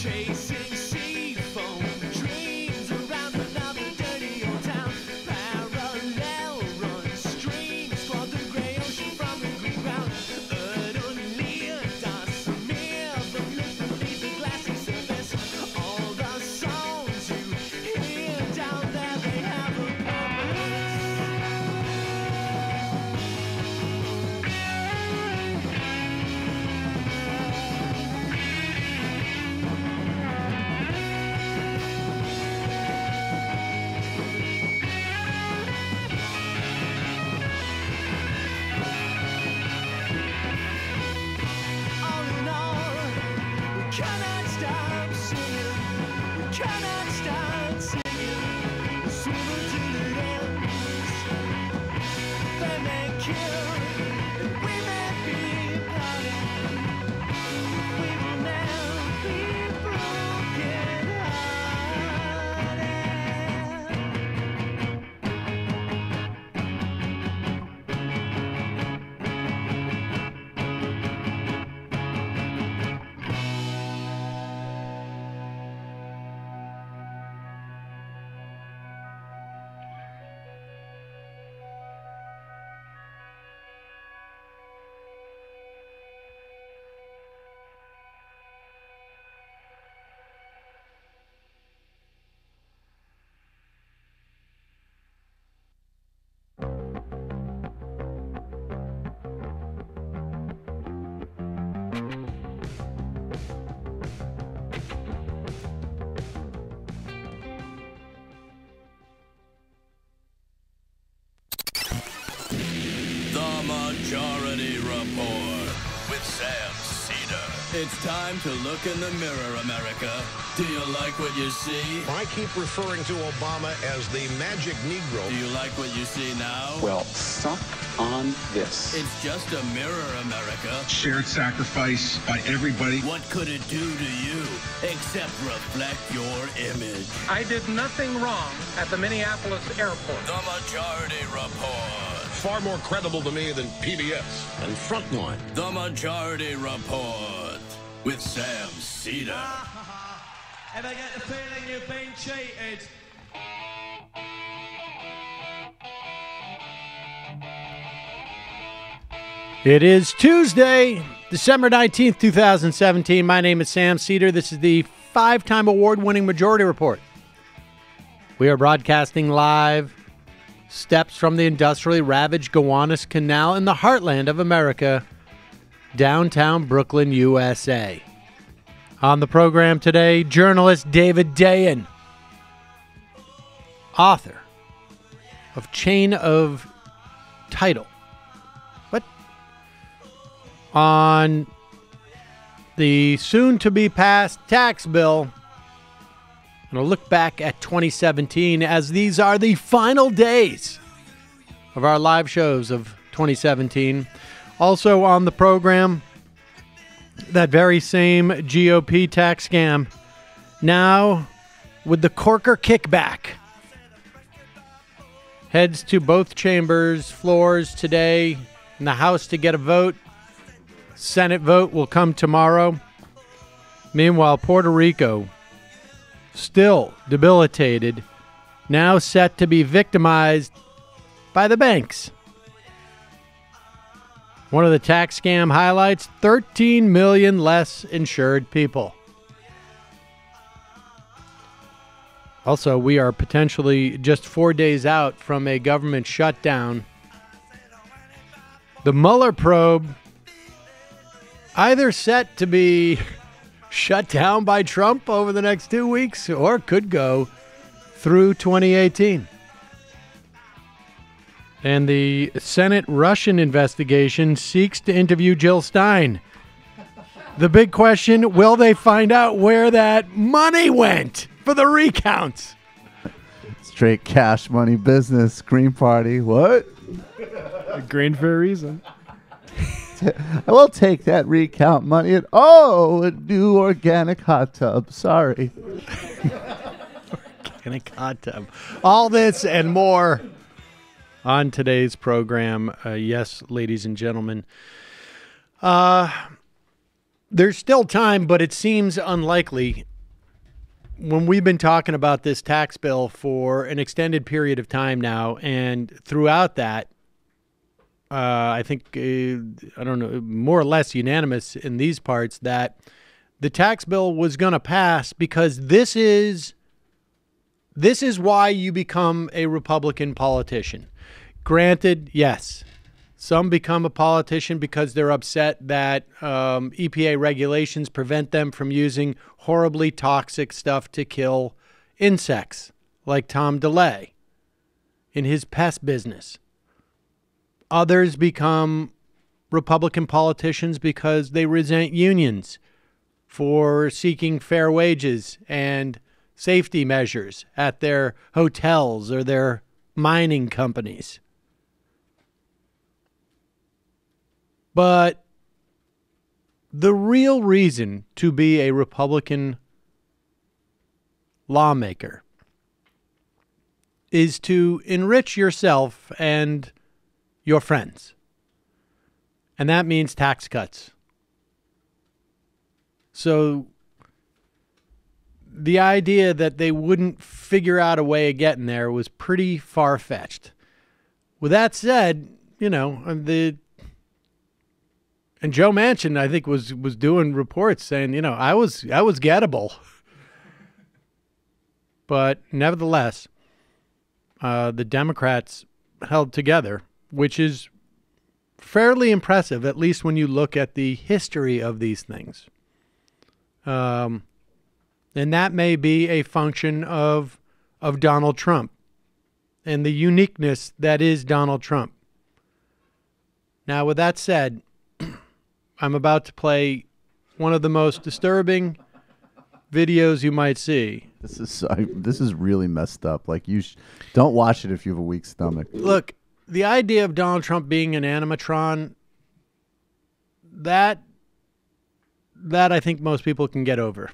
chasing sea foam, dreams around another dirty old town. Parallel run streams for the gray ocean from the green ground. Near dust, near the lift beneath the glassy surface. All the songs you hear down there, they have a all in all, we cannot stop singing. We cannot stop singing. The swivel till it ends. They may kill, and we may be blind. We will never be broken hearted. The Majority Report with Sam Seder. It's time to look in the mirror, America. Do you like what you see? I keep referring to Obama as the magic Negro. Do you like what you see now? Well, suck on this. It's just a mirror, America. Shared sacrifice by everybody. What could it do to you except reflect your image? I did nothing wrong at the Minneapolis airport. The Majority Report. Far more credible to me than PBS and Frontline. The Majority Report with Sam Seder. Ever get the feeling you've been cheated? It is Tuesday, December 19th, 2017. My name is Sam Seder. This is the 5-time award-winning Majority Report. We are broadcasting live steps from the industrially ravaged Gowanus Canal in the heartland of America, downtown Brooklyn, USA. On the program today, journalist David Dayen, author of Chain of Title. What? On the soon-to-be-passed tax bill. I'm going to look back at 2017 as these are the final days of our live shows of 2017. Also on the program, that very same GOP tax scam, now with the Corker kickback. Heads to both chambers floors today in the House to get a vote. Senate vote will come tomorrow. Meanwhile, Puerto Rico, still debilitated, now set to be victimized by the banks. One of the tax scam highlights, 13 million less insured people. Also, we are potentially just 4 days out from a government shutdown. The Mueller probe, either set to be shut down by Trump over the next 2 weeks or could go through 2018. And the Senate Russian investigation seeks to interview Jill Stein. The big question, will they find out where that money went for the recounts? Straight cash money business. Green Party. What? Green for a reason. I will take that recount money. A new organic hot tub. Sorry. Organic hot tub. All this and more on today's program. Yes, ladies and gentlemen. There's still time, but it seems unlikely when we've been talking about this tax bill for an extended period of time now, and throughout that, I think, I don't know, more or less unanimous in these parts that the tax bill was going to pass because this is why you become a Republican politician. Granted, yes, some become a politician because they're upset that EPA regulations prevent them from using horribly toxic stuff to kill insects, like Tom DeLay in his pest business. Others become Republican politicians because they resent unions for seeking fair wages and safety measures at their hotels or their mining companies. But the real reason to be a Republican lawmaker is to enrich yourself and your friends. And that means tax cuts. So the idea that they wouldn't figure out a way of getting there was pretty far-fetched. With that said, you know, and Joe Manchin, I think, was doing reports saying, you know, I was gettable. But nevertheless, the Democrats held together, which is fairly impressive, at least when you look at the history of these things. And that may be a function of Donald Trump and the uniqueness that is Donald Trump. Now, with that said, I'm about to play one of the most disturbing videos you might see. This is really messed up. Like, don't watch it if you have a weak stomach. Look, the idea of Donald Trump being an animatron, that I think most people can get over.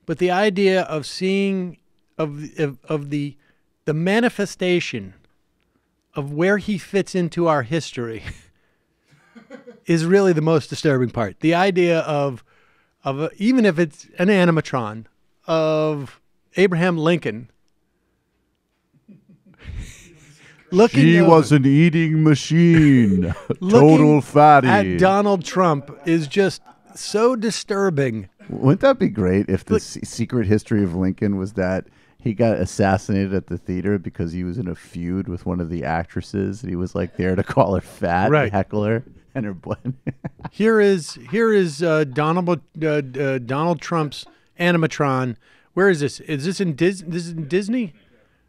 But the idea of seeing of the manifestation of where he fits into our history is really the most disturbing part. The idea of even if it's an animatron of Abraham Lincoln looking He over, was an eating machine. Total fatty. at Donald Trump is just so disturbing. Wouldn't that be great if the secret history of Lincoln was that he got assassinated at the theater because he was in a feud with one of the actresses and he was like there to call her fat, Right. heckle her, and her butt. Here is Donald Trump's animatron. Where is this? Is this in This is in Disney?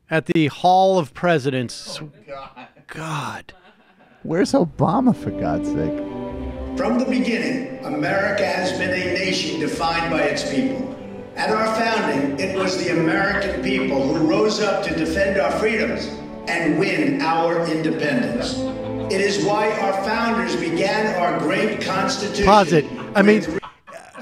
At the Hall of Presidents. Oh, God. Where's Obama, for God's sake? From the beginning, America has been a nation defined by its people. At our founding, it was the American people who rose up to defend our freedoms and win our independence. It is why our founders began our great Constitution. Pause it. I mean,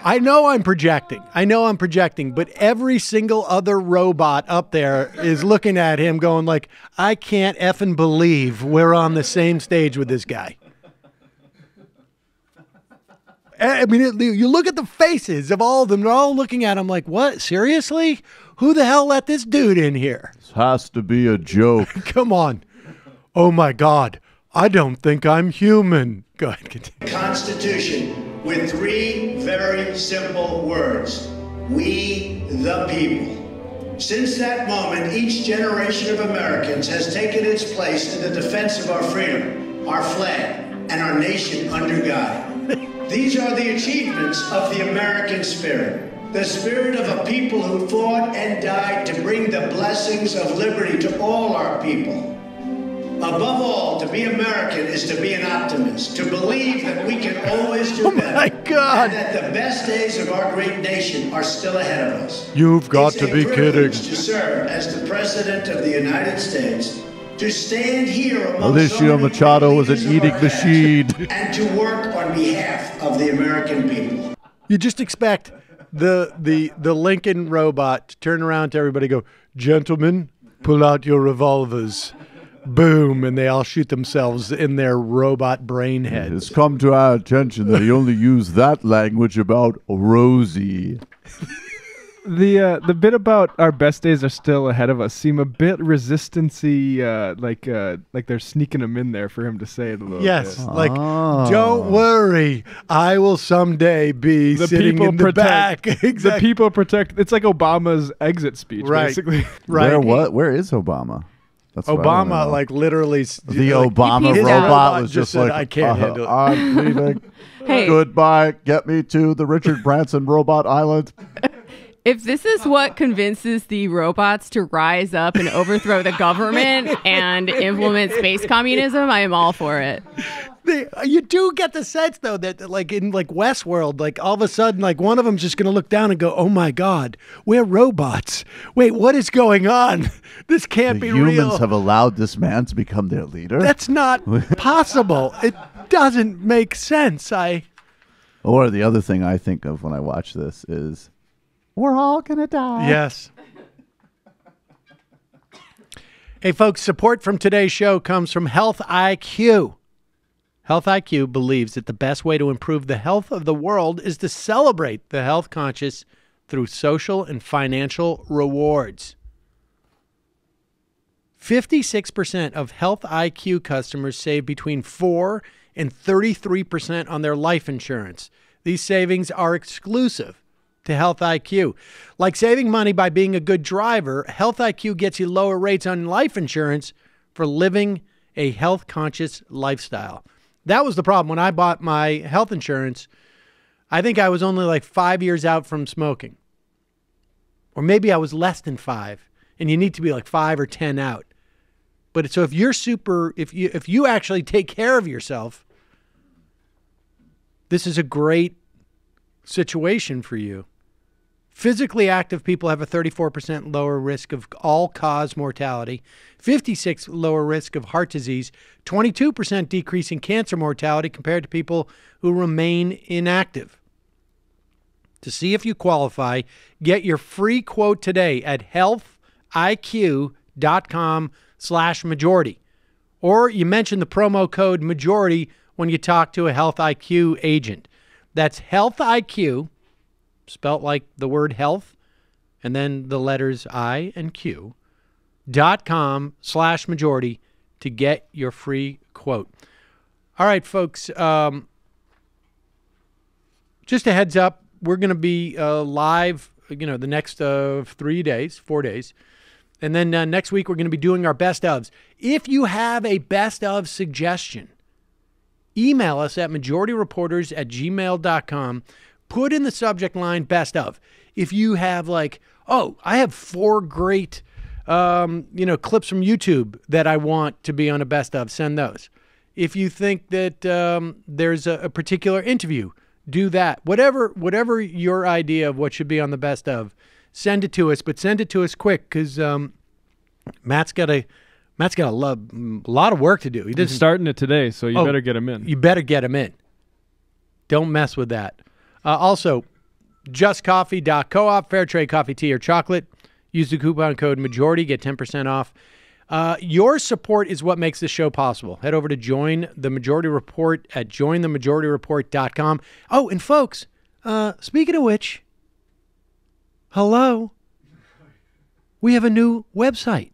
I know I'm projecting, but every single other robot up there is looking at him going like, I can't effing believe we're on the same stage with this guy. I mean, you look at the faces of all of them. They're all looking at him like, what? Seriously? Who the hell let this dude in here? This has to be a joke. Come on. Oh, my God. I don't think I'm human. Go ahead. Continue. Constitution with three very simple words. We the people. Since that moment, each generation of Americans has taken its place in the defense of our freedom, our flag, and our nation under God. These are the achievements of the American spirit, the spirit of a people who fought and died to bring the blessings of liberty to all our people. Above all, to be American is to be an optimist, to believe that we can always do better. My God. And that the best days of our great nation are still ahead of us. You've got It's to be a privilege kidding. to serve as the President of the United States, to stand here among Alicia so many Machado was an leaders of eating our past, machine. and to work on behalf of the American people. You just expect the Lincoln robot to turn around to everybody and go, gentlemen, pull out your revolvers. Boom, and they all shoot themselves in their robot brain heads. It's come to our attention that he only used that language about Rosie. The bit about our best days are still ahead of us seem a bit resistancy, like they're sneaking them in there for him to say it a little Yes, bit. like, don't worry, I will someday be sitting in the back. Exactly. The people protect. It's like Obama's exit speech, Right. basically. Right. Where is Obama? That's what I wanna Obama, know. like, literally. The like, Obama his robot was just said, like, I can't handle it. I'm leaving. Hey. Goodbye. Get me to the Richard Branson Robot Island. If this is what convinces the robots to rise up and overthrow the government and implement space communism, I am all for it. You do get the sense, though, that like in like Westworld, like all of a sudden, like one of them's just going to look down and go, "Oh my God, we're robots. Wait, what is going on? This can't be real." Humans have allowed this man to become their leader. That's not possible. It doesn't make sense. Or the other thing I think of when I watch this is, we're all gonna die. Yes. Hey, folks, support from today's show comes from Health IQ. Health IQ believes that the best way to improve the health of the world is to celebrate the health conscious through social and financial rewards. 56% of Health IQ customers save between 4 and 33% on their life insurance. These savings are exclusive to Health IQ. Like saving money by being a good driver, Health IQ gets you lower rates on life insurance for living a health-conscious lifestyle. That was the problem. When I bought my health insurance, I think I was only like 5 years out from smoking. Or maybe I was less than 5, and you need to be like 5 or 10 out. But so if you're if you actually take care of yourself, this is a great situation for you. Physically active people have a 34% lower risk of all-cause mortality, 56% lower risk of heart disease, 22% decrease in cancer mortality compared to people who remain inactive. To see if you qualify, get your free quote today at healthiq.com/majority. Or you mention the promo code majority when you talk to a Health IQ agent. That's Health IQ, spelt like the word health, and then the letters I and Q, .com/majority to get your free quote. All right, folks, just a heads up, we're going to be live, the next 4 days. And then next week, we're going to be doing our best ofs. If you have a best of suggestion, email us at majorityreporters@gmail.com. Put in the subject line best of. If you have I have 4 great, clips from YouTube that I want to be on a best of, send those. If you think that there's a particular interview, do that. Whatever your idea of what should be on the best of, send it to us, but send it to us quick because Matt's got a lot of work to do. He's starting it today, so you better get him in. You better get him in. Don't mess with that. Also, justcoffee.coop, fair trade coffee, tea, or chocolate. Use the coupon code majority, get 10% off. Your support is what makes this show possible. Head over to Join the Majority Report at jointhemajorityreport.com. Oh, and folks, speaking of which, hello, we have a new website.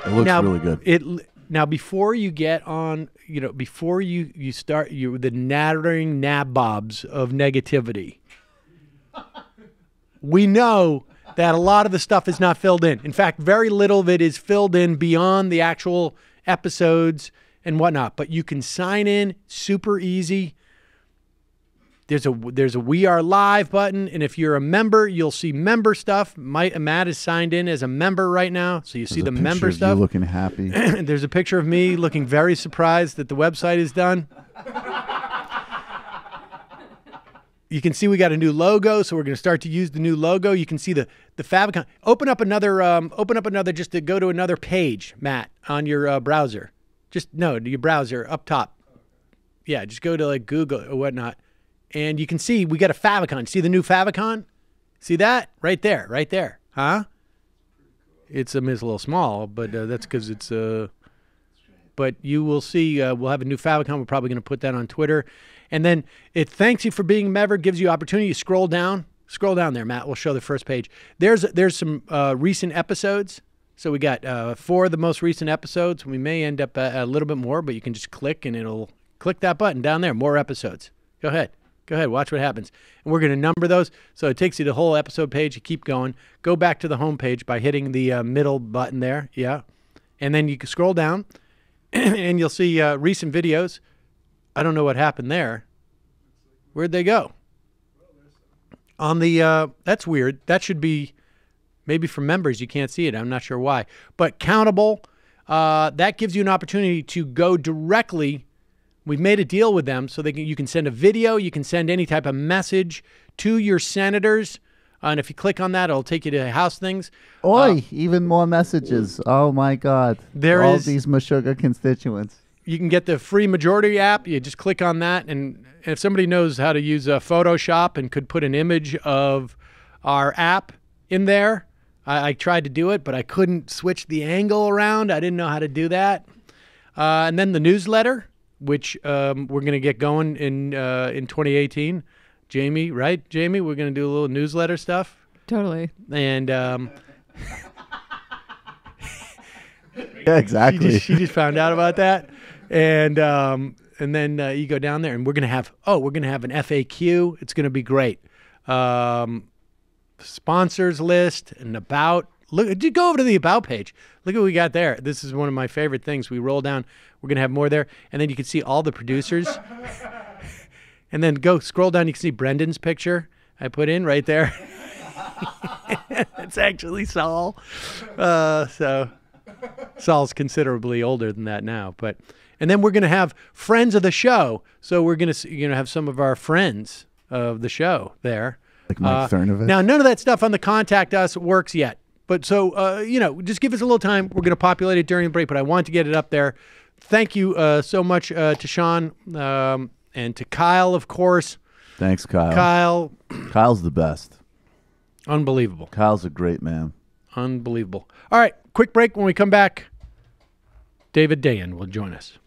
It looks really good. Now, before you get on, before you start the nattering nabobs of negativity, we know that a lot of the stuff is not filled in. In fact, very little of it is filled in beyond the actual episodes and whatnot. But you can sign in super easy. There's a We Are Live button, and if you're a member, you'll see member stuff. Matt is signed in as a member right now, so you see the member stuff. You looking happy. There's a picture of me looking very surprised that the website is done. You can see we got a new logo, so we're going to start to use the new logo. You can see the favicon. Open up another. Just to go to another page, Matt, on your browser. Your browser up top. Yeah, just go to Google or whatnot. And you can see we got a favicon. See the new favicon? See that? Right there. Huh? It's a little small, but that's because it's but you will see we'll have a new favicon. We're probably going to put that on Twitter. And then it thanks you for being a member, gives you opportunity. You scroll down there, Matt. We'll show the first page. There's some recent episodes. So we got 4 of the most recent episodes. We may end up a little bit more, but you can just click and it'll click that button down there. More episodes. Go ahead. Watch what happens. And we're going to number those. So it takes you to the whole episode page. You keep going. Go back to the home page by hitting the middle button there. Yeah. And then you can scroll down and you'll see recent videos. I don't know what happened there. Where'd they go? On the, that's weird. That should be maybe for members. You can't see it. I'm not sure why. But Countable, that gives you an opportunity to go directly. We've made a deal with them so you can send a video. You can send any type of message to your senators. And if you click on that, it'll take you to House things. Even more messages. Oh, my God. All these Meshuggah constituents. You can get the free Majority app. You just click on that. And if somebody knows how to use Photoshop and could put an image of our app in there, I tried to do it, but I couldn't switch the angle around. I didn't know how to do that. And then the newsletter, which we're going to get going in 2018. Jamie, right? Jamie, we're going to do a little newsletter stuff. Totally. And yeah, exactly. She just found out about that. And then you go down there, and we're going to have an FAQ. It's going to be great. Sponsors list and about. Look, go over to the about page. Look at what we got there. This is one of my favorite things. We roll down. We're going to have more there. And then you can see all the producers. And then go scroll down. You can see Brendan's picture I put in right there. It's actually Saul. So Saul's considerably older than that now. And then we're going to have friends of the show. So we're going to have some of our friends of the show there. Like Mike Cernovich. Now, none of that stuff on the contact us works yet. But so, just give us a little time. We're going to populate it during the break, but I want to get it up there. Thank you so much to Sean and to Kyle, of course. Thanks, Kyle. Kyle's the best. Unbelievable. Kyle's a great man. Unbelievable. All right, quick break. When we come back, David Dayen will join us.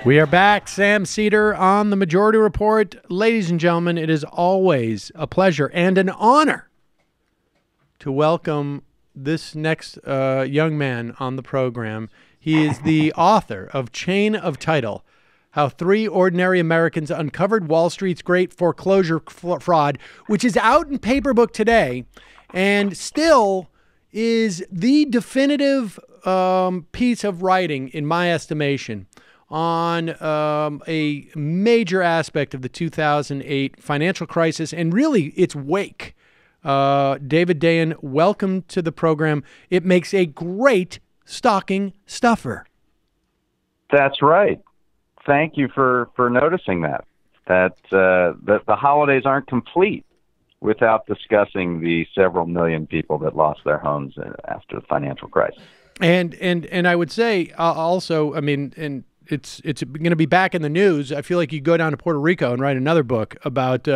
We are back. Sam Seder on the Majority Report. Ladies and gentlemen, it is always a pleasure and an honor to welcome this next young man on the program. He is the author of Chain of Title, How Three Ordinary Americans Uncovered Wall Street's Great Foreclosure Fraud, which is out in paper book today and still is the definitive piece of writing, in my estimation, on a major aspect of the 2008 financial crisis and really its wake. David Dayen, welcome to the program. It makes a great stocking stuffer. That's right. Thank you for noticing that. That the holidays aren't complete without discussing the several million people that lost their homes after the financial crisis. And I would say also, I mean, and it's going to be back in the news. I feel like you go down to Puerto Rico and write another book about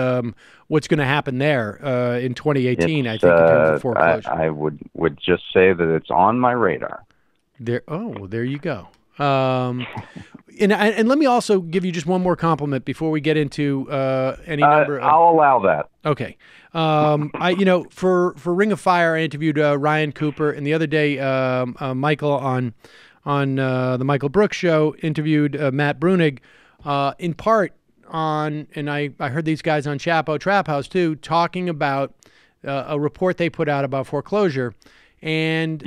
what's going to happen there in 2018. I think in terms of foreclosure. I would just say that it's on my radar. There you go. And let me also give you just one more compliment before we get into any number. I'll allow that. Okay. For Ring of Fire, I interviewed Ryan Cooper, and the other day, Michael on the Michael Brooks show interviewed Matt Brunig, in part on, and I heard these guys on Chapo Trap House too, talking about a report they put out about foreclosure, and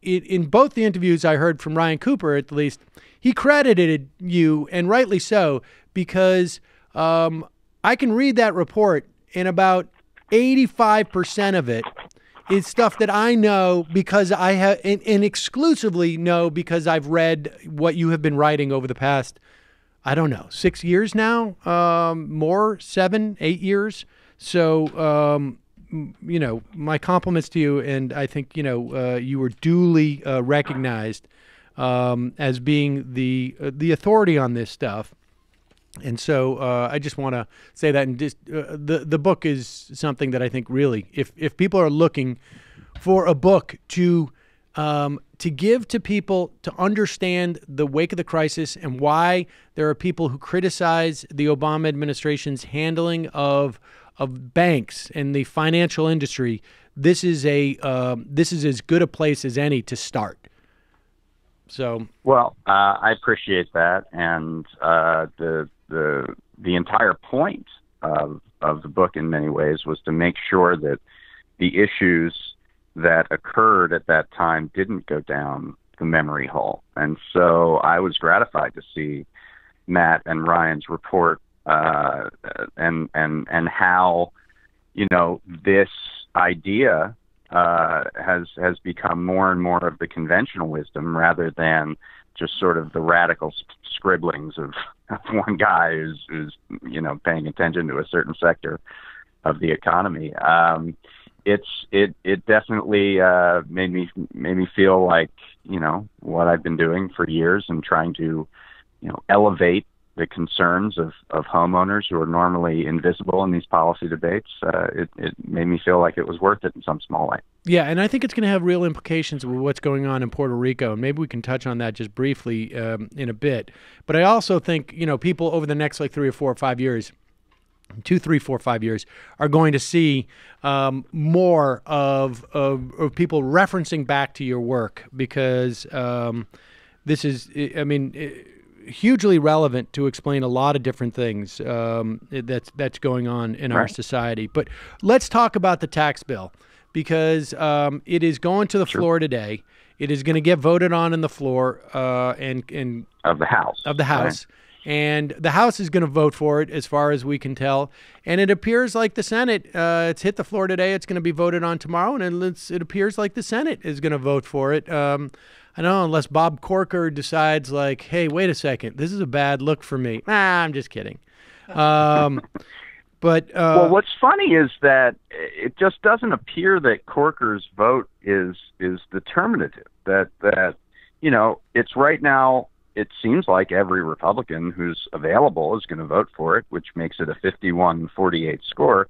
in both the interviews I heard from Ryan Cooper, at least, he credited you, and rightly so, because I can read that report, and about 85% of it is stuff that I know because I have, and exclusively know because I've read what you have been writing over the past, 6 years now, more, 7, 8 years. So, my compliments to you, and I think, you were duly recognized as being the authority on this stuff. And so I just want to say that, and just the book is something that I think really, if people are looking for a book to give to people to understand the wake of the crisis and why there are people who criticize the Obama administration's handling of banks and the financial industry, this is as good a place as any to start. So I appreciate that, and the entire point of the book in many ways was to make sure that the issues that occurred at that time didn't go down the memory hole. And so I was gratified to see Matt and Ryan's report and how, this idea has become more and more of the conventional wisdom rather than just sort of the radical scribblings of one guy who's paying attention to a certain sector of the economy. It definitely made me feel like what I've been doing for years and trying to elevate the concerns of homeowners who are normally invisible in these policy debates. It made me feel like it was worth it in some small way. Yeah, and I think it's going to have real implications with what's going on in Puerto Rico, and maybe we can touch on that just briefly in a bit. But I also think, people over the next 3 or 4 or 5 years, 2, 3, 4, 5 years, are going to see more of people referencing back to your work, because this is, hugely relevant to explain a lot of different things that's going on in our society. But let's talk about the tax bill, because it is going to the floor today. It is going to get voted on in the floor and of the House. Right. And the House is going to vote for it, as far as we can tell. And it appears like the Senate, it's hit the floor today. It's going to be voted on tomorrow. And it appears like the Senate is going to vote for it. I don't know, unless Bob Corker decides hey, wait a second, this is a bad look for me. I'm just kidding. But what's funny is that it just doesn't appear that Corker's vote is determinative. That it's right now. It seems like every Republican who's available is going to vote for it, which makes it a 51-48 score.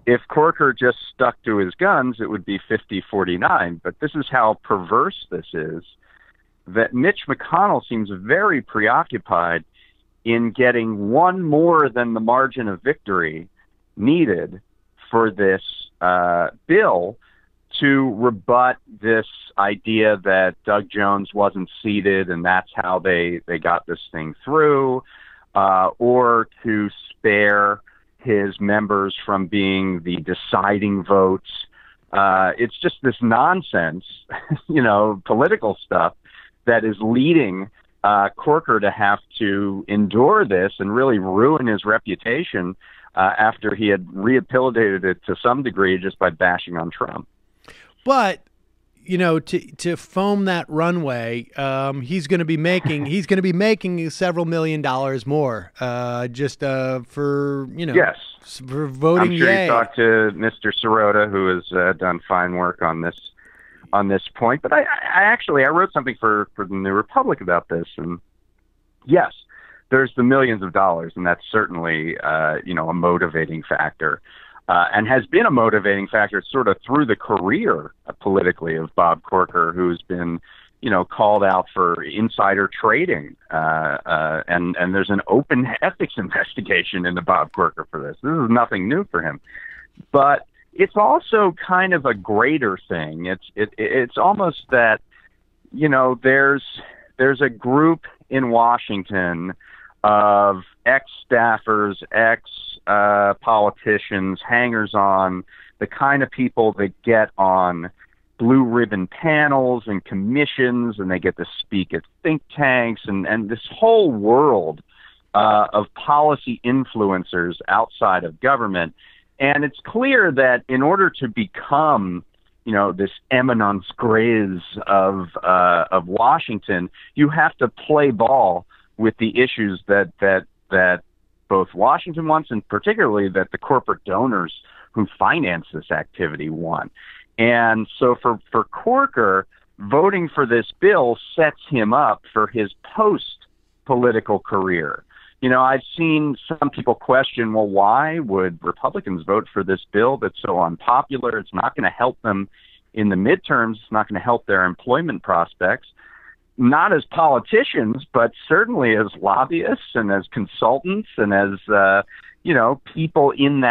If Corker just stuck to his guns, it would be 50-49. But this is how perverse this is, that Mitch McConnell seems very preoccupied in getting one more than the margin of victory needed for this bill to rebut this idea that Doug Jones wasn't seated and that's how they got this thing through, or to spare his members from being the deciding votes. It's just this nonsense, political stuff that is leading Corker to have to endure this and really ruin his reputation after he had rehabilitated it to some degree just by bashing on Trump. But to foam that runway, he's going to be making several $1 million more just for Yes. for voting. I'm sure yay. you talked to Mr. Sirota, who has done fine work on this point. But I wrote something for the New Republic about this, and yes, there's the millions of dollars, and that's certainly a motivating factor. And has been a motivating factor sort of through the career politically of Bob Corker, who's been, called out for insider trading. And there's an open ethics investigation into Bob Corker for this. This is nothing new for him. But it's also kind of a greater thing. It's almost that, there's a group in Washington of ex-staffers, politicians, hangers-on, the kind of people that get on blue ribbon panels and commissions, and they get to speak at think tanks, and this whole world of policy influencers outside of government. And it's clear that in order to become, this eminence grise of Washington, you have to play ball with the issues that both Washington wants, and particularly that the corporate donors who finance this activity want. And so for Corker, voting for this bill sets him up for his post-political career. I've seen some people question, well, why would Republicans vote for this bill that's so unpopular? It's not going to help them in the midterms. It's not going to help their employment prospects. Not as politicians, but certainly as lobbyists and as consultants and as people in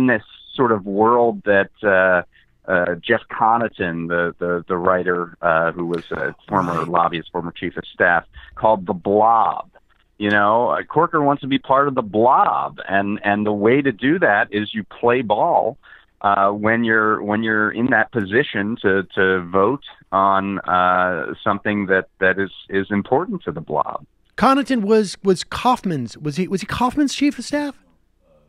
this sort of world that Jeff Connaughton, the writer who was a former lobbyist, former chief of staff, called the Blob. Corker wants to be part of the Blob, and the way to do that is you play ball when you're in that position to vote on something that is important to the Blob. Connaughton was Kaufman's. Was he Kaufman's chief of staff?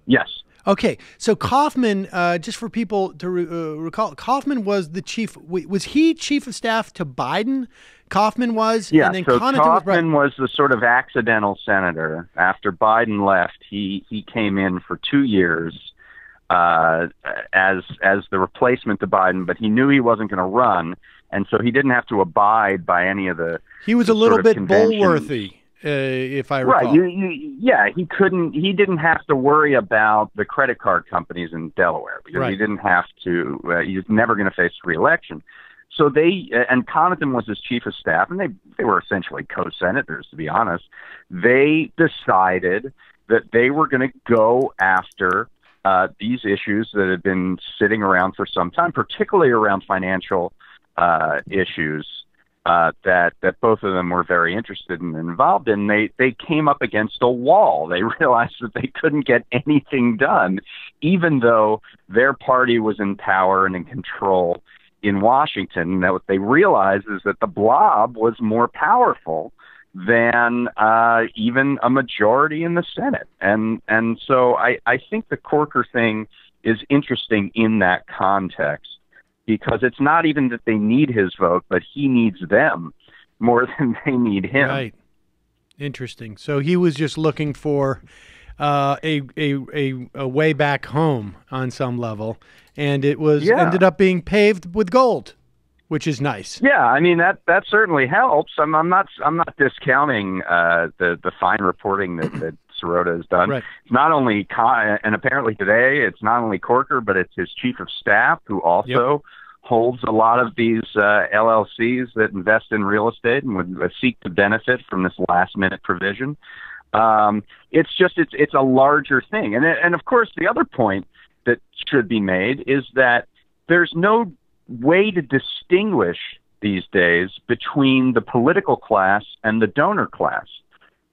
Yes. Okay, so Kaufman, just for people to recall, Kaufman was the chief. Was he chief of staff to Biden? Kaufman was, yeah. And then So Kaufman was the sort of accidental senator. After Biden left, he came in for 2 years as the replacement to Biden, but he knew he wasn't going to run, and so he didn't have to abide by any of the. He was a little bit Bullworthy. If I recall. Right. He couldn't. He didn't have to worry about the credit card companies in Delaware because he didn't have to. He was never going to face re-election. So and Connaughton was his chief of staff, and they were essentially co-senators, to be honest. They decided that they were going to go after these issues that had been sitting around for some time, particularly around financial issues. That both of them were very interested and involved in. They came up against a wall. They realized that they couldn't get anything done, even though their party was in power and in control in Washington. And what they realized is that the Blob was more powerful than even a majority in the Senate. And so I think the Corker thing is interesting in that context, because it's not even that they need his vote, but he needs them more than they need him. Right. Interesting. So he was just looking for a way back home on some level, and it was ended up being paved with gold, which is nice. Yeah, I mean that certainly helps. I'm not discounting the fine reporting that Sirota has done. Right. It's not only and apparently today it's not only Corker, but it's his chief of staff who also holds a lot of these LLCs that invest in real estate and would seek to benefit from this last minute provision. It's a larger thing, and of course the other point that should be made is that there's no way to distinguish these days between the political class and the donor class.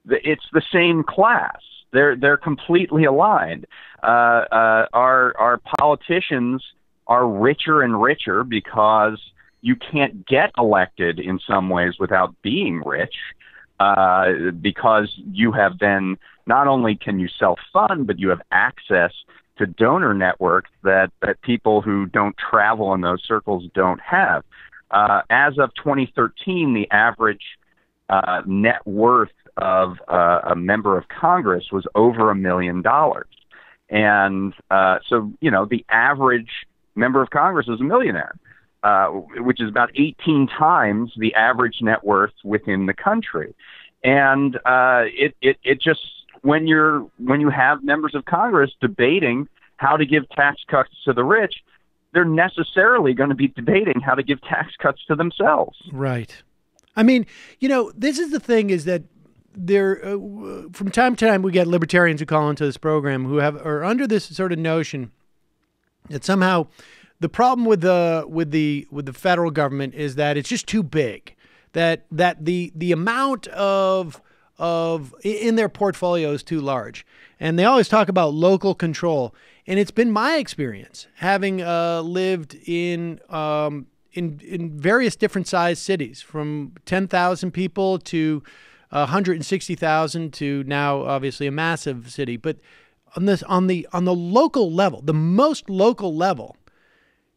It's the same class. They're completely aligned. Our politicians are richer and richer because you can't get elected in some ways without being rich. because you have then not only can you self-fund, but you have access to donor networks that people who don't travel in those circles don't have. As of 2013, the average net worth of a member of Congress was over $1 million. And so, the average member of Congress is a millionaire, which is about 18 times the average net worth within the country. And it just, when you have members of Congress debating how to give tax cuts to the rich, they're necessarily going to be debating how to give tax cuts to themselves. Right. I mean, this is the thing, is that there, from time to time, we get libertarians who call into this program who are under this sort of notion that somehow the problem with the federal government is that it's just too big, that the amount of in their portfolio is too large, and they always talk about local control. And it's been my experience, having lived in various different sized cities, from 10,000 people to 160,000 to now obviously a massive city. But on the local level, the most local level,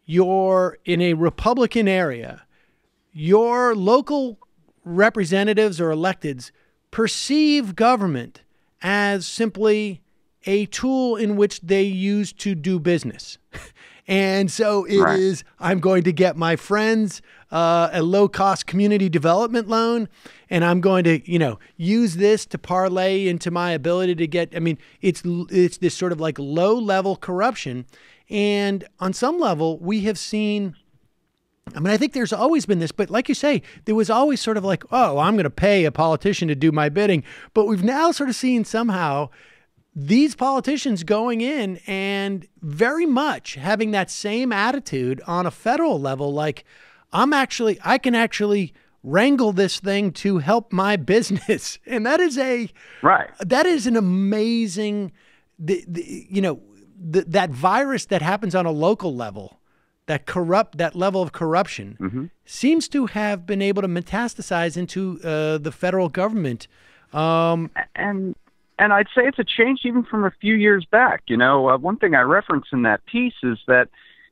you're in a Republican area, your local representatives or electeds perceive government as simply a tool in which they use to do business. And so it is, I'm going to get my friends a low-cost community development loan, and I'm going to, use this to parlay into my ability to get, it's this sort of like low-level corruption. And on some level, we have seen, I think there's always been this, but like you say, there was always sort of like, oh, I'm going to pay a politician to do my bidding. But we've now sort of seen somehow these politicians going in and very much having that same attitude on a federal level, like I can actually wrangle this thing to help my business. And that is that is an amazing, that virus that happens on a local level, that level of corruption seems to have been able to metastasize into the federal government. And I'd say it's a change even from a few years back. One thing I reference in that piece is that,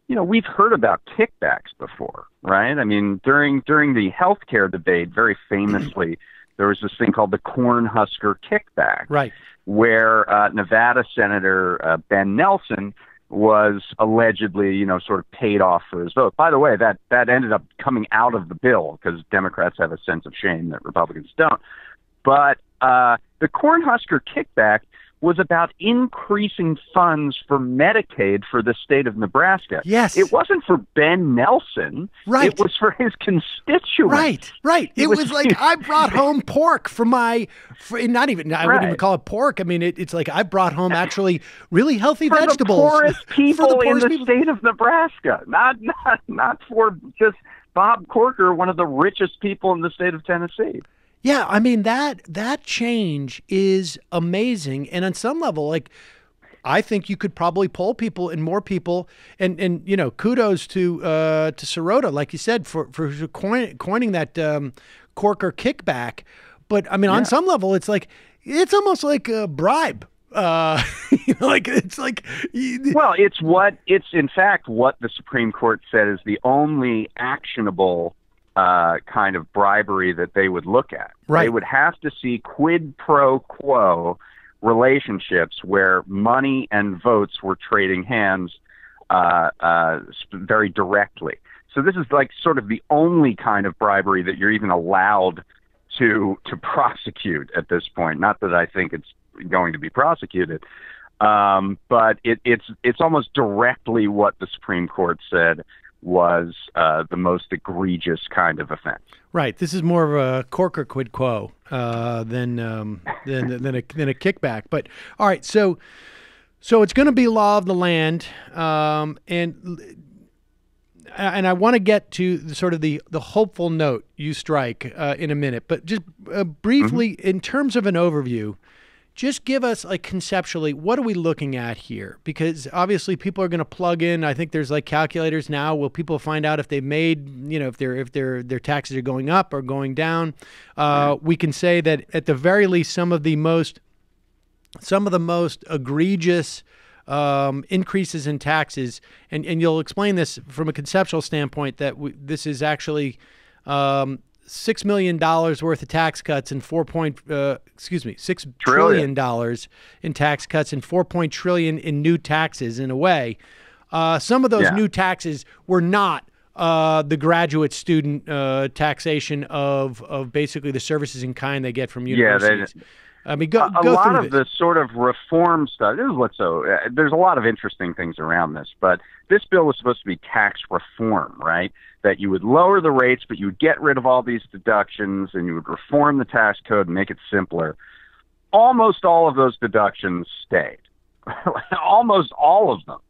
we've heard about kickbacks before, right? During the healthcare debate, very famously, there was this thing called the Cornhusker kickback, right, where Nevada Senator Ben Nelson was allegedly, sort of paid off for his vote. By the way, that ended up coming out of the bill because Democrats have a sense of shame that Republicans don't. But the Cornhusker kickback was about increasing funds for Medicaid for the state of Nebraska. Yes. It wasn't for Ben Nelson. Right. It was for his constituents. Right. It was like, I brought home pork I wouldn't even call it pork. It's like I brought home actually really healthy vegetables. For the poorest people in the state of Nebraska. Not for just Bob Corker, one of the richest people in the state of Tennessee. Yeah, that change is amazing, and on some level, I think you could probably poll people and more people, and kudos to Sirota, like you said, for coining that Corker kickback. But on some level, it's almost like a bribe. It's in fact what the Supreme Court said is the only actionable kind of bribery that they would look at. Right. They would have to see quid pro quo relationships where money and votes were trading hands very directly. So this is like sort of the only kind of bribery that you're even allowed to prosecute at this point. Not that I think it's going to be prosecuted, but it's almost directly what the Supreme Court said was the most egregious kind of offense. Right. This is more of a Corker quid quo than a kickback. But all right, so it's going to be law of the land, and I want to get to the hopeful note you strike in a minute. But just briefly, in terms of an overview, just give us, like, conceptually, what are we looking at here? Because obviously people are going to plug in. I think there's like calculators now. Will people find out if they've made, if their taxes are going up or going down? We can say that at the very least, some of the most egregious increases in taxes, and you'll explain this from a conceptual standpoint, that this is actually $6 million worth of tax cuts and $6 trillion in tax cuts and $4 trillion in new taxes. In a way, some of those new taxes were not the graduate student taxation of basically the services in kind they get from universities. I mean, go a lot through of the sort of reform stuff. This is what's there's a lot of interesting things around this, but this bill was supposed to be tax reform, right? That you would lower the rates, but you would get rid of all these deductions, and you would reform the tax code and make it simpler. Almost all of those deductions stayed. Almost all of them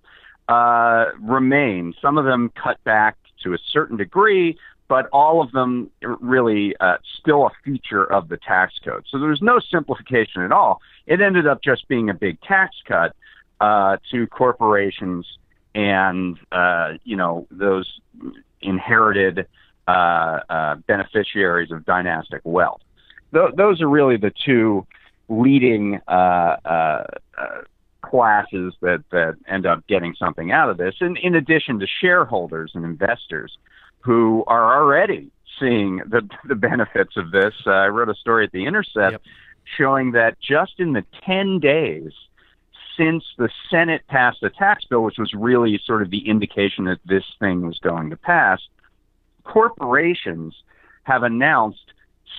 remain. Some of them cut back to a certain degree, but all of them really still a feature of the tax code. So there's no simplification at all. It ended up just being a big tax cut to corporations and, those inherited beneficiaries of dynastic wealth. Those are really the two leading classes that end up getting something out of this, and in addition to shareholders and investors who are already seeing the benefits of this. I wrote a story at The Intercept showing that just in the 10 days since the Senate passed the tax bill, which was really sort of the indication that this thing was going to pass, corporations have announced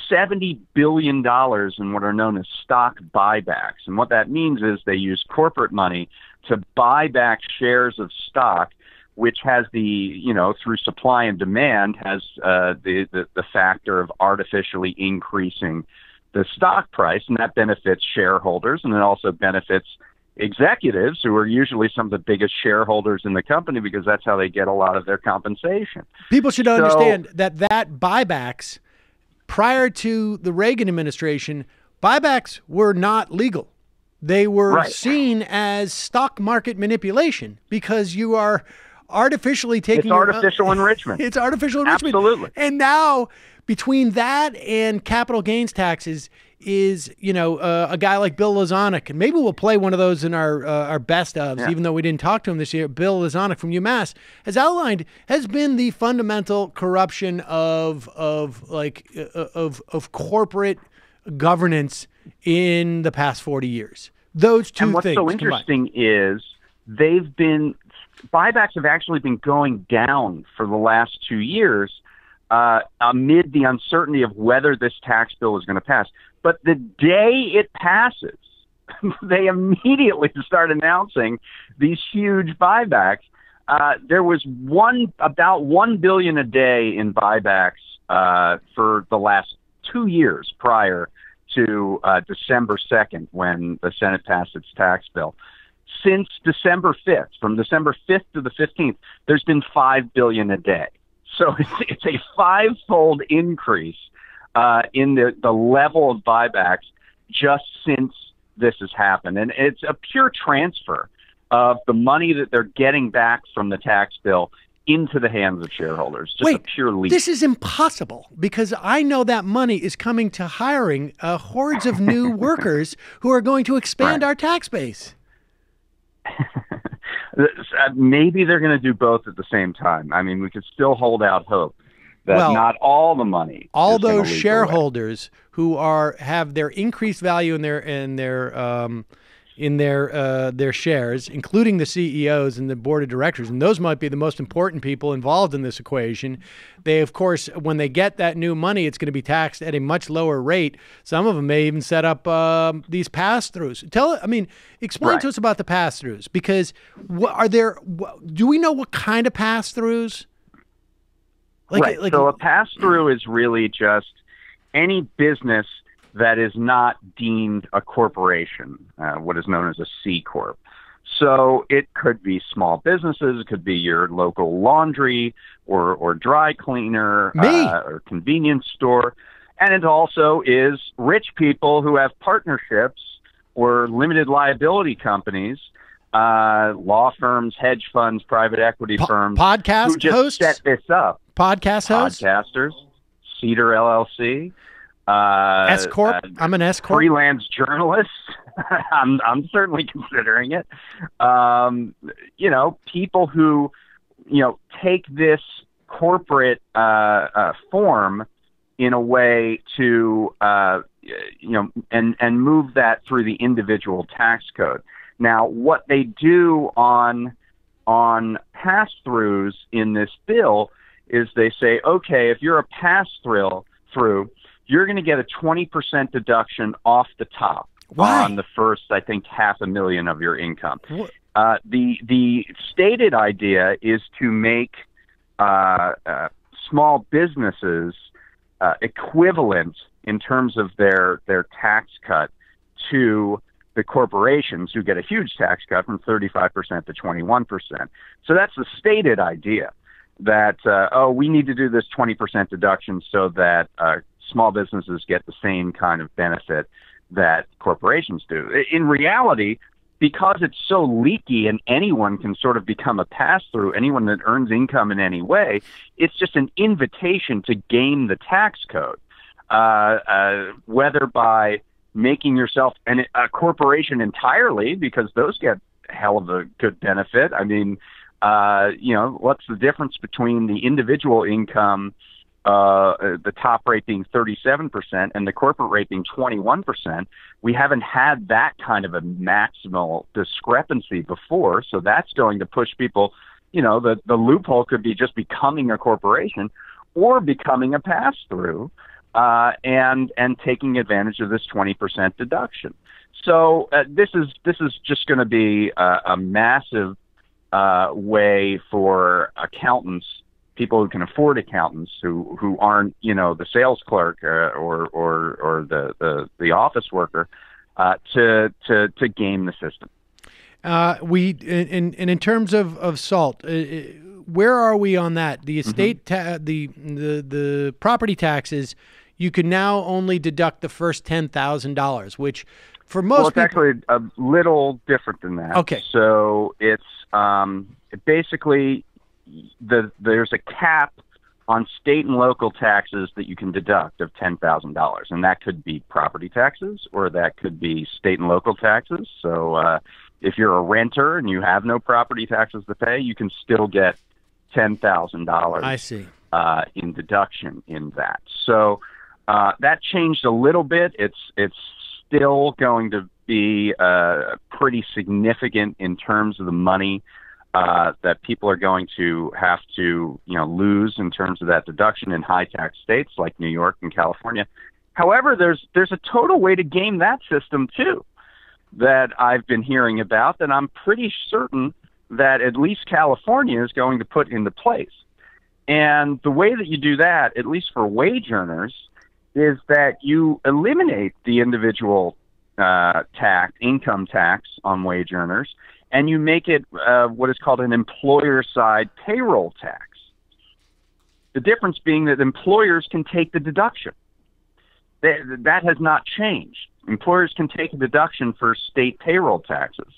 $70 billion in what are known as stock buybacks. And what that means is they use corporate money to buy back shares of stock, which has through supply and demand, has the factor of artificially increasing the stock price, and that benefits shareholders, and it also benefits executives, who are usually some of the biggest shareholders in the company, because that's how they get a lot of their compensation. People should understand that buybacks, prior to the Reagan administration, buybacks were not legal. They were seen as stock market manipulation, because you are artificially taking... It's artificial enrichment. It's artificial enrichment. Absolutely. And now, between that and capital gains taxes, is a guy like Bill Lozanic, and maybe we'll play one of those in our best ofs, even though we didn't talk to him this year. Bill Lozanic from UMass has outlined, has been the fundamental corruption of corporate governance in the past 40 years. Those two things. And what's so interesting is buybacks have actually been going down for the last 2 years amid the uncertainty of whether this tax bill is going to pass. But the day it passes, they immediately start announcing these huge buybacks. There was about $1 billion a day in buybacks for the last 2 years prior to December 2nd, when the Senate passed its tax bill. Since December 5th, from December 5th to the 15th, there's been $5 billion a day. So it's a five-fold increase in the level of buybacks just since this has happened. And it's a pure transfer of the money that they're getting back from the tax bill into the hands of shareholders. Just a pure leap. This is impossible, because I know that money is coming to hiring hordes of new workers who are going to expand our tax base. Maybe they're going to do both at the same time. I mean, we could still hold out hope that not all the money, all those shareholders who have their increased value in their shares, including the CEOs and the board of directors, and those might be the most important people involved in this equation. They, of course, when they get that new money, it's going to be taxed at a much lower rate. Some of them may even set up these pass-throughs. Explain to us about the pass-throughs, because do we know what kind of pass-throughs? So a pass-through is really just any business that is not deemed a corporation, what is known as a C Corp. So it could be small businesses, it could be your local laundry or dry cleaner or convenience store. And it also is rich people who have partnerships or limited liability companies, law firms, hedge funds, private equity firms, podcast who just hosts, set this up. Podcast hosts, podcasters, Seder LLC, S corp. I'm an S corp. Freelance journalists. I'm certainly considering it. People who take this corporate form in a way to and move that through the individual tax code. Now, what they do on pass-throughs in this bill is they say, okay, if you're a pass-through, you're going to get a 20% deduction off the top. Why? On the first, I think, $500,000 of your income. The stated idea is to make small businesses equivalent in terms of their tax cut to the corporations, who get a huge tax cut from 35% to 21%. So that's the stated idea, that, we need to do this 20% deduction so that small businesses get the same kind of benefit that corporations do. In reality, because it's so leaky and anyone can sort of become a pass-through, anyone that earns income in any way, it's just an invitation to game the tax code, whether by making yourself a corporation entirely, because those get a hell of a good benefit. I mean, what's the difference between the individual income, the top rate being 37% and the corporate rate being 21%? We haven't had that kind of a maximal discrepancy before, so that's going to push people. The loophole could be just becoming a corporation or becoming a pass-through, and taking advantage of this 20% deduction. So this is just going to be a massive way for accountants, people who can afford accountants, who aren't the sales clerk or the office worker, to game the system. In terms of SALT, where are we on that? The estate, the property taxes, you can now only deduct the first $10,000, which for most it's actually a little different than that. Okay. So it's basically there's a cap on state and local taxes that you can deduct of $10,000, and that could be property taxes or that could be state and local taxes. So if you're a renter and you have no property taxes to pay, you can still get $10,000. I see. In deduction in that. So that changed a little bit. It's still going to be pretty significant in terms of the money that people are going to have to lose in terms of that deduction in high tax states like New York and California. However, there's a total way to game that system too that I've been hearing about, that I'm pretty certain that at least California is going to put into place. And the way that you do that, at least for wage earners, is that you eliminate the individual income tax on wage earners, and you make it what is called an employer-side payroll tax. The difference being that employers can take the deduction. That has not changed. Employers can take a deduction for state payroll taxes.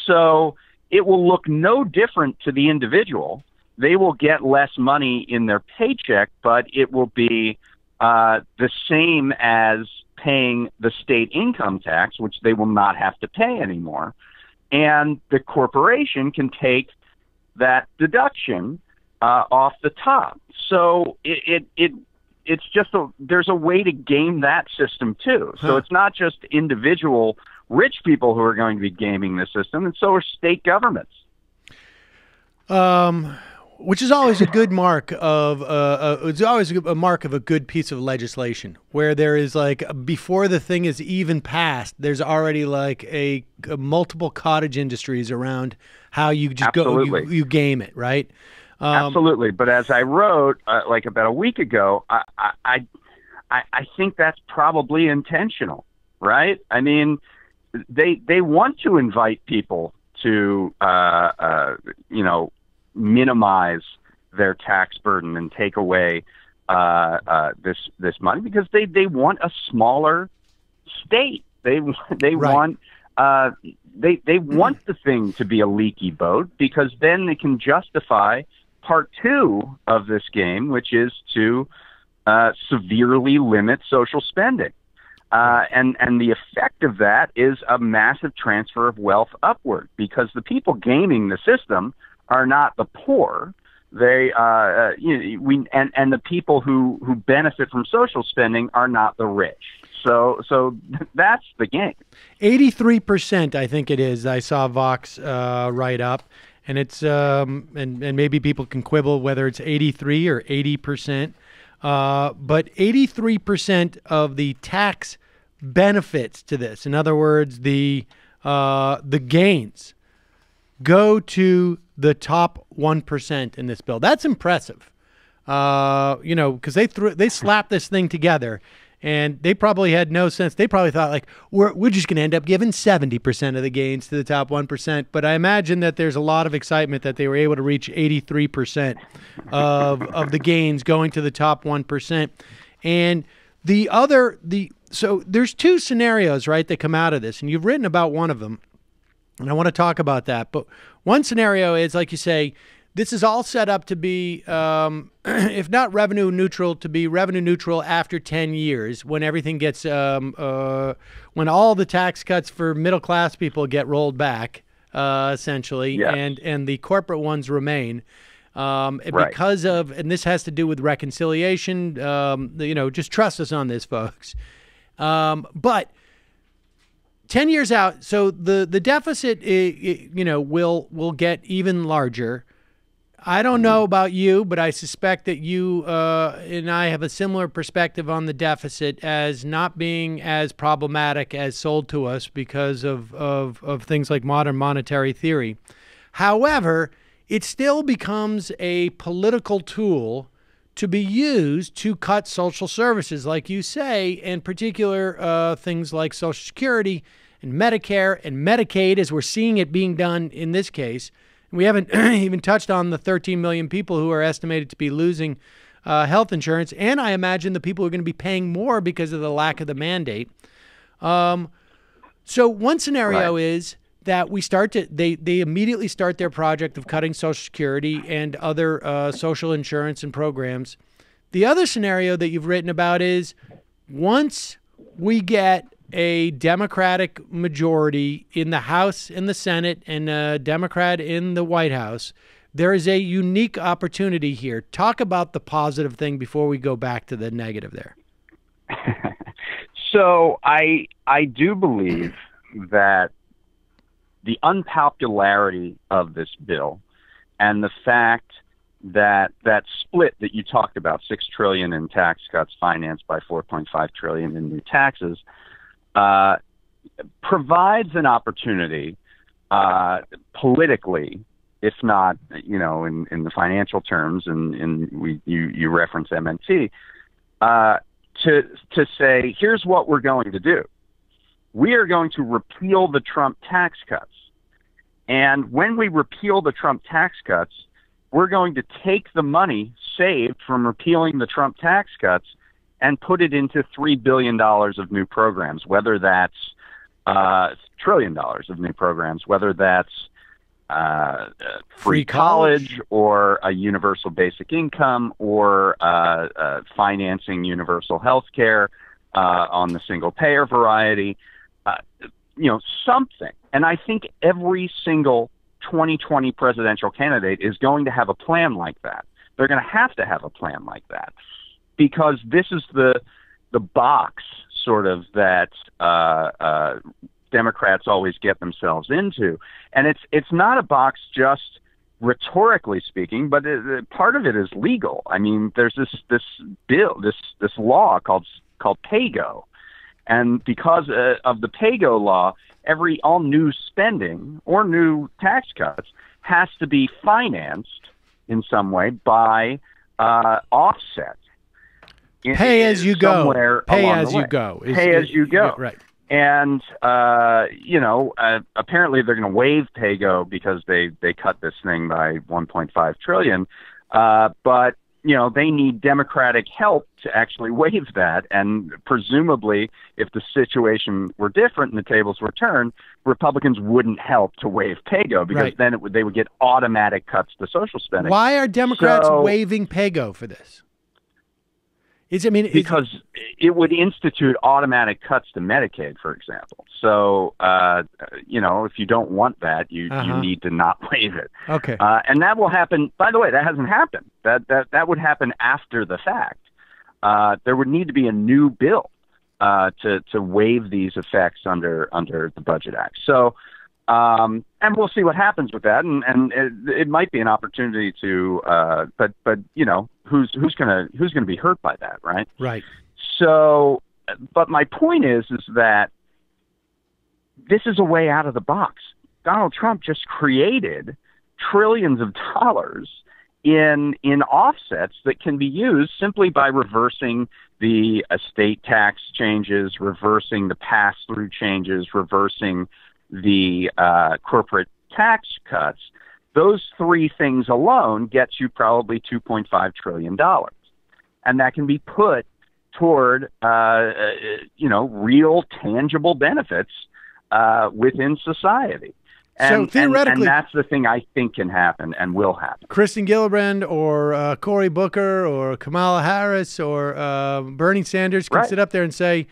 So it will look no different to the individual. They will get less money in their paycheck, but it will be the same as paying the state income tax, which they will not have to pay anymore. And the corporation can take that deduction off the top. So it's just there's a way to game that system too. So it's not just individual rich people who are going to be gaming the system, and so are state governments. Which is always a good mark of it's always a mark of a good piece of legislation, where there is like, before the thing is even passed, there's already like a multiple cottage industries around how you just you game it, right? Absolutely. But as I wrote like about a week ago, I think that's probably intentional, right? I mean, they want to invite people to minimize their tax burden and take away this money, because they want a smaller state. They Right. want they want the thing to be a leaky boat, because then they can justify part two of this game, which is to severely limit social spending. And the effect of that is a massive transfer of wealth upward, because the people gaming the system are not the poor. They and the people who benefit from social spending are not the rich. So that's the game. 83%, I think it is. I saw Vox write up, and it's and maybe people can quibble whether it's 83 or 80%. But 83% of the tax benefits to this, in other words, the gains, go to the top 1% in this bill. That's impressive. Because they slapped this thing together, and they probably had no sense. They probably thought, like, we're just going to end up giving 70% of the gains to the top 1%. But I imagine that there's a lot of excitement that they were able to reach 83% of the gains going to the top 1%. And so there's two scenarios, right, that come out of this, and you've written about one of them, and I want to talk about that. But one scenario is, like you say, this is all set up to be, if not revenue neutral, to be revenue neutral after 10 years, when everything gets, when all the tax cuts for middle class people get rolled back, essentially, Yes. and the corporate ones remain. Right. Because of, and this has to do with reconciliation. Just trust us on this, folks. But 10 years out, so the deficit, will get even larger. I don't know about you, but I suspect that you and I have a similar perspective on the deficit as not being as problematic as sold to us because of things like modern monetary theory. However, it still becomes a political tool to be used to cut social services, like you say, in particular things like Social Security and Medicare and Medicaid, as we're seeing it being done in this case. We haven't even touched on the 13 million people who are estimated to be losing health insurance, and I imagine the people who are going to be paying more because of the lack of the mandate. So one scenario is that they immediately start their project of cutting Social Security and other social insurance and programs. The other scenario that you've written about is once we get a Democratic majority in the House and the Senate and a Democrat in the White House, there is a unique opportunity here. Talk about the positive thing before we go back to the negative there. So I do believe that the unpopularity of this bill and the fact that split that you talked about, $6 trillion in tax cuts financed by $4.5 trillion in new taxes, provides an opportunity politically, if not, in the financial terms, and you reference MNT, to say, here's what we're going to do. We are going to repeal the Trump tax cuts. And when we repeal the Trump tax cuts, we're going to take the money saved from repealing the Trump tax cuts and put it into $3 billion of new programs, whether that's $1 trillion of new programs, whether that's free college or a universal basic income or financing universal health care on the single payer variety, something. And I think every single 2020 presidential candidate is going to have a plan like that. They're going to have a plan like that, because this is the box sort of that Democrats always get themselves into, and it's not a box just rhetorically speaking, but part of it is legal. I mean, there's this bill, this law called PAYGO, and because of the PAYGO law, all new spending or new tax cuts has to be financed in some way by offset. Pay as you go. Pay as you go. Pay as you go. Right. And apparently they're going to waive PAYGO because they cut this thing by $1.5 trillion. But they need Democratic help to actually waive that. And presumably, if the situation were different and the tables were turned, Republicans wouldn't help to waive PAYGO because then they would get automatic cuts to social spending. Why are Democrats waiving PAYGO for this? Because it would institute automatic cuts to Medicaid, for example. So, if you don't want that, you need to not waive it. Okay. And that will happen. By the way, that hasn't happened. That would happen after the fact. There would need to be a new bill to waive these effects under the Budget Act. So, and we'll see what happens with that. And it might be an opportunity to, but who's gonna be hurt by that, right? Right. So, but my point is that this is a way out of the box. Donald Trump just created trillions of dollars in offsets that can be used simply by reversing the estate tax changes, reversing the pass-through changes, reversing the corporate tax cuts. Those three things alone gets you probably $2.5 trillion. And that can be put toward, real tangible benefits within society. So theoretically, and that's the thing I think can happen and will happen. Kristen Gillibrand or Cory Booker or Kamala Harris or Bernie Sanders can sit up there and say,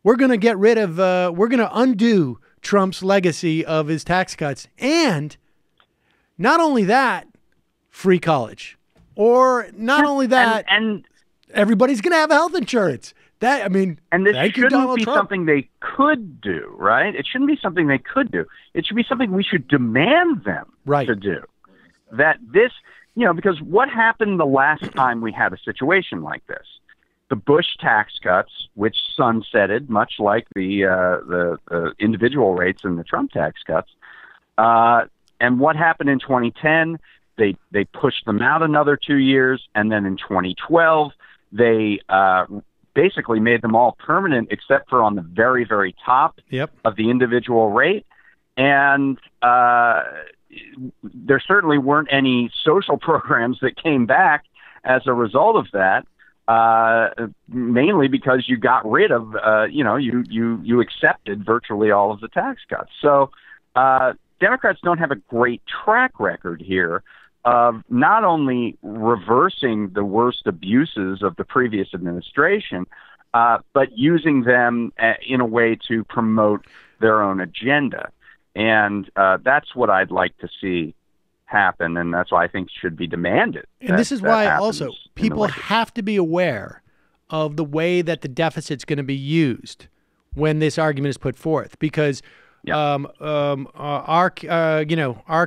we're going to get rid of, we're going to undo Trump's legacy of his tax cuts. And not only that, free college. Or not only that, and everybody's going to have health insurance. And this shouldn't be something they could do, right? It shouldn't be something they could do. It should be something we should demand them to do. That this, because what happened the last time we had a situation like this? The Bush tax cuts, which sunsetted, much like the individual rates in the Trump tax cuts. And what happened in 2010? They pushed them out another 2 years, and then in 2012, they basically made them all permanent except for on the very, very top of the individual rate. And there certainly weren't any social programs that came back as a result of that, mainly because you got rid of, you accepted virtually all of the tax cuts. So Democrats don't have a great track record here of not only reversing the worst abuses of the previous administration, but using them in a way to promote their own agenda. And that's what I'd like to see happen, and that's why I think should be demanded. And this is why also people have to be aware of the way that the deficit's going to be used when this argument is put forth, because our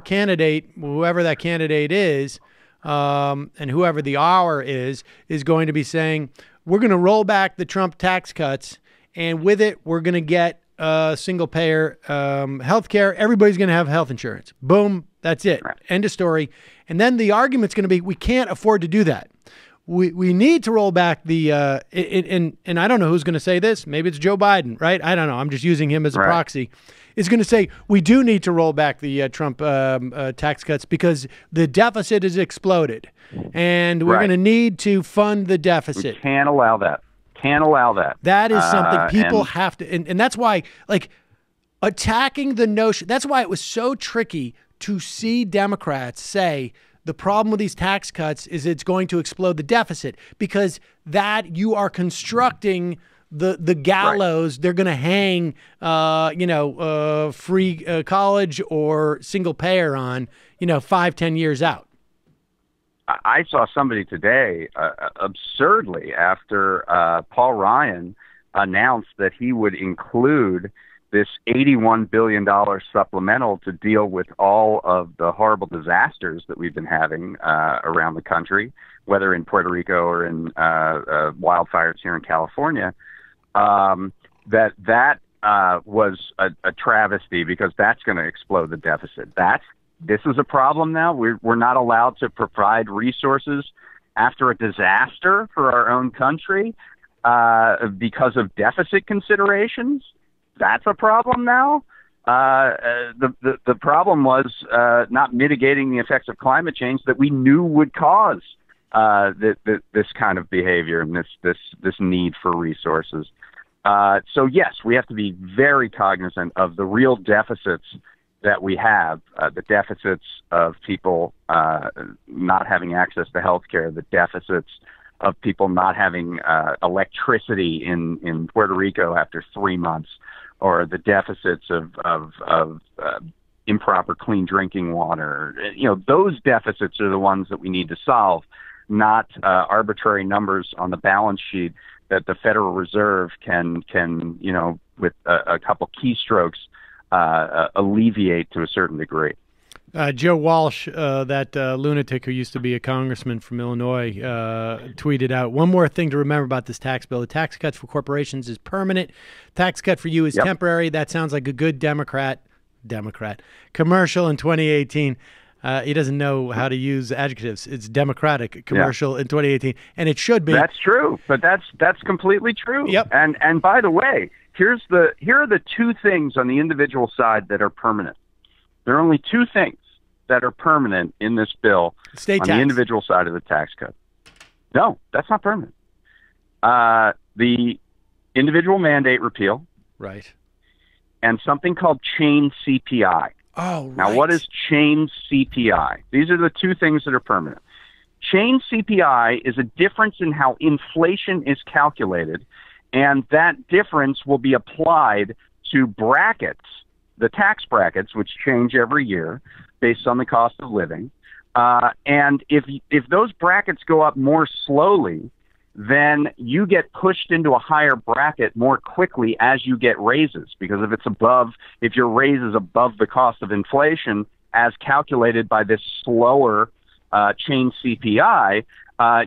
candidate, whoever that candidate is, and whoever the hour is going to be saying, we're going to roll back the Trump tax cuts, and with it, we're going to get single payer health care. Everybody's going to have health insurance. Boom. That's it. Right. End of story. And then the argument's going to be, we can't afford to do that. We need to roll back the and I don't know who's going to say this. Maybe it's Joe Biden, right? I don't know. I'm just using him as a proxy. Is going to say we do need to roll back the Trump tax cuts because the deficit has exploded, and we're going to need to fund the deficit. We can't allow that. Can't allow that. That is something people have to, and that's why, attacking the notion. That's why it was so tricky to see Democrats say the problem with these tax cuts is it's going to explode the deficit, because that you are constructing the gallows they're going to hang, free college or single payer on, 5-10 years out. I saw somebody today, absurdly, after Paul Ryan announced that he would include this $81 billion supplemental to deal with all of the horrible disasters that we've been having around the country, whether in Puerto Rico or in wildfires here in California. That was a travesty, because that's going to explode the deficit. This is a problem now. We're not allowed to provide resources after a disaster for our own country because of deficit considerations. That's a problem now. The problem was not mitigating the effects of climate change that we knew would cause this kind of behavior and this need for resources. So yes, we have to be very cognizant of the real deficits that we have, the deficits of people not having access to health care, the deficits of people not having electricity in Puerto Rico after 3 months, or the deficits of improper clean drinking water. Those deficits are the ones that we need to solve, not arbitrary numbers on the balance sheet that the Federal Reserve can with a couple keystrokes alleviate to a certain degree. Joe Walsh, that lunatic who used to be a congressman from Illinois, tweeted out, one more thing to remember about this tax bill. The tax cuts for corporations is permanent. Tax cut for you is temporary. That sounds like a good Democrat commercial in 2018. He doesn't know how to use adjectives. It's Democratic commercial in 2018, and it should be. That's true, but that's completely true. Yep. And by the way, here are the two things on the individual side that are permanent. There are only two things that are permanent in this bill State on tax. the individual side of the tax cut. No, that's not permanent. The individual mandate repeal, right, and something called chain CPI. Oh, right. Now, what is chain CPI? These are the two things that are permanent. Chain CPI is a difference in how inflation is calculated, and that difference will be applied to brackets, the tax brackets, which change every year based on the cost of living. And if those brackets go up more slowly, then you get pushed into a higher bracket more quickly as you get raises, because if your raise is above the cost of inflation as calculated by this slower chain CPI,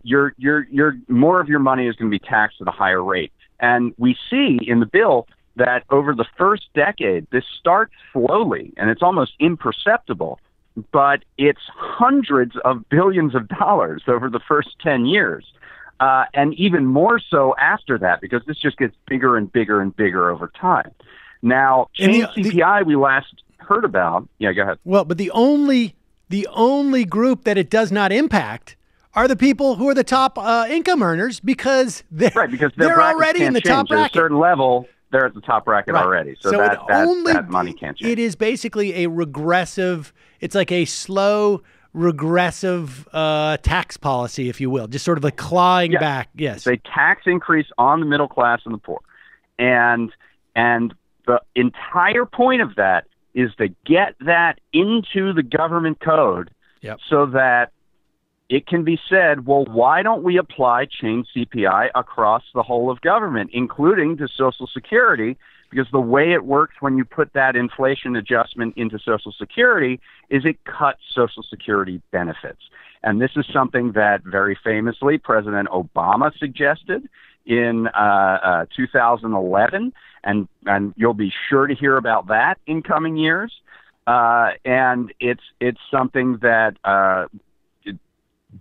your more of your money is going to be taxed at a higher rate. And we see in the bill that over the first decade, this starts slowly and it's almost imperceptible, but it's hundreds of billions of dollars over the first 10 years. And even more so after that, because this just gets bigger and bigger and bigger over time. Now, chain CPI we last heard about. Yeah, go ahead. Well, but the only group that it does not impact are the people who are the top income earners, because they're already in the top bracket. At a certain level, they're at the top bracket already. So that money can't change. It is basically a regressive. It's like a slow regressive tax policy, if you will, just sort of like clawing back. Yes, it's a tax increase on the middle class and the poor, and the entire point of that is to get that into the government code, so that it can be said, well, why don't we apply chain CPI across the whole of government, including to Social Security? Because the way it works when you put that inflation adjustment into Social Security is it cuts Social Security benefits. And this is something that very famously President Obama suggested in 2011, and you'll be sure to hear about that in coming years. And it's something that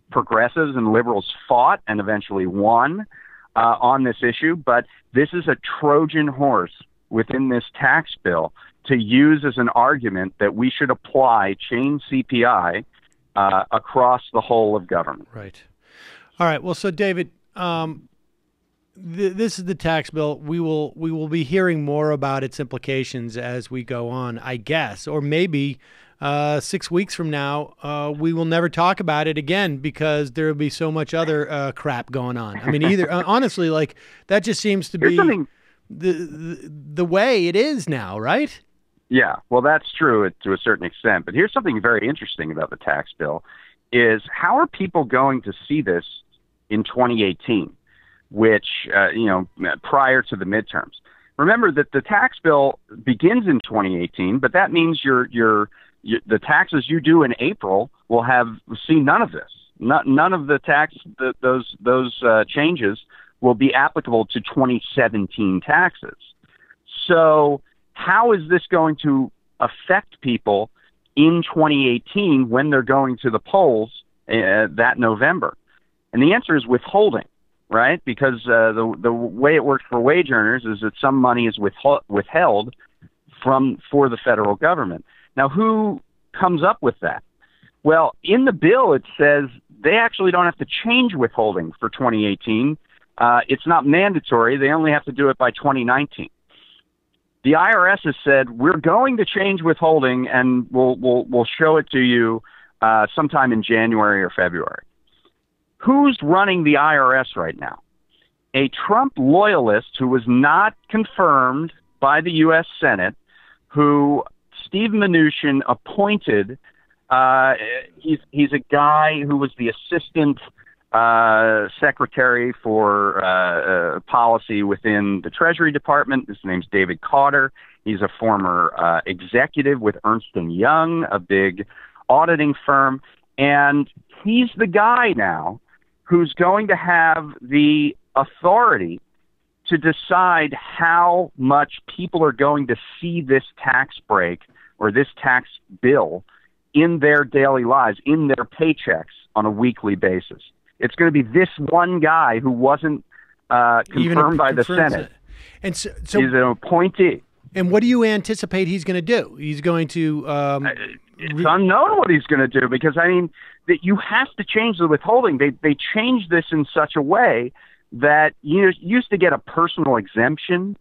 progressives and liberals fought and eventually won on this issue. But this is a Trojan horse within this tax bill to use as an argument that we should apply chain CPI across the whole of government. Right. All right. Well, so David, this is the tax bill. We will be hearing more about its implications as we go on, I guess, or maybe 6 weeks from now, we will never talk about it again because there will be so much other crap going on. I mean, honestly, like that just seems to be the way it is now, right? Yeah, well, that's true to a certain extent. But here's something very interesting about the tax bill is how are people going to see this in 2018, which, prior to the midterms? Remember that the tax bill begins in 2018, but that means the taxes you do in April will see none of this. None of the those changes will be applicable to 2017 taxes. So how is this going to affect people in 2018 when they're going to the polls that November? And the answer is withholding, right? Because the way it works for wage earners is that some money is withheld for the federal government. Now, who comes up with that? Well, in the bill, it says they actually don't have to change withholding for 2018. It's not mandatory. They only have to do it by 2019. The IRS has said, we're going to change withholding, and we'll show it to you sometime in January or February. Who's running the IRS right now? A Trump loyalist who was not confirmed by the U.S. Senate, who Steve Mnuchin appointed. He's a guy who was the assistant secretary for policy within the Treasury Department. His name's David Carter. He's a former executive with Ernst & Young, a big auditing firm. And he's the guy now who's going to have the authority to decide how much people are going to see this tax break or this tax bill in their daily lives, in their paychecks on a weekly basis. It's going to be this one guy who wasn't confirmed by the Senate. And so he's an appointee. And what do you anticipate he's going to do? He's going to... it's unknown what he's going to do, because, I mean, that you have to change the withholding. They changed this in such a way that you used to get a personal exemption,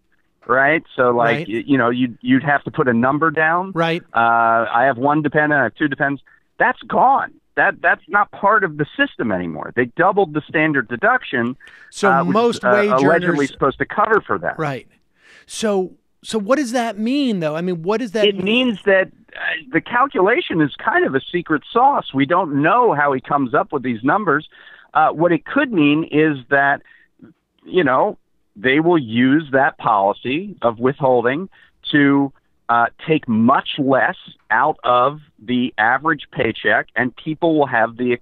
right? So, like, right. You'd have to put a number down. Right. I have one dependent, I have two dependents. That's gone. That's not part of the system anymore. They doubled the standard deduction. So most wage allegedly earners supposed to cover for that. Right. So what does that mean, though? I mean, what does that mean? It means that the calculation is kind of a secret sauce. We don't know how he comes up with these numbers. What it could mean is that, they will use that policy of withholding to take much less out of the average paycheck, and people will have the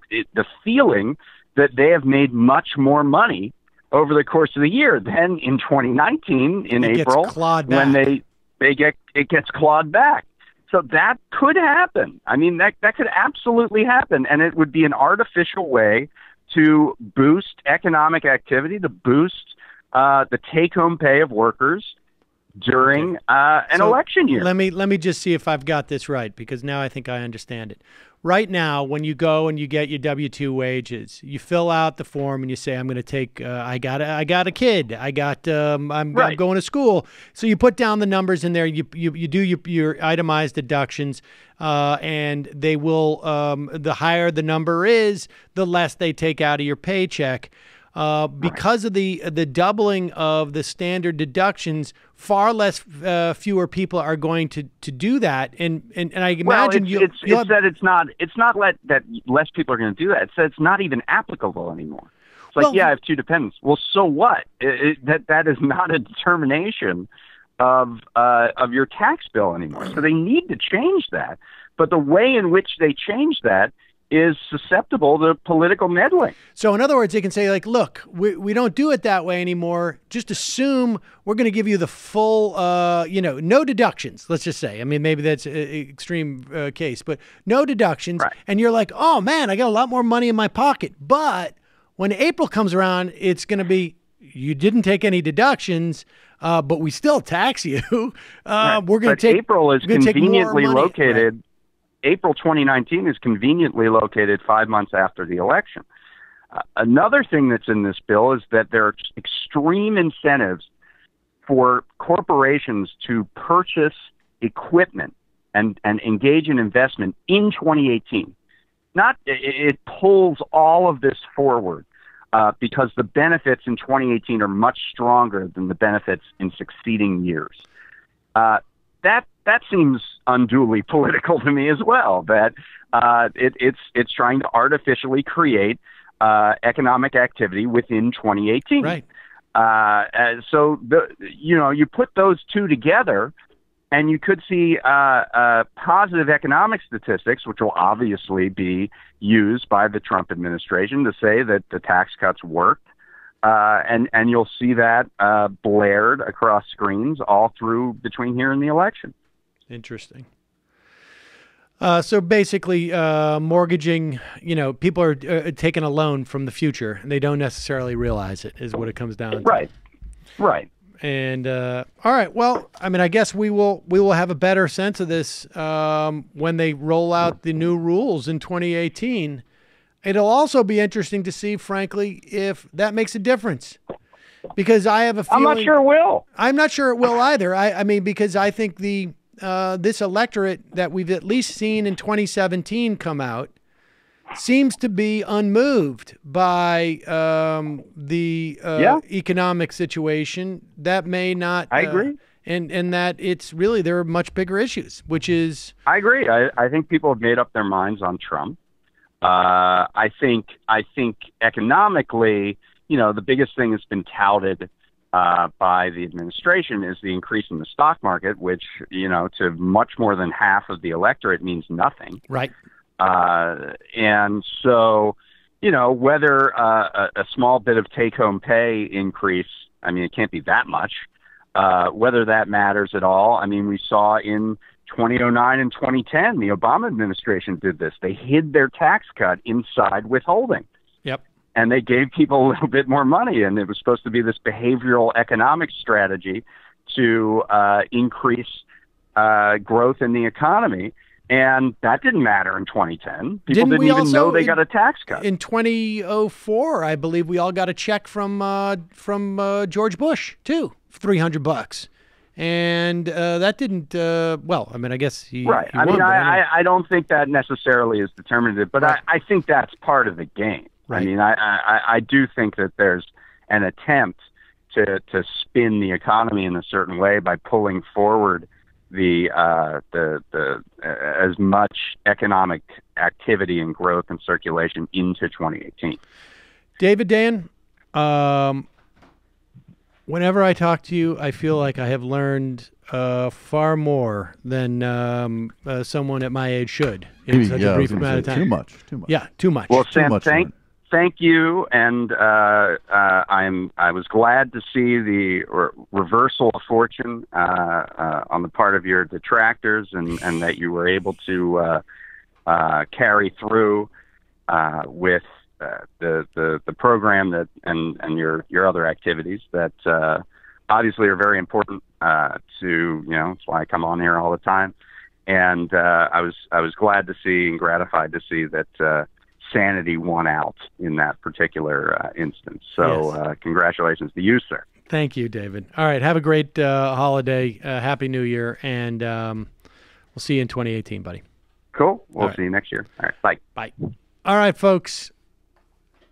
feeling that they have made much more money over the course of the year. Then in 2019, in April, when it gets clawed back. So that could happen. I mean, that could absolutely happen, and it would be an artificial way to boost economic activity, to boost the take-home pay of workers during an election year. Let me just see if I've got this right, because now I think I understand it. Right now, when you go and you get your W-2 wages, you fill out the form and you say, "I'm going to take. I got a kid. I'm going to school." So you put down the numbers in there. You do your itemized deductions, and they will. The higher the number is, the less they take out of your paycheck. Because of the doubling of the standard deductions, far less fewer people are going to do that, and I imagine it's not that less people are going to do that. It's that it's not even applicable anymore. It's like, I have two dependents. Well, so what? That is not a determination of your tax bill anymore. So they need to change that. But the way in which they change that is susceptible to political meddling. So in other words, they can say, like, look, we don't do it that way anymore. Just assume we're going to give you the full, no deductions, let's just say. I mean, maybe that's an extreme case, but no deductions. Right. And you're like, oh, man, I got a lot more money in my pocket. But when April comes around, it's going to be, you didn't take any deductions, but we still tax you. Right. We're going to take April is conveniently located. Right. April 2019 is conveniently located 5 months after the election. Another thing that's in this bill is that there are extreme incentives for corporations to purchase equipment and engage in investment in 2018. It pulls all of this forward because the benefits in 2018 are much stronger than the benefits in succeeding years. That seems unduly political to me as well. That it's trying to artificially create economic activity within 2018. Right. So you put those two together, and you could see positive economic statistics, which will obviously be used by the Trump administration to say that the tax cuts worked. And you'll see that blared across screens all through between here and the election. Interesting. So basically, mortgaging, people are taking a loan from the future, and they don't necessarily realize it, is what it comes down to. Right. And all right, well, I mean, I guess we will have a better sense of this when they roll out the new rules in 2018. It'll also be interesting to see, frankly, if that makes a difference. Because I have a feeling... I'm not sure it will. I'm not sure it will either. I mean, because I think this electorate that we've at least seen in 2017 come out seems to be unmoved by the economic situation. That may not... I agree. And that it's really, there are much bigger issues, which is... I agree. I think people have made up their minds on Trump. I think economically, the biggest thing that's been touted by the administration is the increase in the stock market, which, to much more than half of the electorate means nothing. Right. And so, whether a small bit of take-home pay increase, I mean, it can't be that much, whether that matters at all. I mean, we saw in 2009 and 2010, the Obama administration did this. They hid their tax cut inside withholding. Yep. And they gave people a little bit more money, and it was supposed to be this behavioral economic strategy to increase growth in the economy. And that didn't matter in 2010. People didn't even know they got a tax cut. In 2004, I believe we all got a check from George Bush too, $300, and that didn't. Well, I mean, I guess he right. He won, I don't think that necessarily is determinative, but right. I think that's part of the game. Right. I mean, I do think that there's an attempt to spin the economy in a certain way by pulling forward the as much economic activity and growth and circulation into 2018. David Dayen, whenever I talk to you, I feel like I have learned far more than someone at my age should in such a brief amount of time. Too much. Yeah, too much. Well, Sam, thank you, and I was glad to see the reversal of fortune on the part of your detractors, and that you were able to carry through with the program that and your other activities that obviously are very important to that's why I come on here all the time, and I was glad to see and gratified to see that. Sanity won out in that particular instance. So Yes. Congratulations to you, sir. Thank you, David. All right. Have a great holiday. Happy New Year. And we'll see you in 2018, buddy. Cool. We'll see you next year. All right. Bye. Bye. All right, folks.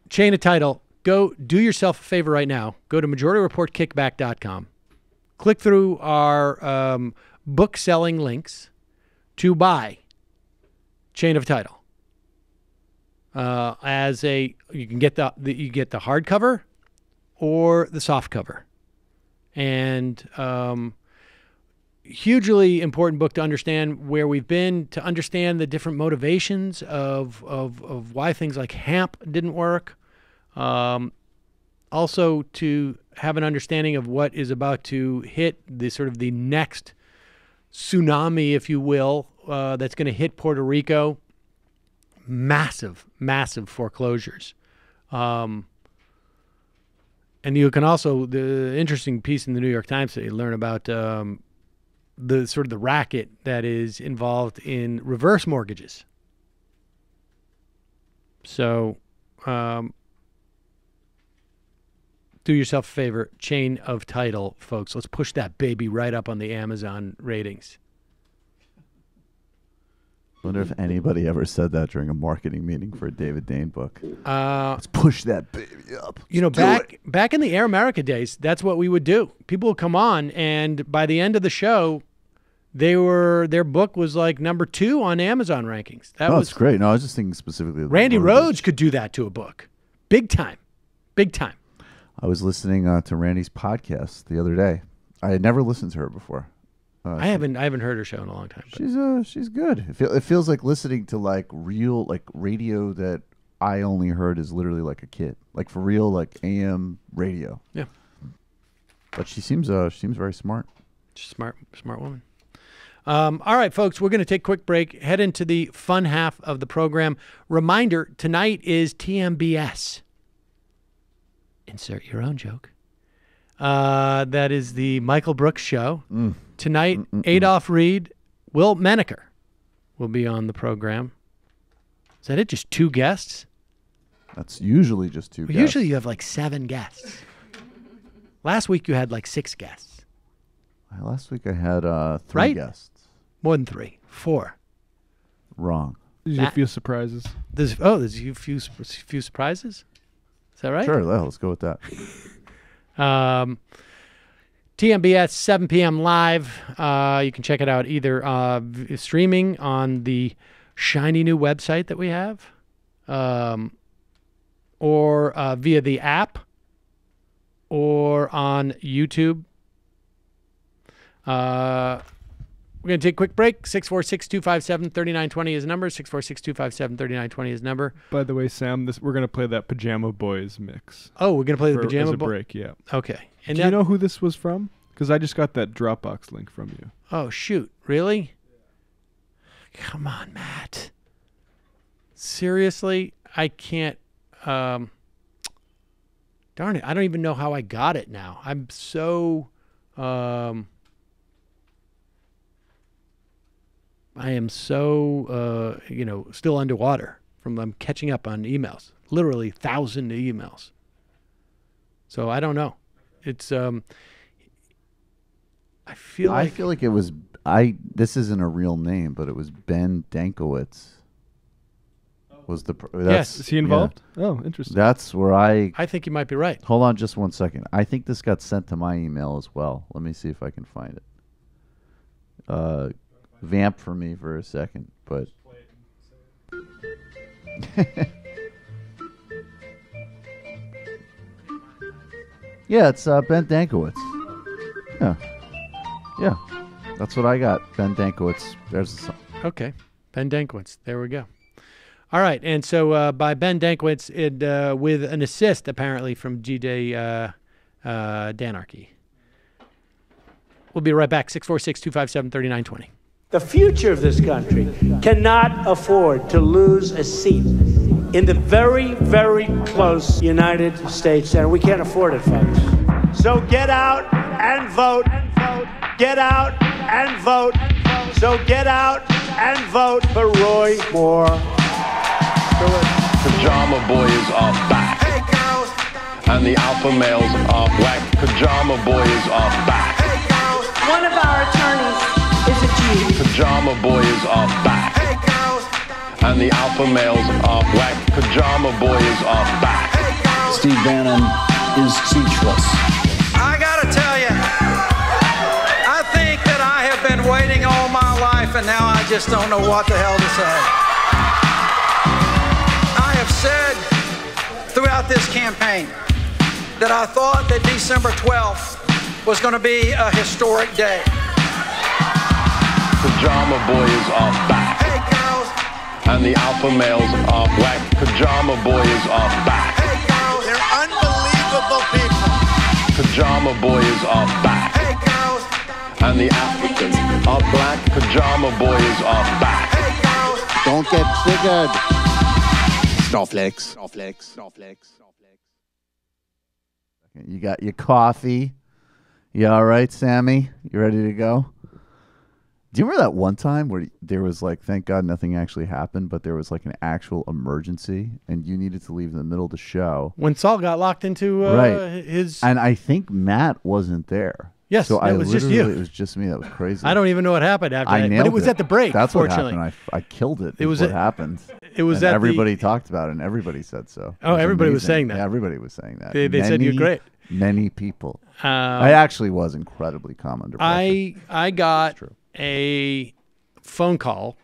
Chain of title. Go do yourself a favor right now. Go to MajorityReportKickback.com. Click through our book selling links to buy Chain of Title. You can get you get the hardcover or the soft cover, and hugely important book to understand where we've been, to understand the different motivations of why things like HAMP didn't work. Also to have an understanding of what is about to hit the sort of the next tsunami, if you will, that's going to hit Puerto Rico. Massive foreclosures. And you can also, the interesting piece in the New York Times that you learn about the sort of the racket that is involved in reverse mortgages. So do yourself a favor, Chain of Title, folks. Let's push that baby right up on the Amazon ratings. I wonder if anybody ever said that during a marketing meeting for a David Dayen book. Let's push that baby up. Back in the Air America days, that's what we would do. People would come on, and by the end of the show, their book was like number 2 on Amazon rankings. That's great. No, I was just thinking specifically of Randy Rhoads could do that to a book. Big time. I was listening to Randy's podcast the other day. I had never listened to her before. I haven't heard her show in a long time. But. She's good. It feels like listening to like real like radio that I only heard as literally like a kid, like for real like AM radio. Yeah. But she seems very smart. She's a smart woman. All right, folks, we're going to take a quick break. Head into the fun half of the program. Reminder: tonight is TMBS. Insert your own joke. That is the Michael Brooks show. Tonight, Adolph Reed, Will Menaker will be on the program. Is that it? Just 2 guests? That's usually just 2 guests. Usually you have like 7 guests. Last week you had like 6 guests. Last week I had 3 Right? guests. More than 3. 4. Wrong. There's a few surprises. There's a few surprises? Is that right? Sure, let's go with that. TMBS, 7 p.m. live. You can check it out either streaming on the shiny new website that we have, or via the app, or on YouTube. We're going to take a quick break. 646-257-3920 is the number. 646-257-3920 is the number. By the way, Sam, we're going to play that Pajama Boys mix. Oh, we're going to play the Pajama Boys break, yeah. Okay. And do you know who this was from? Because I just got that Dropbox link from you. Oh, shoot. Really? Come on, Matt. Seriously? I can't. Darn it. I don't even know how I got it now. I'm so. I am so, still underwater from catching up on emails. Literally 1,000 emails. So I don't know. It's. I feel like it was. This isn't a real name, but it was Ben Dankowitz. Was the yes? Is he involved? Yeah. Oh, interesting. That's where I think you might be right. Hold on, just 1 second. I think this got sent to my email as well. Let me see if I can find it. Vamp for me for a second, but. Yeah, it's Ben Dankowitz. Yeah, that's what I got. Ben Dankowitz. There's the song. Okay, Ben Dankowitz. There we go. All right, and so by Ben Dankowitz, with an assist apparently from GJ Danarchy. We'll be right back. 646-257-3920. The future of this country cannot afford to lose a seat in the very, very close United States Senate. We can't afford it, folks. So get out and vote. Get out and vote. So get out and vote for Roy Moore. Pajama boys are back. Hey, girls. And the alpha males are whack. Pajama boys are back. Hey, girls. One of our attorneys is a Jew. Pajama boys are back. Hey, girls. And the alpha males are whack. Pajama boys are back. Hey, girls. Steve Bannon is speechless. I gotta tell you, I think that I have been waiting all my life, and now I just don't know what the hell to say. I have said throughout this campaign that I thought that December 12th was going to be a historic day. Pajama boys are back. Hey, girls. And the alpha males are whack. Pajama boys are back. Hey, girls. They're unbelievable people. Pajama boys are back. Hey, girls. And the Africans are black. Pajama boys are back. Hey, girls. Don't get triggered. Snowflakes. You got your coffee. You all right, Sammy? You ready to go? Do you remember that one time where there was thank God nothing actually happened, but there was an actual emergency and you needed to leave in the middle of the show? When Saul got locked into his... And I think Matt wasn't there. Yes, so it was just you. It was just me. That was crazy. I don't even know what happened after that. Nailed but it was at the break, That's fortunately. what happened. I killed it. It was what happened. It was and at everybody talked about it, and everybody said so. Oh, everybody was amazing. saying that. Yeah, everybody was saying that. They said you're great. Many people. I actually was incredibly calm under pressure. I got a phone call.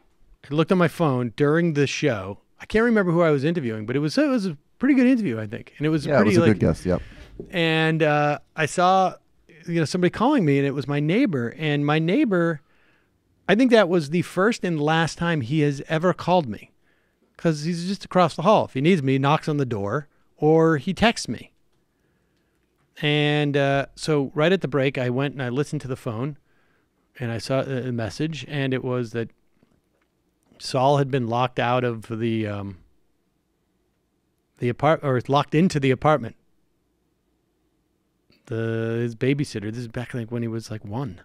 I looked on my phone during the show. I can't remember who I was interviewing, but it was a pretty good interview, I think. And it was it was a good guest. Yep. And I saw somebody calling me, and it was my neighbor. And my neighbor, I think that was the first and last time he has ever called me, because he's just across the hall. If he needs me, he knocks on the door or he texts me. And so right at the break, I went and I listened to the phone, and I saw a message, and it was that Saul had been locked out of the apartment, or locked into the apartment. His babysitter, this is back when he was 1.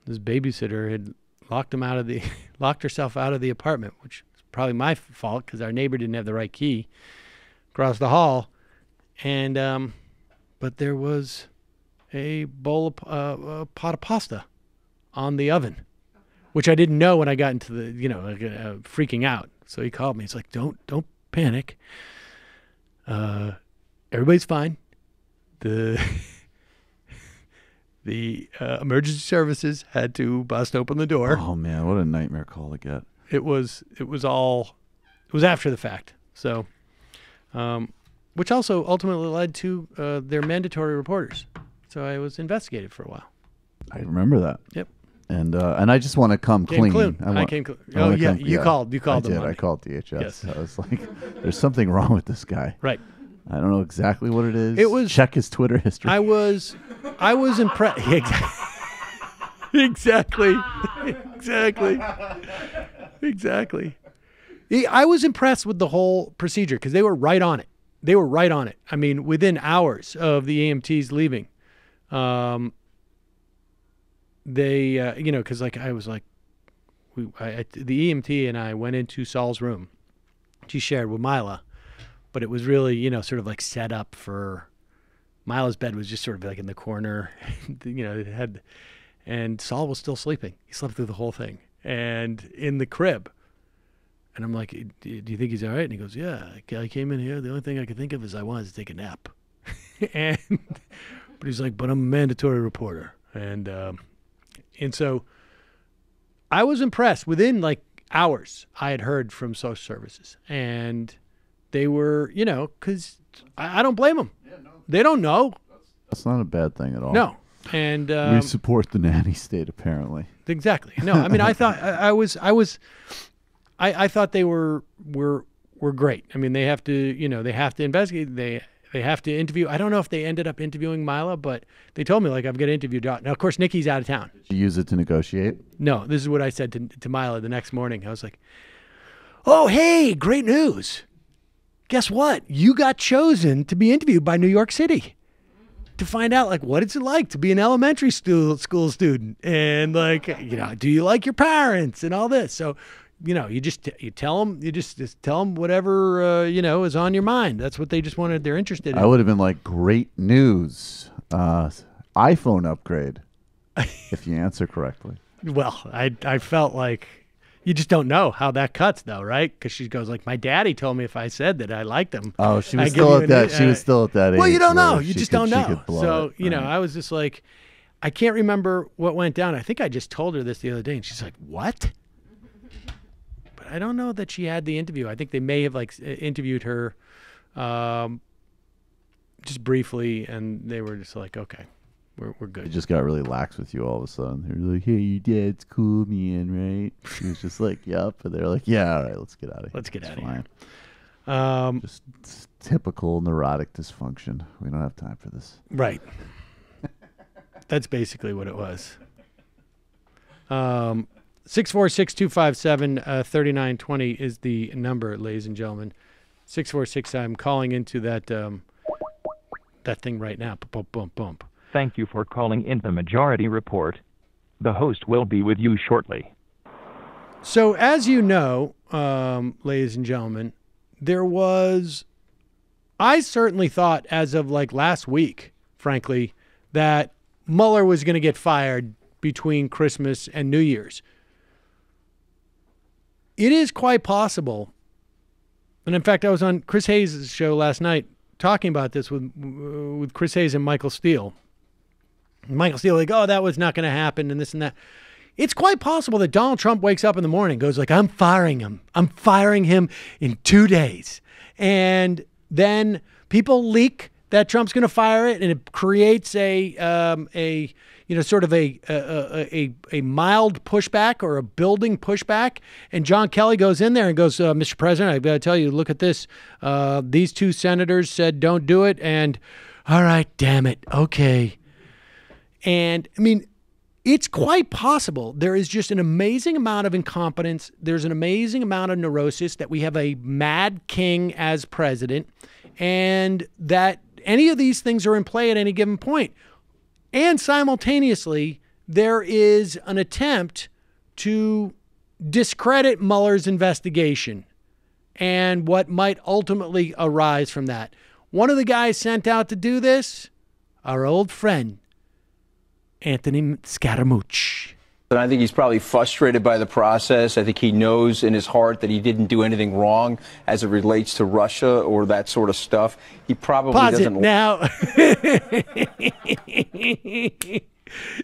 His babysitter had locked herself out of the apartment, which is probably my fault because our neighbor didn't have the right key across the hall. And but there was a bowl of a pot of pasta on the oven, which I didn't know when I got into the, freaking out. So he called me. He's like, don't panic. Everybody's fine. The emergency services had to bust open the door. Oh man, what a nightmare call to get. It was after the fact. So, which also ultimately led to their mandatory reporters. So I was investigated for a while. I remember that. Yep. And I just want to come clean. I came clean. Oh yeah, you called. You called I them. did. I called DHS. Yes. I was like, "There's something wrong with this guy." Right. I don't know exactly what it is. It was. Check his Twitter history. I was impressed. Exactly. I was impressed with the whole procedure because they were right on it. I mean, within hours of the EMTs leaving, they, because I was like, the EMT and I went into Saul's room. She shared with Mila, but it was really, sort of like set up for. Mila's bed was just sort of like in the corner, it had, and Saul was still sleeping. He slept through the whole thing, and in the crib. And I'm like, do you think he's all right? And he goes, yeah. I came in here. The only thing I could think of is I wanted to take a nap. But he's like, but I'm a mandatory reporter. And so I was impressed. Within like hours, I had heard from social services. And they were, because I don't blame them. Yeah, no. They don't know. That's not a bad thing at all. No. And we support the nanny state, apparently. Exactly. No, I mean, I thought I thought they were great. I mean, they have to, they have to investigate. They have to interview. I don't know if they ended up interviewing Mila, but they told me, like, I've got to interview Dot. Now, of course, Nikki's out of town. Did you use it to negotiate? No, this is what I said to Mila the next morning. I was like, oh, hey, great news. Guess what? You got chosen to be interviewed by New York City to find out, like, what it's like to be an elementary school student. And, like, do you like your parents and all this? So, you tell them, just tell them whatever, is on your mind. That's what they just wanted. They're interested in. I would have been like, great news. iPhone upgrade if you answer correctly. Well, I felt like you just don't know how that cuts though, right? Because she goes like, my daddy told me if I said that I liked him. Oh, she was still at that. She was still at that age. Well, you don't know. You just don't know. She could blow so, it, right. I was just like, I can't remember what went down. I think I just told her this the other day and she's like, what? I don't know that she had the interview. I think they may have interviewed her just briefly, and they were just like, okay, we're good. It just got really lax with you all of a sudden. They were like, hey, your dad's cool, man, right? She was just like, yep. And they're like, yeah, all right, let's get out of here. Let's get out of here. Just typical neurotic dysfunction. We don't have time for this. Right. That's basically what it was. 646-257-3920 is the number, ladies and gentlemen. 646. I'm calling into that thing right now. Bump, bump, bump. Thank you for calling in the Majority Report. The host will be with you shortly. So, as you know, ladies and gentlemen, I certainly thought as of like last week, frankly, that Mueller was going to get fired between Christmas and New Year's. It is quite possible, and in fact, I was on Chris Hayes' show last night talking about this with Chris Hayes and Michael Steele. Michael Steele, like, oh, that was not going to happen and this and that. It's quite possible that Donald Trump wakes up in the morning and goes like, I'm firing him. I'm firing him in 2 days. And then people leak that Trump's going to fire it, and it creates a sort of a mild pushback or a building pushback. And John Kelly goes in there and goes, Mr. President, I've got to tell you, look at this. These two senators said don't do it. And all right, damn it. Okay. And I mean, it's quite possible. There is just an amazing amount of incompetence. There's an amazing amount of neurosis that we have a mad king as president, and that any of these things are in play at any given point. And simultaneously, there is an attempt to discredit Mueller's investigation and what might ultimately arise from that. One of the guys sent out to do this, our old friend, Anthony Scaramucci. And I think he's probably frustrated by the process. I think he knows in his heart that he didn't do anything wrong as it relates to Russia or that sort of stuff. He probably Pause doesn't. it now.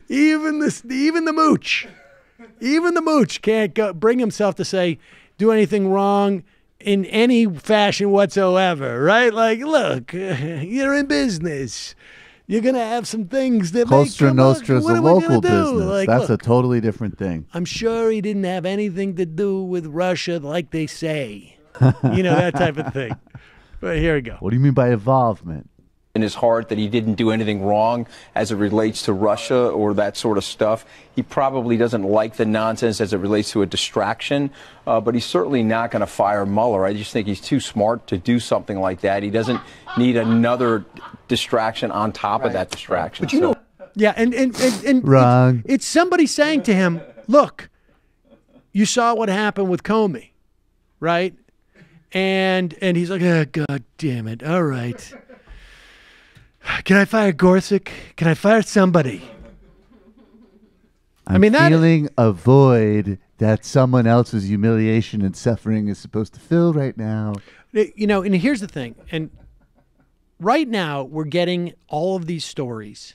Even the mooch can't bring himself to say do anything wrong in any fashion whatsoever, right? Like, look, you're in business. You're going to have some things that Cosa Nostra is a local business. Like, That's look, a totally different thing. I'm sure he didn't have anything to do with Russia like they say. You know, that type of thing. But here we go. What do you mean by involvement? In his heart that he didn't do anything wrong as it relates to Russia or that sort of stuff. He probably doesn't like the nonsense as it relates to a distraction, but he's certainly not going to fire Mueller. I just think he's too smart to do something like that. He doesn't need another distraction on top of that distraction. But you know, yeah, and wrong. It's somebody saying to him, look, you saw what happened with Comey, right? And he's like, oh, God damn it. All right. Can I fire Gorsuch? Can I fire somebody? I'm feeling a void that someone else's humiliation and suffering is supposed to fill right now. You know, and here's the thing. And right now we're getting all of these stories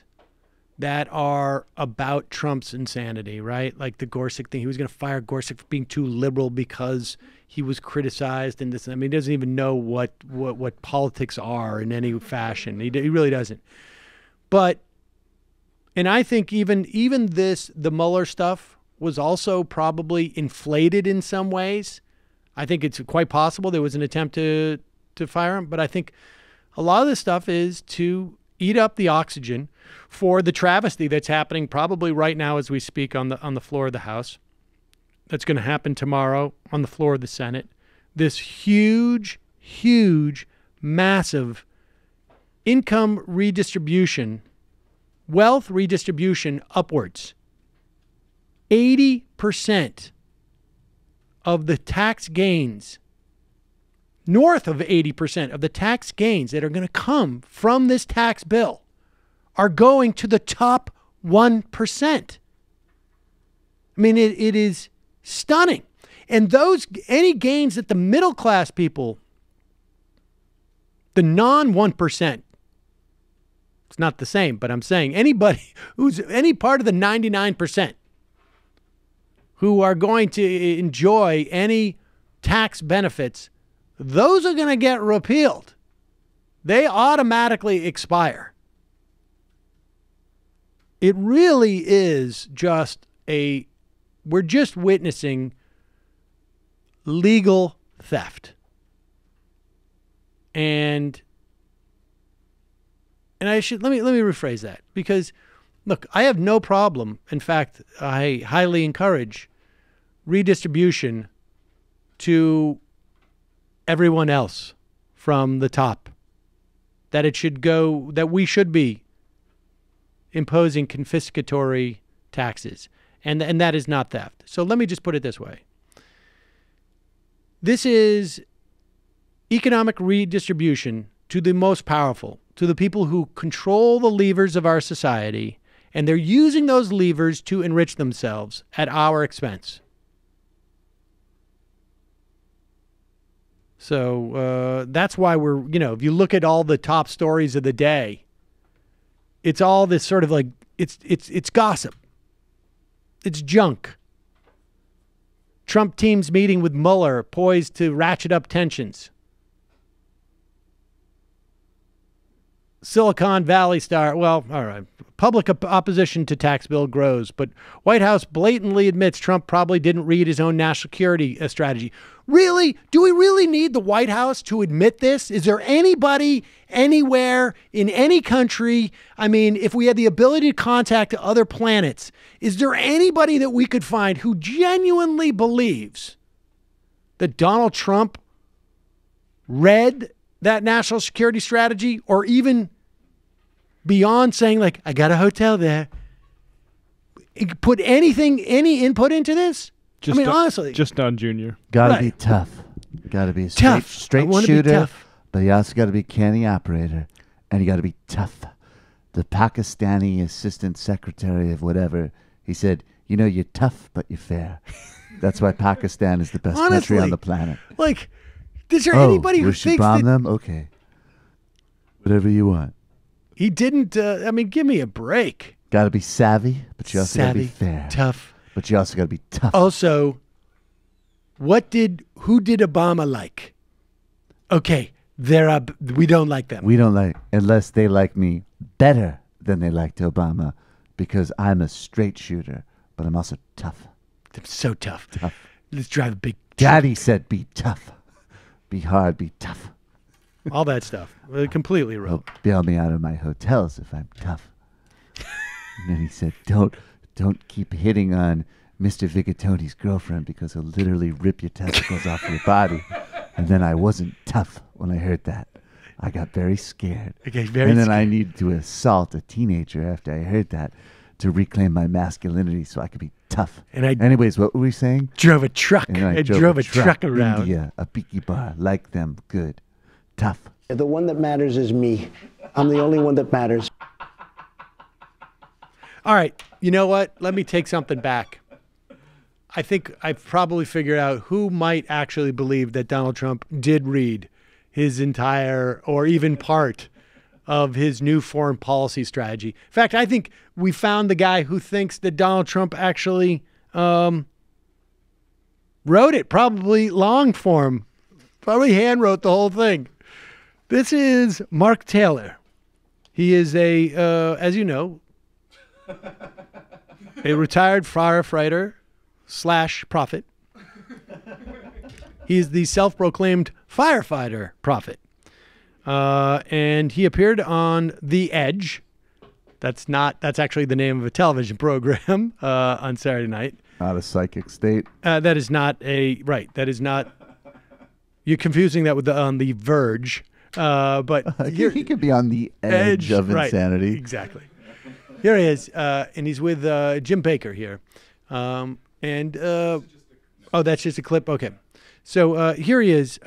that are about Trump's insanity, right? Like the Gorsuch thing. He was going to fire Gorsuch for being too liberal because he was criticized and this. I mean, he doesn't even know what politics are in any fashion. He really doesn't. But, and I think even the Mueller stuff was also probably inflated in some ways. I think it's quite possible there was an attempt to fire him, but I think a lot of this stuff is to eat up the oxygen for the travesty that's happening probably right now as we speak on the floor of the House. That's going to happen tomorrow on the floor of the Senate. This huge, massive income redistribution, wealth redistribution upwards. 80% of the tax gains, north of 80% of the tax gains that are going to come from this tax bill are going to the top 1%. I mean, it is stunning. And any gains that the middle class people, the non 1%, it's not the same, but I'm saying anybody who's any part of the 99% who are going to enjoy any tax benefits, those are going to get repealed. They automatically expire. It really is just we're just witnessing legal theft. And I should let me rephrase that, because look, I have no problem. In fact, I highly encourage redistribution to everyone else from the top. That we should be imposing confiscatory taxes. And that is not theft. So let me just put it this way. This is economic redistribution to the most powerful, to the people who control the levers of our society, and they're using those levers to enrich themselves at our expense. So that's why if you look at all the top stories of the day, it's all this sort of like, it's gossip. It's junk. Trump team's meeting with Mueller poised to ratchet up tensions. Silicon Valley star, well, all right. Public opposition to tax bill grows, but White House blatantly admits Trump probably didn't read his own national security strategy. Really? Do we really need the White House to admit this? Is there anybody anywhere in any country? I mean, if we had the ability to contact other planets, is there anybody that we could find who genuinely believes that Donald Trump read that national security strategy, or even beyond saying, like, I got a hotel there, put any input into this? Just honestly. Just Don Jr. Gotta Right. be tough. Gotta be a Tough. I straight wanna be shooter, tough. but you also gotta be canny operator, and you gotta be tough. The Pakistani assistant secretary of whatever, he said, you know, you're tough, but you're fair. That's why Pakistan is the best country on Honestly. the planet. Like, is there Oh, anybody who we should thinks bomb that them? Okay. Whatever you want. he didn't? I mean, give me a break. Gotta be savvy, but you also gotta be Savvy, fair. tough. But you also gotta be tough. Also, who did Obama like? Okay, we don't like them. We don't like, unless they like me better than they liked Obama, because I'm a straight shooter, but I'm also tough. I'm so tough. Tough. Let's drive a big. Daddy said be tough. Be hard, be tough. All that stuff. Completely wrong. He'll bail me out of my hotels if I'm tough. And then he said, don't keep hitting on Mr. Vigatoni's girlfriend because he'll literally rip your testicles off your body. And then I wasn't tough when I heard that. I got very scared. Okay, very and then scared. I needed to assault a teenager after I heard that to reclaim my masculinity so I could be tough. And I Anyways, what were we saying? drove a truck. And then I drove a truck around. India, a Biki bar, like them, good, tough. The one that matters is me. I'm the only one that matters. All right, you know what? Let me take something back. I think I've probably figured out who might actually believe that Donald Trump did read his entire or even part of his new foreign policy strategy. In fact, I think we found the guy who thinks that Donald Trump actually wrote it, probably long form, probably hand wrote the whole thing. This is Mark Taylor. He is as you know, a retired firefighter / prophet. He is the self-proclaimed firefighter prophet. And he appeared on The Edge. That's actually the name of a television program on Saturday night. Not a psychic state. That is not right. That is not. You're confusing that with on The Verge. But he could be on the edge of insanity. Right, exactly. Here he is, and he's with Jim Baker here. Oh, that's just a clip? Okay. So here he is.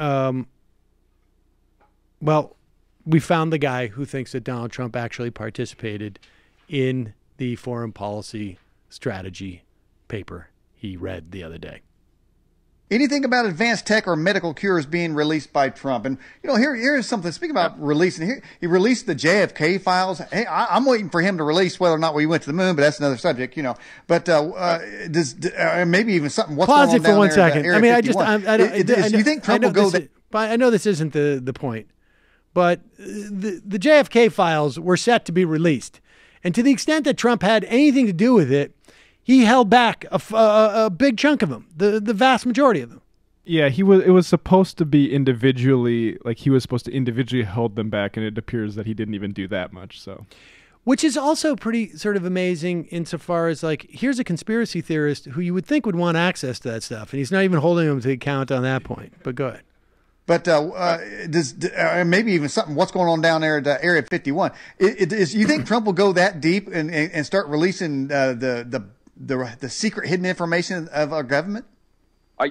Well, we found the guy who thinks that Donald Trump actually participated in the foreign policy strategy paper he read the other day. Anything about advanced tech or medical cures being released by Trump. And, you know, here's something. Speaking about releasing, he released the JFK files. Hey, I'm waiting for him to release whether or not we went to the moon, but that's another subject, you know. But maybe even something. What's Pause going on it for down 1 there second. at Area 51? You think Trump will go there? I know this isn't the point, but the JFK files were set to be released. And to the extent that Trump had anything to do with it, he held back a big chunk of them, the vast majority of them. Yeah, it was supposed to be individually, like he was supposed to individually hold them back, and it appears that he didn't even do that much. So, which is also pretty sort of amazing insofar as, like, here's a conspiracy theorist who you would think would want access to that stuff, and he's not even holding them to account on that point. But go ahead. But maybe even something. What's going on down there at Area 51? You think Trump will go that deep and start releasing the secret hidden information of our government?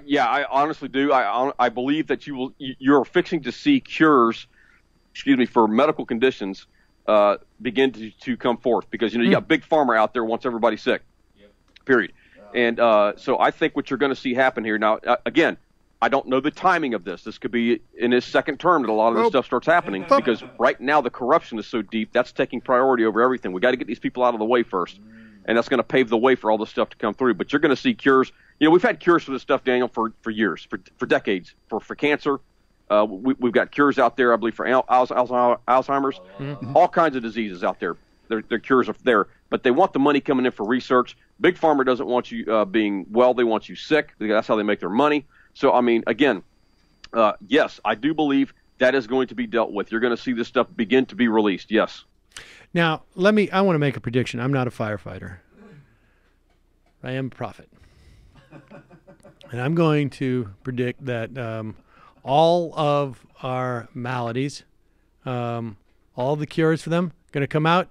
Yeah, I honestly do. I believe that you're fixing to see cures, for medical conditions begin to come forth, because you got Big Pharma out there who wants everybody sick. Period. And so I think what you're going to see happen here now. Again, I don't know the timing of this. This could be in his second term that a lot of this stuff starts happening, because right now the corruption is so deep that's taking priority over everything. We got to get these people out of the way first, and that's going to pave the way for all this stuff to come through. But you're going to see cures. We've had cures for this stuff, Daniel, for years, for decades, for cancer. We've got cures out there, I believe, for Alzheimer's, all kinds of diseases out there. Their cures are there, but they want the money coming in for research. Big Pharma doesn't want you being well; they want you sick. That's how they make their money. So, I mean, again, yes, I do believe that is going to be dealt with. You're going to see this stuff begin to be released. Yes. Now, I want to make a prediction. I'm not a firefighter. I am a prophet. And I'm going to predict that all of our maladies, all the cures for them, going to come out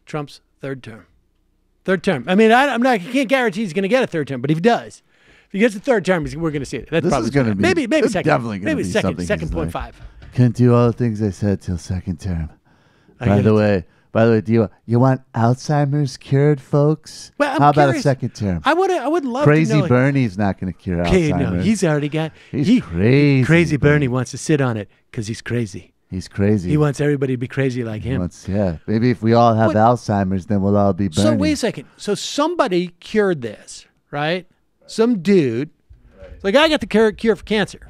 Trump's third term. I mean, I can't guarantee he's going to get a third term, but if he does, If he gets the third term, we're going to see it. That's This probably is going to be maybe it's second. definitely going to maybe be second, something. second he's point like, 5. Can't do all the things I said till second term. I By get the it. way, do you want Alzheimer's cured, folks? Well, I'm How about a curious. second term? I would love Crazy to know. Like, Bernie's not going to cure okay, Alzheimer's. no, he's already got. He's crazy. Crazy Bernie wants to sit on it because he's crazy. He's crazy. He wants everybody to be crazy like him. Maybe if we all have But- Alzheimer's, then we'll all be Bernie. So wait a second. So somebody cured this, right? Some dude. It's like, I got the cure for cancer.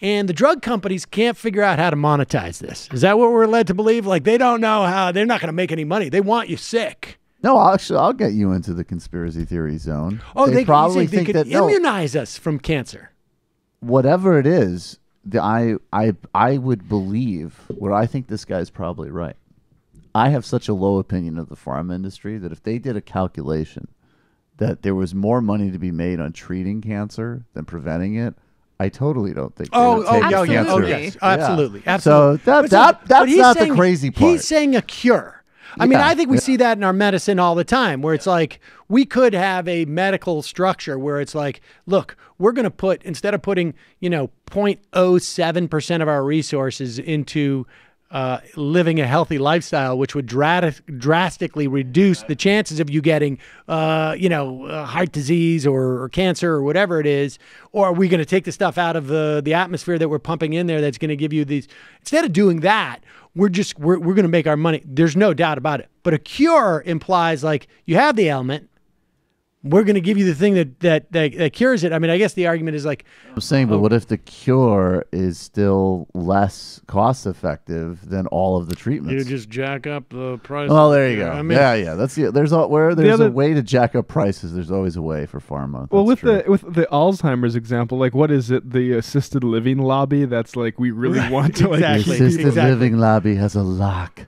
And the drug companies can't figure out how to monetize this. Is that what we're led to believe? Like, they don't know how. They're not going to make any money. They want you sick. No, I'll get you into the conspiracy theory zone. Oh, they probably they think could that immunize us from cancer. whatever it is, I would believe where I think this guy's probably right. I have such a low opinion of the pharma industry that if they did a calculation that there was more money to be made on treating cancer than preventing it, I totally don't think. Absolutely. Cancer. Absolutely. So But that's he's not saying- the crazy part. He's saying a cure. I mean, I think we see that in our medicine all the time, where it's like we could have a medical structure where it's like, look, we're going to put, instead of putting, 0.07% of our resources into living a healthy lifestyle, which would drastically reduce the chances of you getting, heart disease or cancer or whatever it is, or are we going to take the stuff out of the atmosphere that we're pumping in there that's going to give you these? Instead of doing that, we're going to make our money. There's no doubt about it. But a cure implies like you have the ailment. We're going to give you the thing that cures it. I mean, I guess the argument is like, I'm saying, but what if the cure is still less cost effective than all of the treatments? you just jack up the price. Well, there you go. I mean, yeah. That's there's a way to jack up prices. There's always a way for pharma. Well, That's true. with the Alzheimer's example, like what is it? The assisted living lobby. That's like we really want to the assisted living lobby has a lock.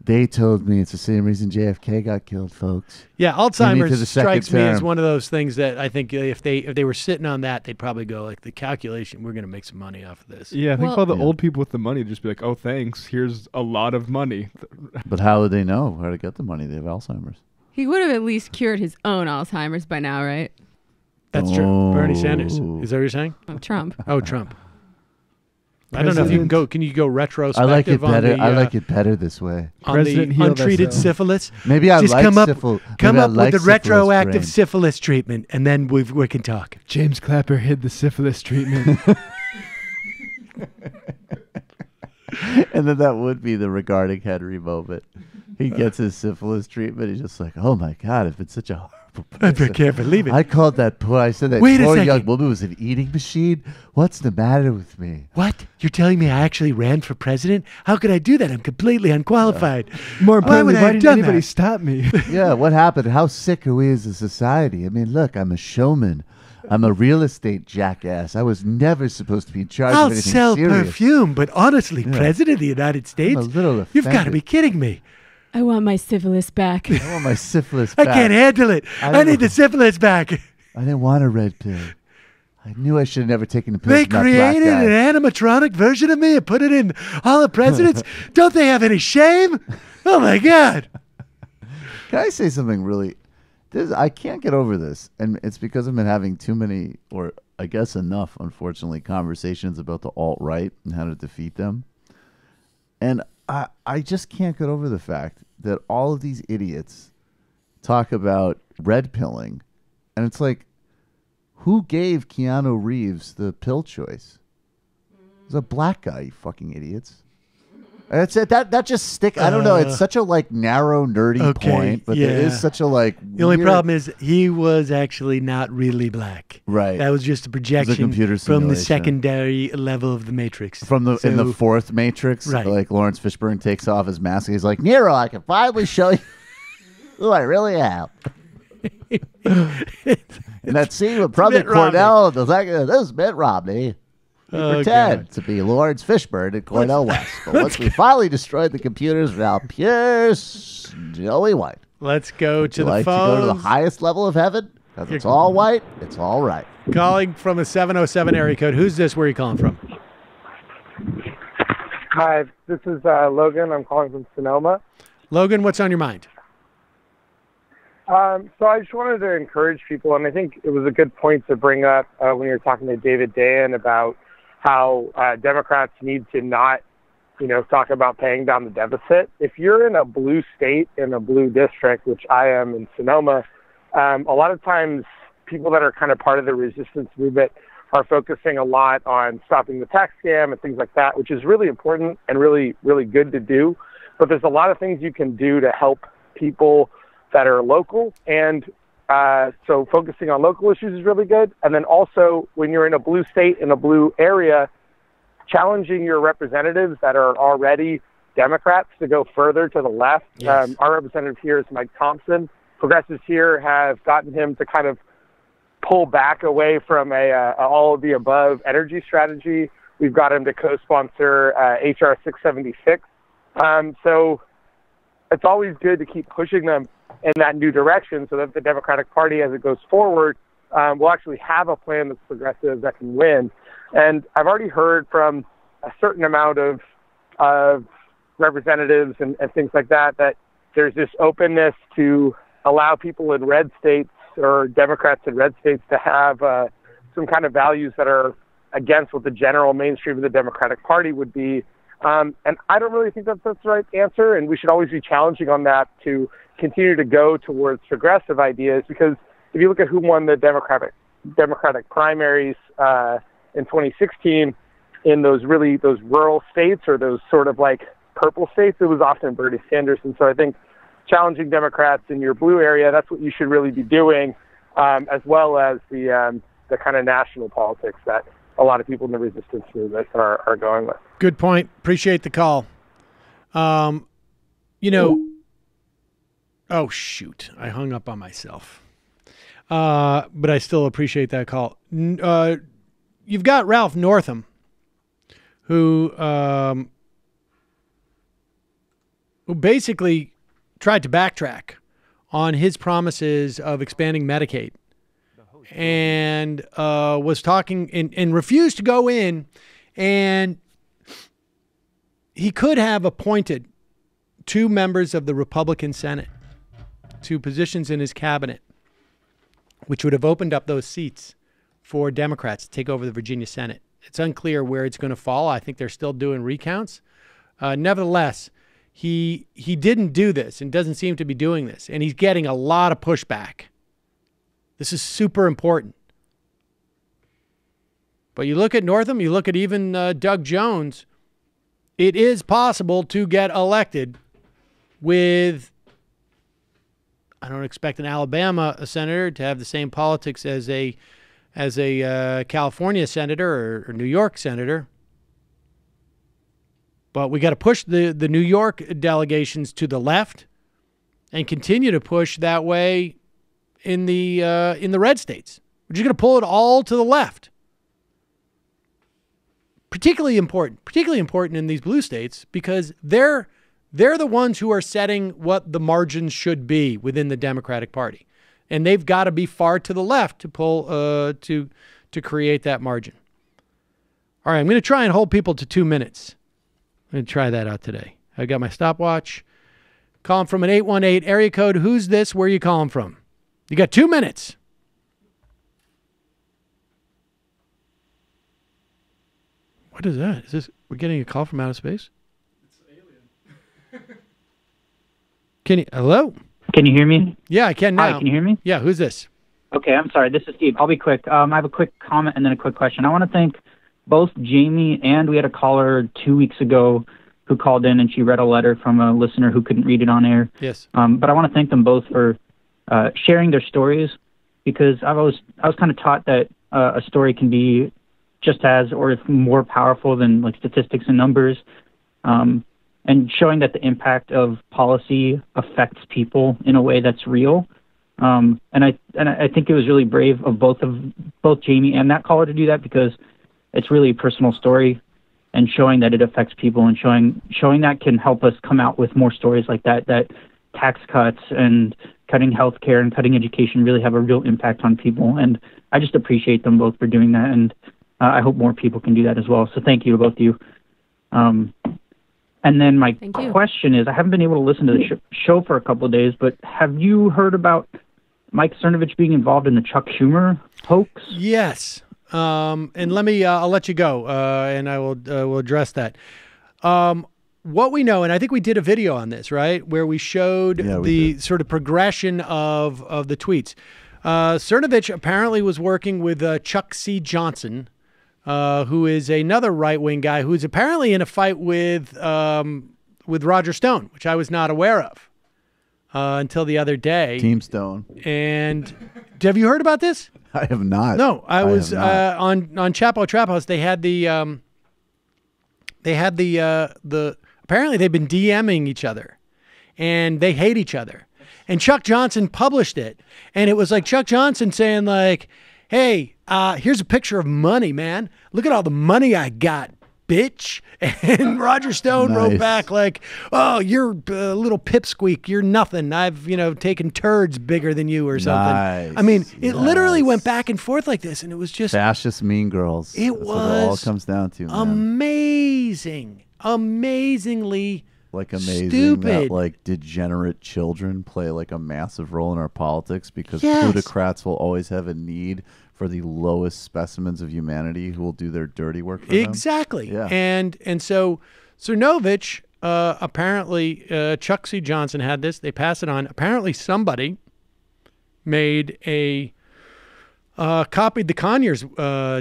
They told me it's the same reason JFK got killed, folks. Yeah, Give me to Alzheimer's the second strikes me as term. one of those things that I think if they were sitting on that, they'd probably go like, the calculation, we're going to make some money off of this. Yeah, I think all the old people with the money would just be like, oh, thanks. Here's a lot of money. But how would they know how to get the money? They have Alzheimer's. He would have at least cured his own Alzheimer's by now, right? That's true. Bernie Sanders. Is that what you're saying? Oh, Trump. Oh, Trump. I don't know if you can go. Can you go retrospective? I like it better. On the, I like it better this way. On the untreated syphilis. Maybe I just like come up, syphil- come maybe I up like with the syphilis retroactive brain. syphilis treatment, and then we can talk. James Clapper hid the syphilis treatment. And then that would be the regarding Henry moment. He gets his syphilis treatment. He's just like, oh my God, I've been such a horrible person. I can't believe it. I called that poor, I said that Wait a poor second. young woman was an eating machine. What's the matter with me? What? You're telling me I actually ran for president? How could I do that? I'm completely unqualified. More Why importantly, would I why have didn't done anybody that? stop me? Yeah, what happened? How sick are we as a society? I mean, look, I'm a showman. I'm a real estate jackass. I was never supposed to be in charge I'll of anything sell serious. perfume, but honestly, Yeah. president of the United States? I'm a little You've got to offended. be kidding me. I want my syphilis back. I want my syphilis I back. can't handle it. I need the syphilis back. I didn't want a red pill. I knew I should have never taken a pill They from that black created guy. an animatronic version of me and put it in all the presidents. Don't they have any shame? Oh my God. Can I say something really? I can't get over this, and it's because I've been having too many, or I guess enough, unfortunately, conversations about the alt-right and how to defeat them. And I just can't get over the fact that all of these idiots talk about red pilling, and it's like, who gave Keanu Reeves the pill choice? It's a black guy, you fucking idiots. That's it. That just stick. I don't know. It's such a like narrow, nerdy point, but there is such a like. The only weird- problem is he was actually not really black. Right. That was just a projection computer from the simulation. secondary level of the Matrix. From the in the So- fourth Matrix, Right. like Lawrence Fishburne takes off his mask. He's like, Nero, I can finally show you who I really am. And that scene with Brother Mitt Romney. Cornell, the like, this is Mitt Romney. We Oh, pretend to be Lawrence Fishburne and Cornell West. But once we finally destroyed the computers, we're now pure Joey White. Let's go to You the like phone. to go to the highest level of heaven? Because it's all white, it's all right. Calling from a 707 area code. Who's this? Where are you calling from? Hi, this is Logan. I'm calling from Sonoma. Logan, what's on your mind? So I just wanted to encourage people, and I think it was a good point to bring up when you were talking to David Dayen about how Democrats need to not, talk about paying down the deficit. If you're in a blue state, in a blue district, which I am in Sonoma, a lot of times people that are kind of part of the resistance movement are focusing a lot on stopping the tax scam and things like that, which is really important and really, really good to do. But there's a lot of things you can do to help people that are local. And so focusing on local issues is really good. And then also when you're in a blue state, in a blue area, challenging your representatives that are already Democrats to go further to the left. Yes. Our representative here is Mike Thompson. Progressives here have gotten him to kind of pull back away from a all of the above energy strategy. We've got him to co-sponsor HR 676. So it's always good to keep pushing them in that new direction so that the Democratic Party, as it goes forward, will actually have a plan that's progressive that can win. And I've already heard from a certain amount of representatives and things like that there's this openness to allow people in red states or Democrats in red states to have some kind of values that are against what the general mainstream of the Democratic Party would be. And I don't really think that's the right answer, and we should always be challenging on that to continue to go towards progressive ideas, because if you look at who won the Democratic primaries in 2016 in those rural states or those sort of like purple states, it was often Bernie Sanders. And so I think challenging Democrats in your blue area, that's what you should really be doing, as well as the kind of national politics that a lot of people in the resistance movement are going with. Good point. Appreciate the call. Oh, shoot. I hung up on myself. But I still appreciate that call. You've got Ralph Northam, who basically tried to backtrack on his promises of expanding Medicaid and was talking and refused to go in, and he could have appointed 2 members of the Republican Senate to positions in his cabinet, which would have opened up those seats for Democrats to take over the Virginia Senate. It's unclear where it's going to fall. I think they're still doing recounts. Nevertheless, he didn't do this and doesn't seem to be doing this, and he's getting a lot of pushback. This is super important. But you look at Northam, you look at even Doug Jones, it is possible to get elected with, I don't expect an Alabama senator to have the same politics as a California senator or New York senator. But we got to push the New York delegations to the left and continue to push that way in the red states. We're just going to pull it all to the left. Particularly important in these blue states, because they're the ones who are setting what the margins should be within the Democratic Party. And they've got to be far to the left to pull to create that margin. All right, I'm going to try and hold people to 2 minutes. I'm going to try that out today. I got my stopwatch. Calling from an 818 area code. Who's this? Where are you calling from? You got 2 minutes. What is that? Is this we're getting a call from outer space? It's alien. Hello? Can you hear me? Yeah, I can now. Hi, can you hear me? Yeah, who's this? Okay, I'm sorry. This is Steve. I'll be quick. I have a quick comment and then a quick question. I want to thank both Jamie and we had a caller 2 weeks ago who called in and she read a letter from a listener who couldn't read it on air. Yes. But I want to thank them both for sharing their stories, because I was kind of taught that a story can be just as or if more powerful than like statistics and numbers, and showing that the impact of policy affects people in a way that's real. And I think it was really brave of both Jamie and that caller to do that, because it's really a personal story, and showing that it affects people and showing that can help us come out with more stories like that tax cuts and cutting healthcare and cutting education really have a real impact on people. And I just appreciate them both for doing that. And I hope more people can do that as well. So thank you to both of you. And then my Thank you. question is, I haven't been able to listen to the show for a couple of days, but have you heard about Mike Cernovich being involved in the Chuck Schumer hoax? Yes. And let me, I'll let you go, and I will address that. What we know, and I think we did a video on this, right, where we showed the sort of progression of the tweets. Cernovich apparently was working with Chuck C. Johnson, who is another right-wing guy who's apparently in a fight with Roger Stone, which I was not aware of until the other day. Team Stone. And have you heard about this? I have not. No, I was on Chapo Trap House. They had the apparently they've been DMing each other, and they hate each other. And Chuck Johnson published it, and it was like Chuck Johnson saying like, "Hey, here's a picture of money, man. Look at all the money I got, bitch." And Roger Stone wrote back like, "Oh, you're a little pipsqueak. You're nothing. I've, taken turds bigger than you or something." Nice. I mean, it literally went back and forth like this, and it was just fascist mean girls. It That's what it all comes down to, man. Amazingly amazing stupid. that degenerate children play a massive role in our politics because Yes. plutocrats will always have a need for the lowest specimens of humanity who will do their dirty work for them. Exactly. Yeah. And so Cernovich, apparently Chuck C. Johnson had this. They passed it on. Apparently somebody made copied the Conyers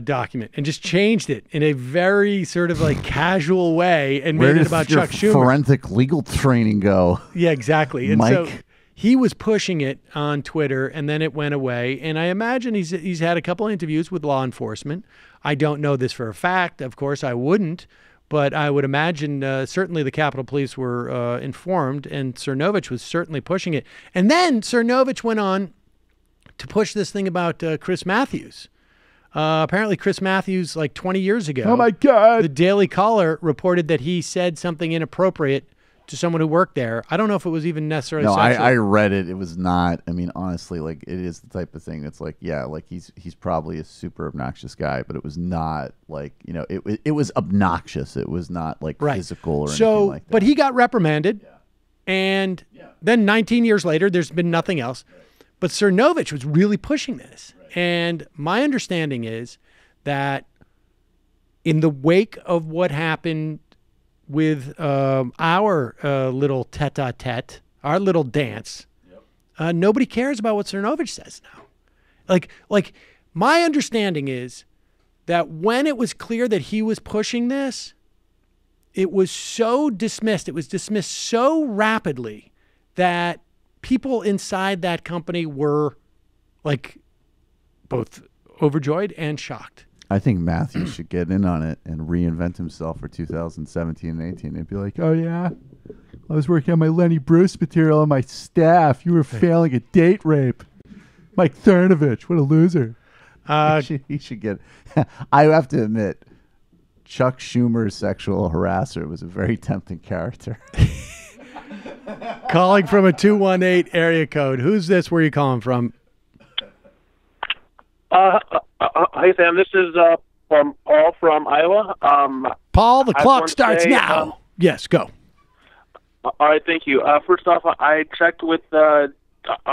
document and just changed it in a very sort of casual way and Where made it does about your Chuck Schumer. forensic legal training go? Yeah, exactly. And Mike? so he was pushing it on Twitter, and then it went away. And I imagine he's had a couple of interviews with law enforcement. I don't know this for a fact. Of course, I wouldn't. But I would imagine certainly the Capitol Police were informed, and Cernovich was certainly pushing it. And then Cernovich went on to push this thing about Chris Matthews. Apparently Chris Matthews, 20 years ago. Oh, my God. The Daily Caller reported that he said something inappropriate to someone who worked there. I don't know if it was even necessarily No, sexual. I read it. It was not. I mean, honestly, it is the type of thing that's he's probably a super obnoxious guy, but it was not it was obnoxious. It was not physical or anything like that. But he got reprimanded, and then 19 years later, there's been nothing else. But Cernovich was really pushing this. And my understanding is that in the wake of what happened with our little tete-a-tete, our little dance, nobody cares about what Cernovich says now. My understanding is that when it was clear that he was pushing this, it was so dismissed. It was dismissed so rapidly that people inside that company were both overjoyed and shocked. I think Matthews should get in on it and reinvent himself for 2017 and 18. It'd be like, "Oh yeah, I was working on my Lenny Bruce material on my staff. You were failing at date rape. Mike Cernovich, what a loser." He should get. I have to admit, Chuck Schumer's sexual harasser was a very tempting character. Calling from a 218 area code. Who's this? Where are you calling from? Hi, Sam. This is from Paul from Iowa. Paul, the I clock want to starts say, now. Yes, go. All right, thank you. First off, I checked with on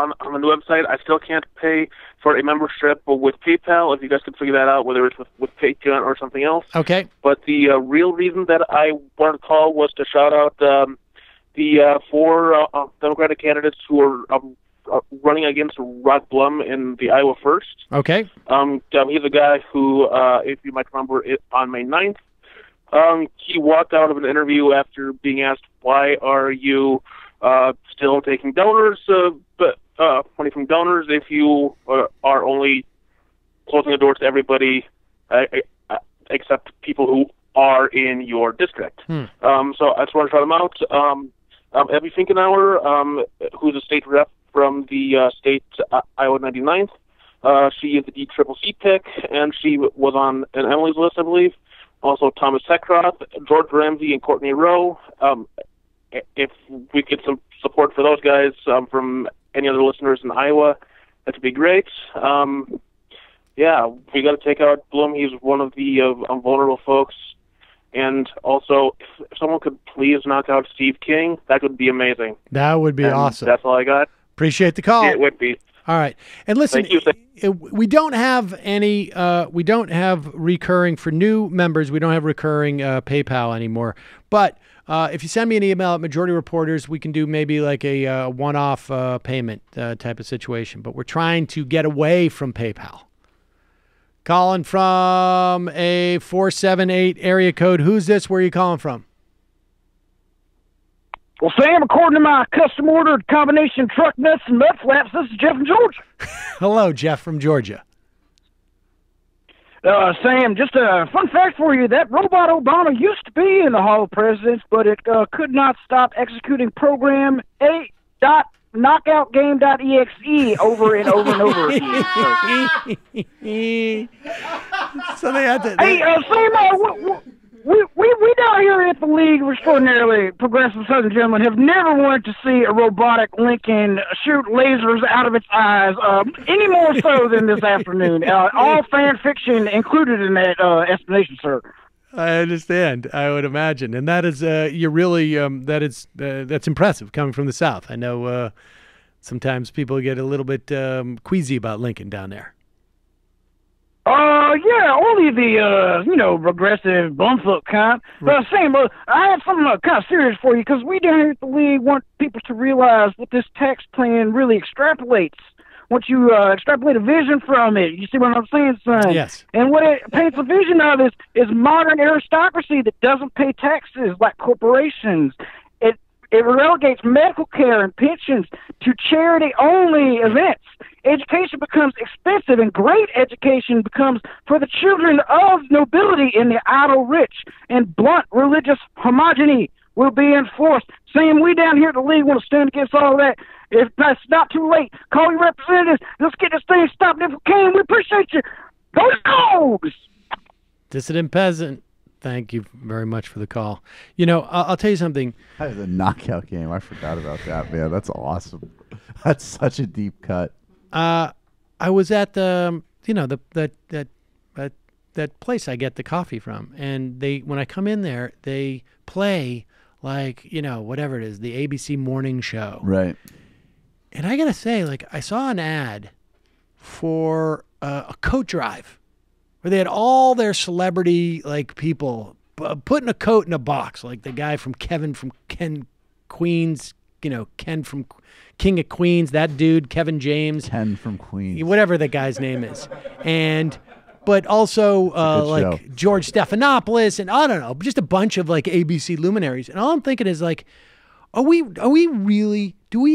the new website. I still can't pay for a membership with PayPal. If you guys could figure that out, whether it's with Patreon or something else. Okay. But the real reason that I wanted to call was to shout out the four Democratic candidates who are running against Rod Blum in the Iowa First. Okay. He's a guy who, if you might remember, on May 9th, he walked out of an interview after being asked, "Why are you still taking donors, money from donors, if you are only closing the doors to everybody except people who are in your district?" So I just want to shout him out. Abby Finkenauer, who's a state rep from the state Iowa 99th. She is the DCCC pick, and she was on an Emily's list, I believe. Also, Thomas Heckroth, George Ramsey, and Courtney Rowe. If we get some support for those guys from any other listeners in Iowa, that would be great. We got to take out Blum. He's one of the vulnerable folks And also, if someone could please knock out Steve King, that would be amazing. That would be And awesome. That's all I got. Appreciate the call. It would be. All right. And listen, we don't have any, we don't have recurring for new members. We don't have recurring PayPal anymore. But if you send me an email at Majority Reporters, we can do maybe like a one-off payment type of situation. But we're trying to get away from PayPal. Calling from a 478 area code. Who's this? Where are you calling from? Well, Sam, according to my custom-ordered combination truck nuts and mud flaps, this is Jeff from Georgia. Hello, Jeff from Georgia. Sam, just a fun fact for you. That robot Obama used to be in the Hall of Presidents, but it could not stop executing program A.knockoutgame.exe over and over and over again. So they had to... Hey, Sam, we down here at the League of Extraordinarily Progressive Southern Gentlemen have never wanted to see a robotic Lincoln shoot lasers out of its eyes, any more so than this afternoon. All fan fiction included in that explanation, sir. I understand. I would imagine, and that is you're really that's impressive coming from the South. I know sometimes people get a little bit queasy about Lincoln down there. Yeah, only the, progressive bumfuck kind. Right. Sam, I have something kind of serious for you, because we down here at the League want people to realize what this tax plan really extrapolates. Once you extrapolate a vision from it, you see what I'm saying, son? Yes. And what it paints a vision of is modern aristocracy that doesn't pay taxes like corporations. It relegates medical care and pensions to charity-only events. Education becomes expensive, and great education becomes for the children of nobility and the idle rich. And blunt religious homogeny will be enforced. Sam, we down here at the League want to stand against all of that. If that's not too late, call your representatives. Let's get this thing stopped if we can. We appreciate you. Go Dogs! Dissident peasant. Thank you very much for the call. I'll tell you something. That is a knockout game. I forgot about that, man. That's awesome. That's such a deep cut. I was at the, that place I get the coffee from, and when I come in there, they play like, whatever it is, the ABC morning show. Right. And I gotta say, I saw an ad for a coat drive, where they had all their celebrity people putting a coat in a box, like the guy from Ken Queens, Ken from King of Queens, that dude, Kevin James. Ken from Queens. Whatever the guy's name is. But also George Stephanopoulos, and I don't know, just a bunch of ABC luminaries. And all I'm thinking is do we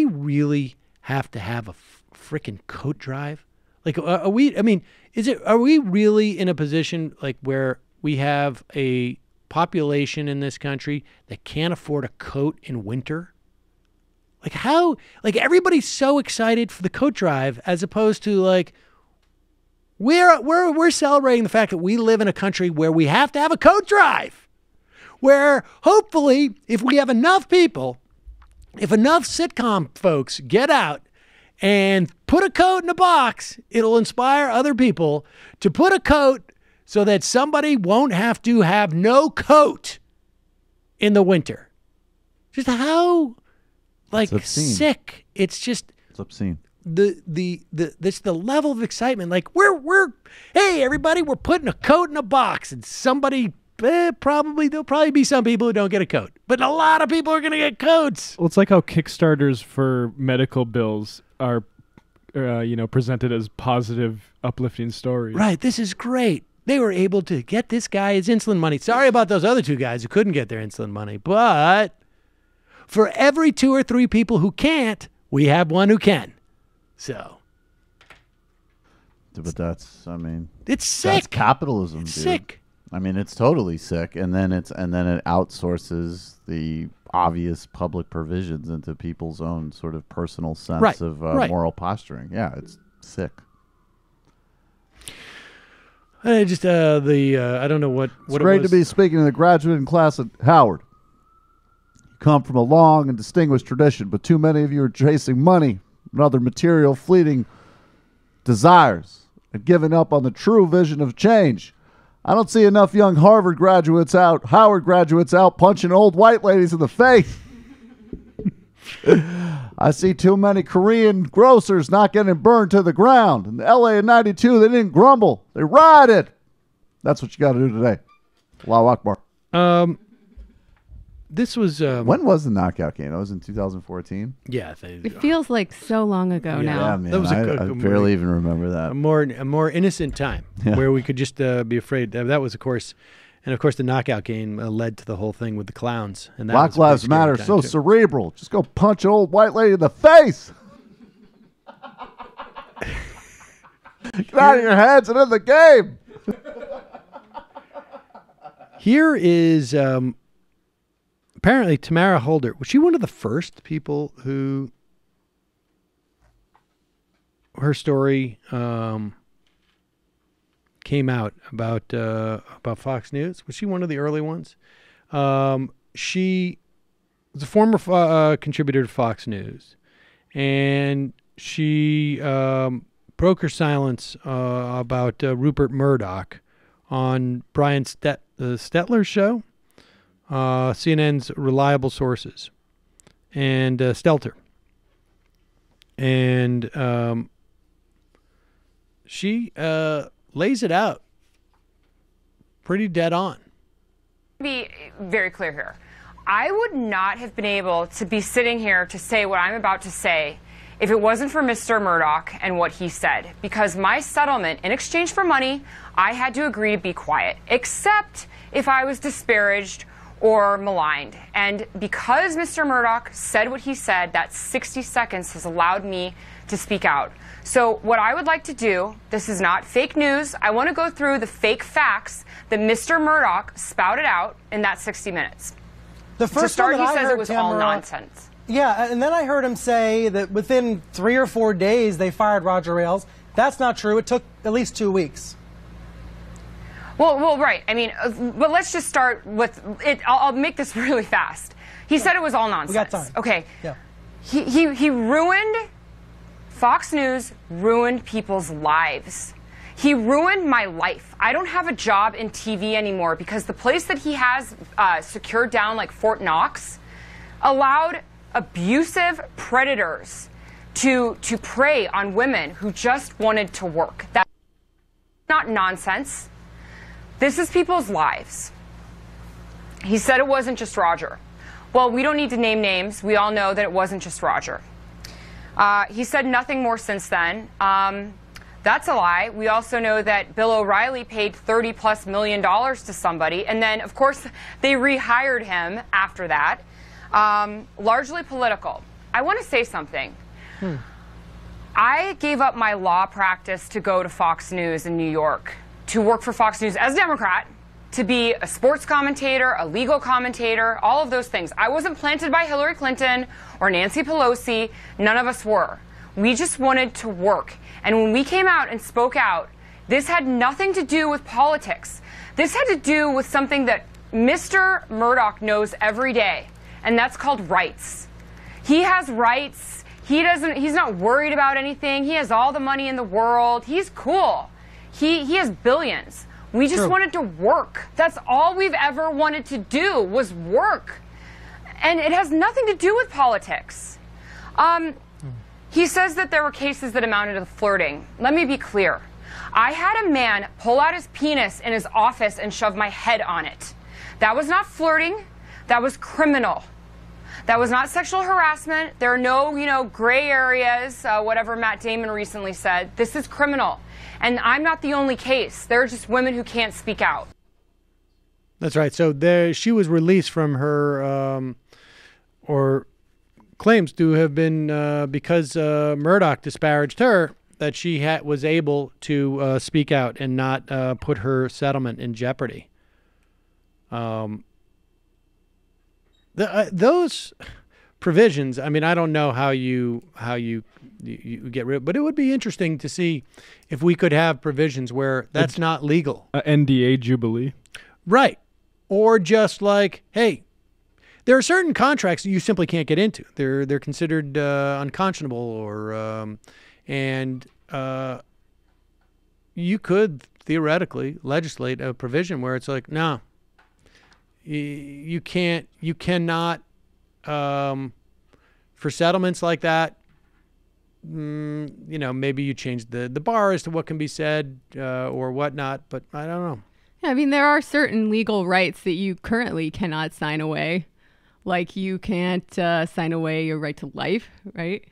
really have to have a freaking coat drive? Are we really in a position where we have a population in this country that can't afford a coat in winter? Everybody's so excited for the coat drive, as opposed to we're celebrating the fact that we live in a country where we have to have a coat drive, where hopefully if we have enough people, if enough sitcom folks get out and put a coat in a box, it'll inspire other people to put a coat so that somebody won't have to have no coat in the winter. Just how sick. It's just it's obscene. The level of excitement. Hey everybody, we're putting a coat in a box, and somebody there'll probably be some people who don't get a coat, but a lot of people are going to get coats. Well, it's like how Kickstarters for medical bills are, presented as positive, uplifting stories. Right. This is great. They were able to get this guy his insulin money. Sorry about those other two guys who couldn't get their insulin money, but for every 2 or 3 people who can't, we have one who can. So. But that's, it's sick. That's capitalism, it's dude. Sick. It's totally sick, and then it outsources the obvious public provisions into people's own sort of personal sense of moral posturing. Yeah, it's sick. I just I don't know what It's great to be speaking to the graduating class at Howard. You come from a long and distinguished tradition, but too many of you are chasing money and other material fleeting desires and giving up on the true vision of change. I don't see enough young Howard graduates out punching old white ladies in the face. I see too many Korean grocers not getting burned to the ground. In LA in 92, they didn't grumble. They rioted. That's what you got to do today. Allahu Akbar. This was... when was the knockout game? That was in 2014? Yeah. It feels like so long ago now. Yeah, man. That was I barely even remember that. A more innocent time where we could just be afraid. That was, of course... And, of course, the knockout game led to the whole thing with the clowns. And that Black Lives Matter, so cerebral. Just go punch an old white lady in the face. Get out of your heads and in the game. Here is apparently Tamara Holder. Was she one of the first people who her story came out about Fox News? Was she one of the early ones? She was a former contributor to Fox News, and she broke her silence about Rupert Murdoch on Brian Stetler's show, CNN's Reliable Sources, and Stelter. And she lays it out pretty dead on. Be very clear here. I would not have been able to be sitting here to say what I'm about to say if it wasn't for Mr. Murdoch and what he said. Because my settlement, in exchange for money, I had to agree to be quiet, except if I was disparaged or maligned. And because Mr. Murdoch said what he said, that 60 seconds has allowed me to speak out. So what I would like to do, this is not fake news. I want to go through the fake facts that Mr. Murdoch spouted out in that 60 minutes. The first to start, one that he I says heard, it was all Tamara, nonsense. Yeah, and then I heard him say that within 3 or 4 days they fired Roger Ailes. That's not true. It took at least 2 weeks. Well, right. I mean, but let's just start with it. I'll make this really fast. He said it was all nonsense. We got time. Okay. Yeah. He ruined Fox News, ruined people's lives. He ruined my life. I don't have a job in TV anymore because the place that he has secured down, like Fort Knox, allowed abusive predators to prey on women who just wanted to work. That's not nonsense. This is people's lives. He said it wasn't just Roger. Well, we don't need to name names. We all know that it wasn't just Roger. He said nothing more since then. That's a lie. We also know that Bill O'Reilly paid $30+ million to somebody, and then, of course, they rehired him after that. Largely political. I want to say something. I gave up my law practice to go to Fox News in New York, to work for Fox News as a Democrat, to be a sports commentator, a legal commentator, all of those things. I wasn't planted by Hillary Clinton or Nancy Pelosi. None of us were. We just wanted to work. And when we came out and spoke out, this had nothing to do with politics. This had to do with something that Mr. Murdoch knows every day, and that's called rights. He has rights. He's not worried about anything. He has all the money in the world. He's cool. He has billions. We just wanted to work. That's all we've ever wanted to do was work. And it has nothing to do with politics. He says that there were cases that amounted to flirting. Let me be clear. I had a man pull out his penis in his office and shove my head on it. That was not flirting. That was criminal. That was not sexual harassment. There are no, gray areas, whatever Matt Damon recently said. This is criminal. And I'm not the only case. There are just women who can't speak out. That's right. So she was released from her, or claims to have been because Murdoch disparaged her, that she was able to speak out and not put her settlement in jeopardy. Those provisions, I mean, I don't know how you get rid of, but it would be interesting to see if we could have provisions where that's not legal. NDA Jubilee. Right. Or just like, hey, there are certain contracts that you simply can't get into. They're considered unconscionable, or and you could theoretically legislate a provision where it's like, no, you cannot, for settlements like that, maybe you change the bar as to what can be said or whatnot, but I don't know. Yeah, I mean, there are certain legal rights that you currently cannot sign away. Like you can't sign away your right to life, right?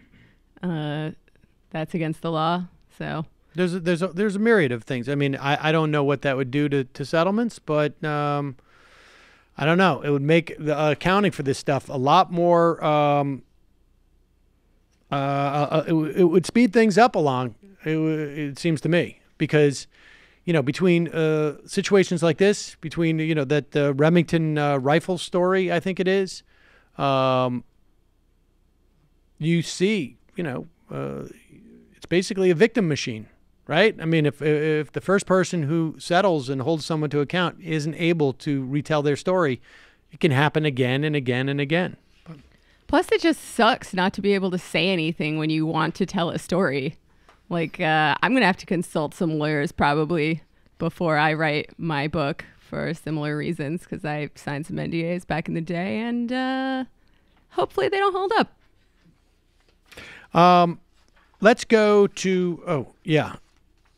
That's against the law. So there's a myriad of things. I mean, I don't know what that would do to settlements, but I don't know. It would make the accounting for this stuff a lot more. It would speed things up along. It seems to me, because between situations like this, between that Remington rifle story, I think it is, you see, it's basically a victim machine, right? I mean, if the first person who settles and holds someone to account isn't able to retell their story, it can happen again and again and again. Plus, it just sucks not to be able to say anything when you want to tell a story. Like, I'm going to have to consult some lawyers probably before I write my book for similar reasons, because I signed some NDAs back in the day, and hopefully they don't hold up. Let's go to,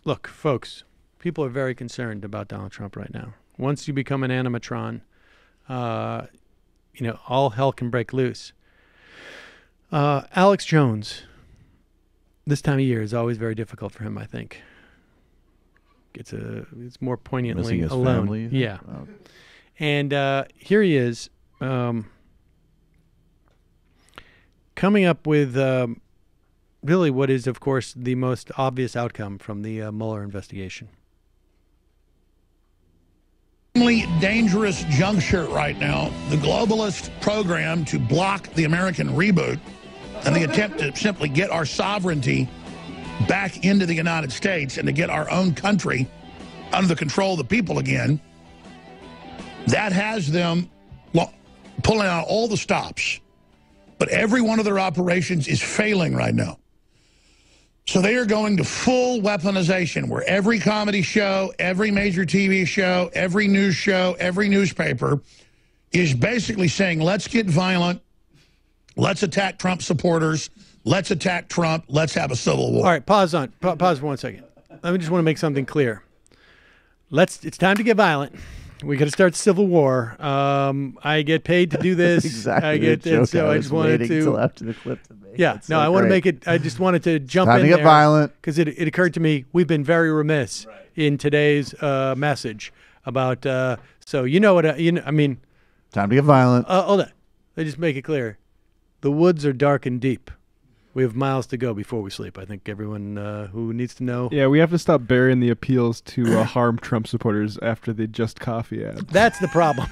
look, folks, people are very concerned about Donald Trump right now. Once you become an animatron, all hell can break loose. Alex Jones, this time of year is always very difficult for him, I think. It's more poignantly his alone. family, yeah. Oh. And here he is, coming up with really what is, of course, the most obvious outcome from the Mueller investigation. Dangerous juncture right now. The globalist program to block the American reboot and the attempt to simply get our sovereignty back into the United States and to get our own country under the control of the people again, that has them pulling out all the stops. But every one of their operations is failing right now. So they are going to full weaponization, where every comedy show, every major TV show, every news show, every newspaper is basically saying, let's get violent, let's attack Trump supporters, let's attack Trump, let's have a civil war. All right, pause for 1 second. I just want to make something clear. It's time to get violent. We got to start the civil war. I get paid to do this. Exactly. I get the joke. so I just wanted to. Until after the clip to make. Yeah. That's No, so I want to great. make it. I just wanted to jump Time in to get there violent, because it occurred to me we've been very remiss in today's message about. So you know what? I mean. Time to get violent. Hold on. Let me just make it clear. The woods are dark and deep. We have miles to go before we sleep. I think everyone who needs to know. Yeah, we have to stop burying the appeals to harm Trump supporters after the Just Coffee ad. That's the problem.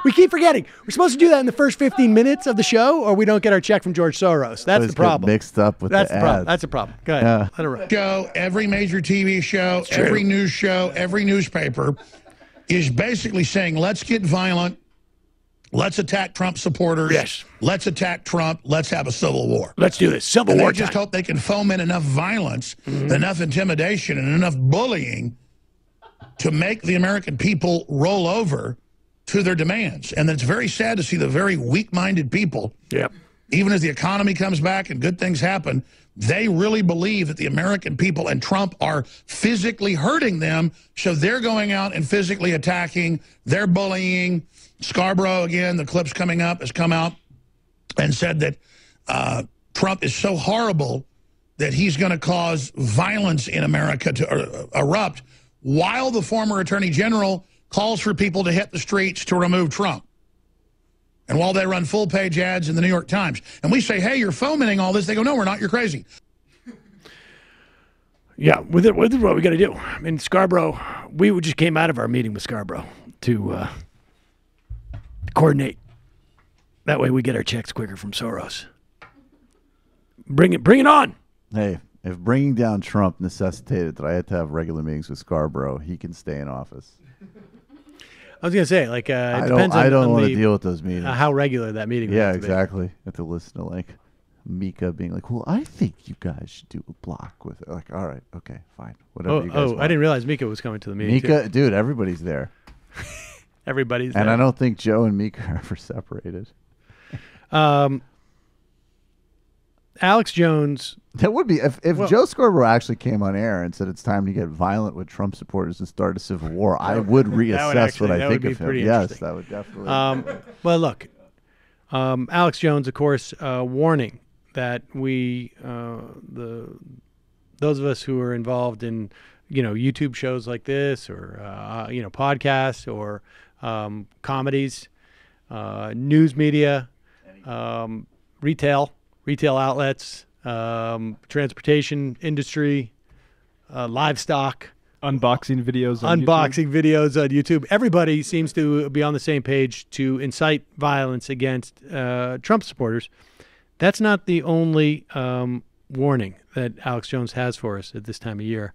We keep forgetting. We're supposed to do that in the first 15 minutes of the show, or we don't get our check from George Soros. That's the problem. Mixed up with That's the the problem. ads. That's a problem. Go ahead. Yeah. Let it rip. Show, every major TV show, every news show, every newspaper is basically saying, let's get violent, let's attack Trump supporters, yes, let's attack Trump, let's have a civil war. Let's do this. Civil and war they just time. hope they can foment enough violence, enough intimidation, and enough bullying to make the American people roll over to their demands. And it's very sad to see the very weak-minded people, even as the economy comes back and good things happen, they really believe that the American people and Trump are physically hurting them, so they're going out and physically attacking, they're bullying. Scarborough, again, the clips coming up, has come out and said that Trump is so horrible that he's going to cause violence in America to erupt, while the former Attorney General calls for people to hit the streets to remove Trump. And while they run full-page ads in the New York Times. And we say, hey, you're fomenting all this. They go, no, we're not. You're crazy. Yeah, with it, what we got to do. I mean, Scarborough, we just came out of our meeting with Scarborough to coordinate. That way we get our checks quicker from Soros. Bring it on. Hey, if bringing down Trump necessitated that I had to have regular meetings with Scarborough, he can stay in office. I was going to say, like, it I depends on don't want the, to deal with those meetings. How regular that meeting Yeah, has to be. exactly. You have to listen to, like, Mika being like, well, I think you guys should do a block with it. Like, all right, okay, fine. Whatever you guys want. I didn't realize Mika was coming to the meeting. Mika, dude, everybody's there. Everybody's and there. I don't think Joe and Mika are ever separated. Alex Jones. That would be if Joe Scarborough actually came on air and said it's time to get violent with Trump supporters and start a civil war. I would reassess what I think of him. Yes, that would definitely. Well, look, Alex Jones, of course, warning that those of us who are involved in YouTube shows like this or podcasts or comedies, news media, retail outlets, transportation industry, livestock, unboxing videos on YouTube. Everybody seems to be on the same page to incite violence against Trump supporters. That's not the only warning that Alex Jones has for us at this time of year.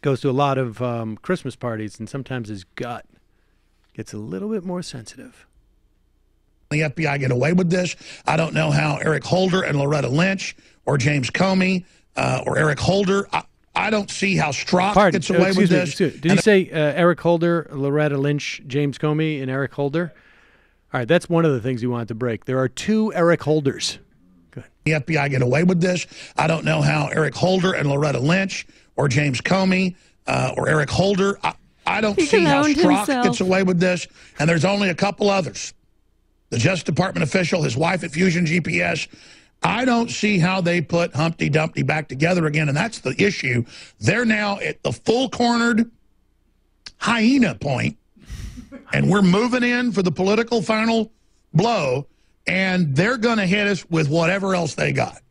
Goes to a lot of Christmas parties, and sometimes his gut gets a little bit more sensitive. The FBI get away with this. I don't know how Eric Holder and Loretta Lynch or James Comey or Eric Holder. I don't see how Strzok gets away with this. Did you say Eric Holder, Loretta Lynch, James Comey, and Eric Holder? All right, that's one of the things you wanted to break. There are two Eric Holders. Good. The FBI get away with this. I don't know how Eric Holder and Loretta Lynch or James Comey or Eric Holder. I don't see how Strzok gets away with this. And there's only a couple others. The Justice Department official, his wife at Fusion GPS. I don't see how they put Humpty Dumpty back together again, and that's the issue. They're now at the full-cornered hyena point, and we're moving in for the political final blow, and they're going to hit us with whatever else they got.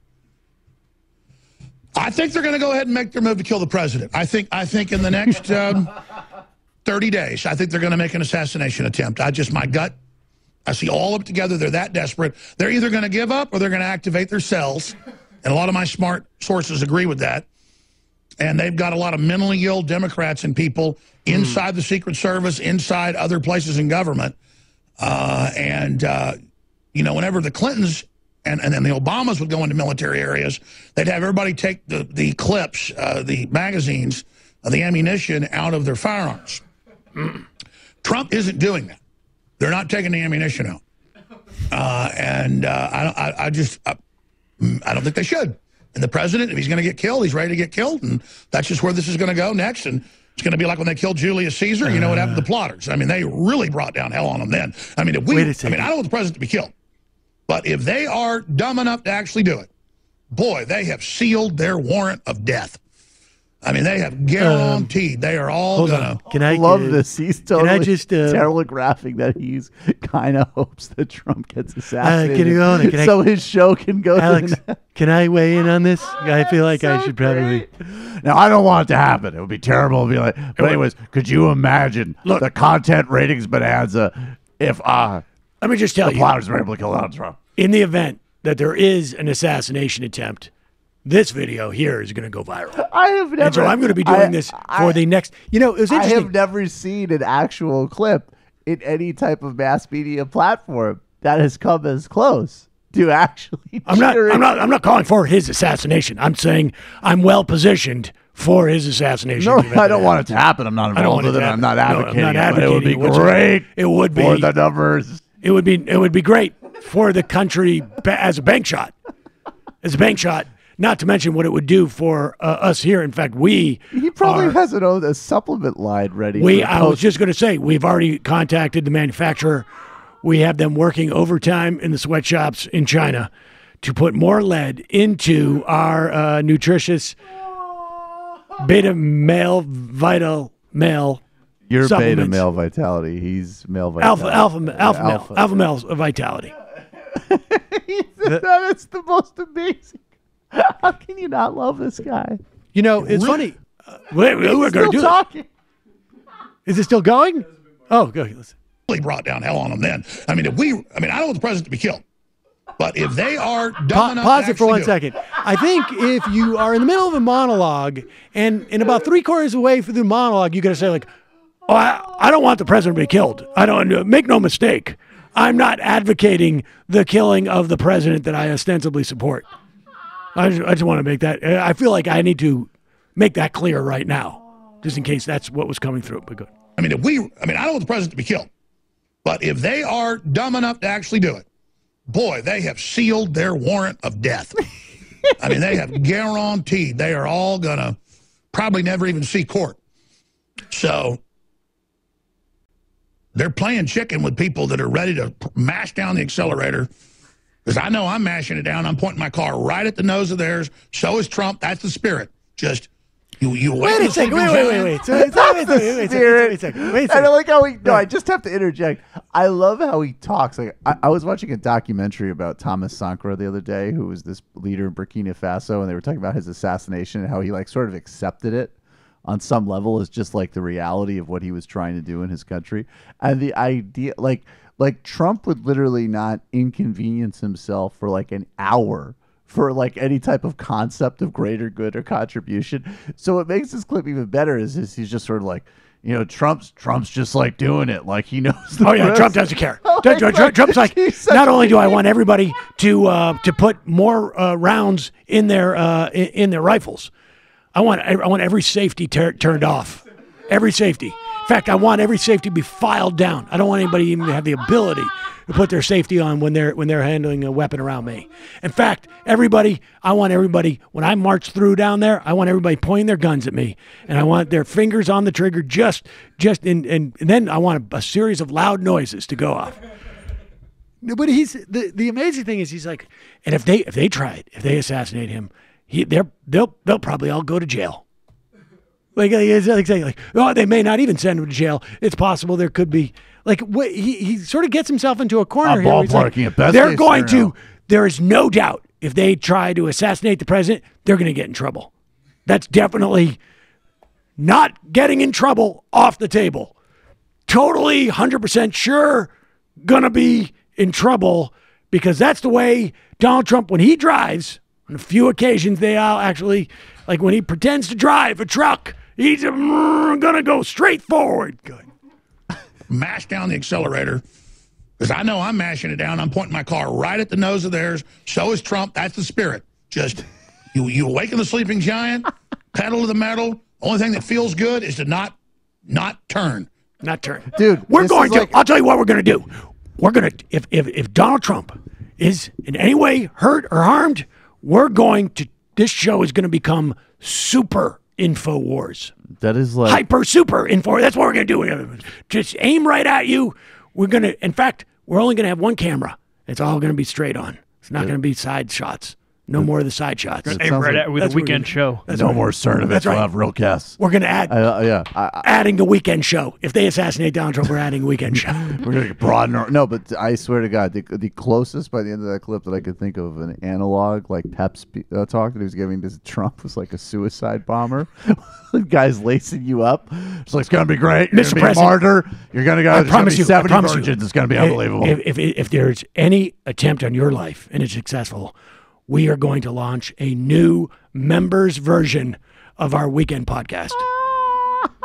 I think they're going to go ahead and make their move to kill the president. I think in the next 30 days, I think they're going to make an assassination attempt. My gut. I see all of it together. They're that desperate. They're either going to give up or they're going to activate their cells. And a lot of my smart sources agree with that. And they've got a lot of mentally ill Democrats and people inside the Secret Service, inside other places in government. Whenever the Clintons and then the Obamas would go into military areas, they'd have everybody take the clips, the magazines, the ammunition out of their firearms. Trump isn't doing that. They're not taking the ammunition out. I don't think they should. And the president, if he's going to get killed, he's ready to get killed. And that's just where this is going to go next. And it's going to be like when they killed Julius Caesar. You know what happened to the plotters? I mean, they really brought down hell on them then. I mean, I don't want the president to be killed. But if they are dumb enough to actually do it, boy, they have sealed their warrant of death. I mean, they have guaranteed they are all going to. I love this. He's totally telegraphing that he's kind of hopes that Trump gets assassinated so his show can go. Alex, can I weigh in on this? I feel like I should probably. Now, I don't want it to happen. It would be terrible. It would be like, but anyways, could you imagine the content ratings bonanza if let me just tell the plotters were able to kill Donald Trump? In the event that there is an assassination attempt, this video here is going to go viral. I have never. And so I'm going to be doing this for the next. It was interesting. I have never seen an actual clip in any type of mass media platform that has come as close to actually. I'm not calling for his assassination. I'm saying I'm well positioned for his assassination. No, I don't want it to happen. I'm not involved with it. I'm not advocating. No, I'm not advocating. But it would be great. It would be for the numbers. It would be great for the country as a bank shot. As a bank shot. Not to mention what it would do for us here. In fact, he probably has a supplement line ready. I was just going to say, we've already contacted the manufacturer. We have them working overtime in the sweatshops in China to put more lead into our nutritious beta male vital male. You're beta male vitality. He's male vitality. Alpha male vitality. That is the most amazing. How can you not love this guy? It's funny. We're going to do talking. Is it still going? Oh, go ahead. Listen. Really brought down hell on them then. I don't want the president to be killed. But if they are dumb enough pause to it for 1 second. I think if you are in the middle of a monologue and in about 3/4 of the way through the monologue, you got to say like, "Oh, I don't want the president to be killed. I don't make no mistake. I'm not advocating the killing of the president that I ostensibly support. I just want to make that. I feel like I need to make that clear right now, just in case that's what was coming through. But good. I mean, I don't want the president to be killed, but if they are dumb enough to actually do it, boy, they have sealed their warrant of death. I mean, they have guaranteed they are all going to probably never even see court. So they're playing chicken with people that are ready to mash down the accelerator. Because I know I'm mashing it down. I'm pointing my car right at the nose of theirs. So is Trump. That's the spirit. Just, you wait a second. Wait a second. I don't like how he. No, I just have to interject. I love how he talks. Like I was watching a documentary about Thomas Sankara the other day, who was this leader in Burkina Faso, and they were talking about his assassination and how he like sort of accepted it on some level as just like the reality of what he was trying to do in his country, and the idea like Trump would literally not inconvenience himself for like an hour for like any type of concept of greater good or contribution. So what makes this clip even better is he's just sort of like, you know, Trump's just like doing it. Like he knows the risk. Trump doesn't care. Trump's like, not only do I want everybody to put more rounds in their rifles, I want every safety turned off. Every safety. In fact, I want every safety to be filed down. I don't want anybody even to have the ability to put their safety on when they're handling a weapon around me. In fact, I want everybody, when I march through down there, I want everybody pointing their guns at me, and I want their fingers on the trigger and then I want a series of loud noises to go off. But the amazing thing is he's like, and if they assassinate him, they'll probably all go to jail. Like saying, like, oh, they may not even send him to jail. It's possible there could be, like, he sort of gets himself into a corner here. Ballparking at best. They're going to. There is no doubt if they try to assassinate the president, they're going to get in trouble. That's definitely not getting in trouble off the table. Totally 100% sure gonna be in trouble because that's the way Donald Trump, when he drives, on a few occasions they all actually, like when he pretends to drive a truck, he's gonna go straight forward. Good. Mash down the accelerator because I know I'm mashing it down. I'm pointing my car right at the nose of theirs. So is Trump. That's the spirit. Just you awaken the sleeping giant, pedal to the metal. Only thing that feels good is to not turn. Not turn. Dude, we're going to, I'll tell you what we're going to do. We're going to, if Donald Trump is in any way hurt or harmed, this show is going to become super InfoWars. That is like hyper super info. That's what we're going to do. Just aim right at you. We're going to, in fact, we're only going to have one camera. It's all going to be straight on. It's not going to be side shots. No more of the side shots. Aim right at with a weekend show. No more Cernovich. That's right. We'll have real guests. We're going to add adding the weekend show. If they assassinate Donald Trump, we're adding a weekend show. We're going to broaden our... No, but I swear to God, the closest by the end of that clip that I could think of an analog, like Pep's talk that he was giving to Trump was like a suicide bomber. The guy's lacing you up. It's like, it's going to be great. You're going to be a martyr. You're going to go... There's going to be 70 virgins. It's going to be unbelievable. If there's any attempt on your life and it's successful... we are going to launch a new members version of our weekend podcast.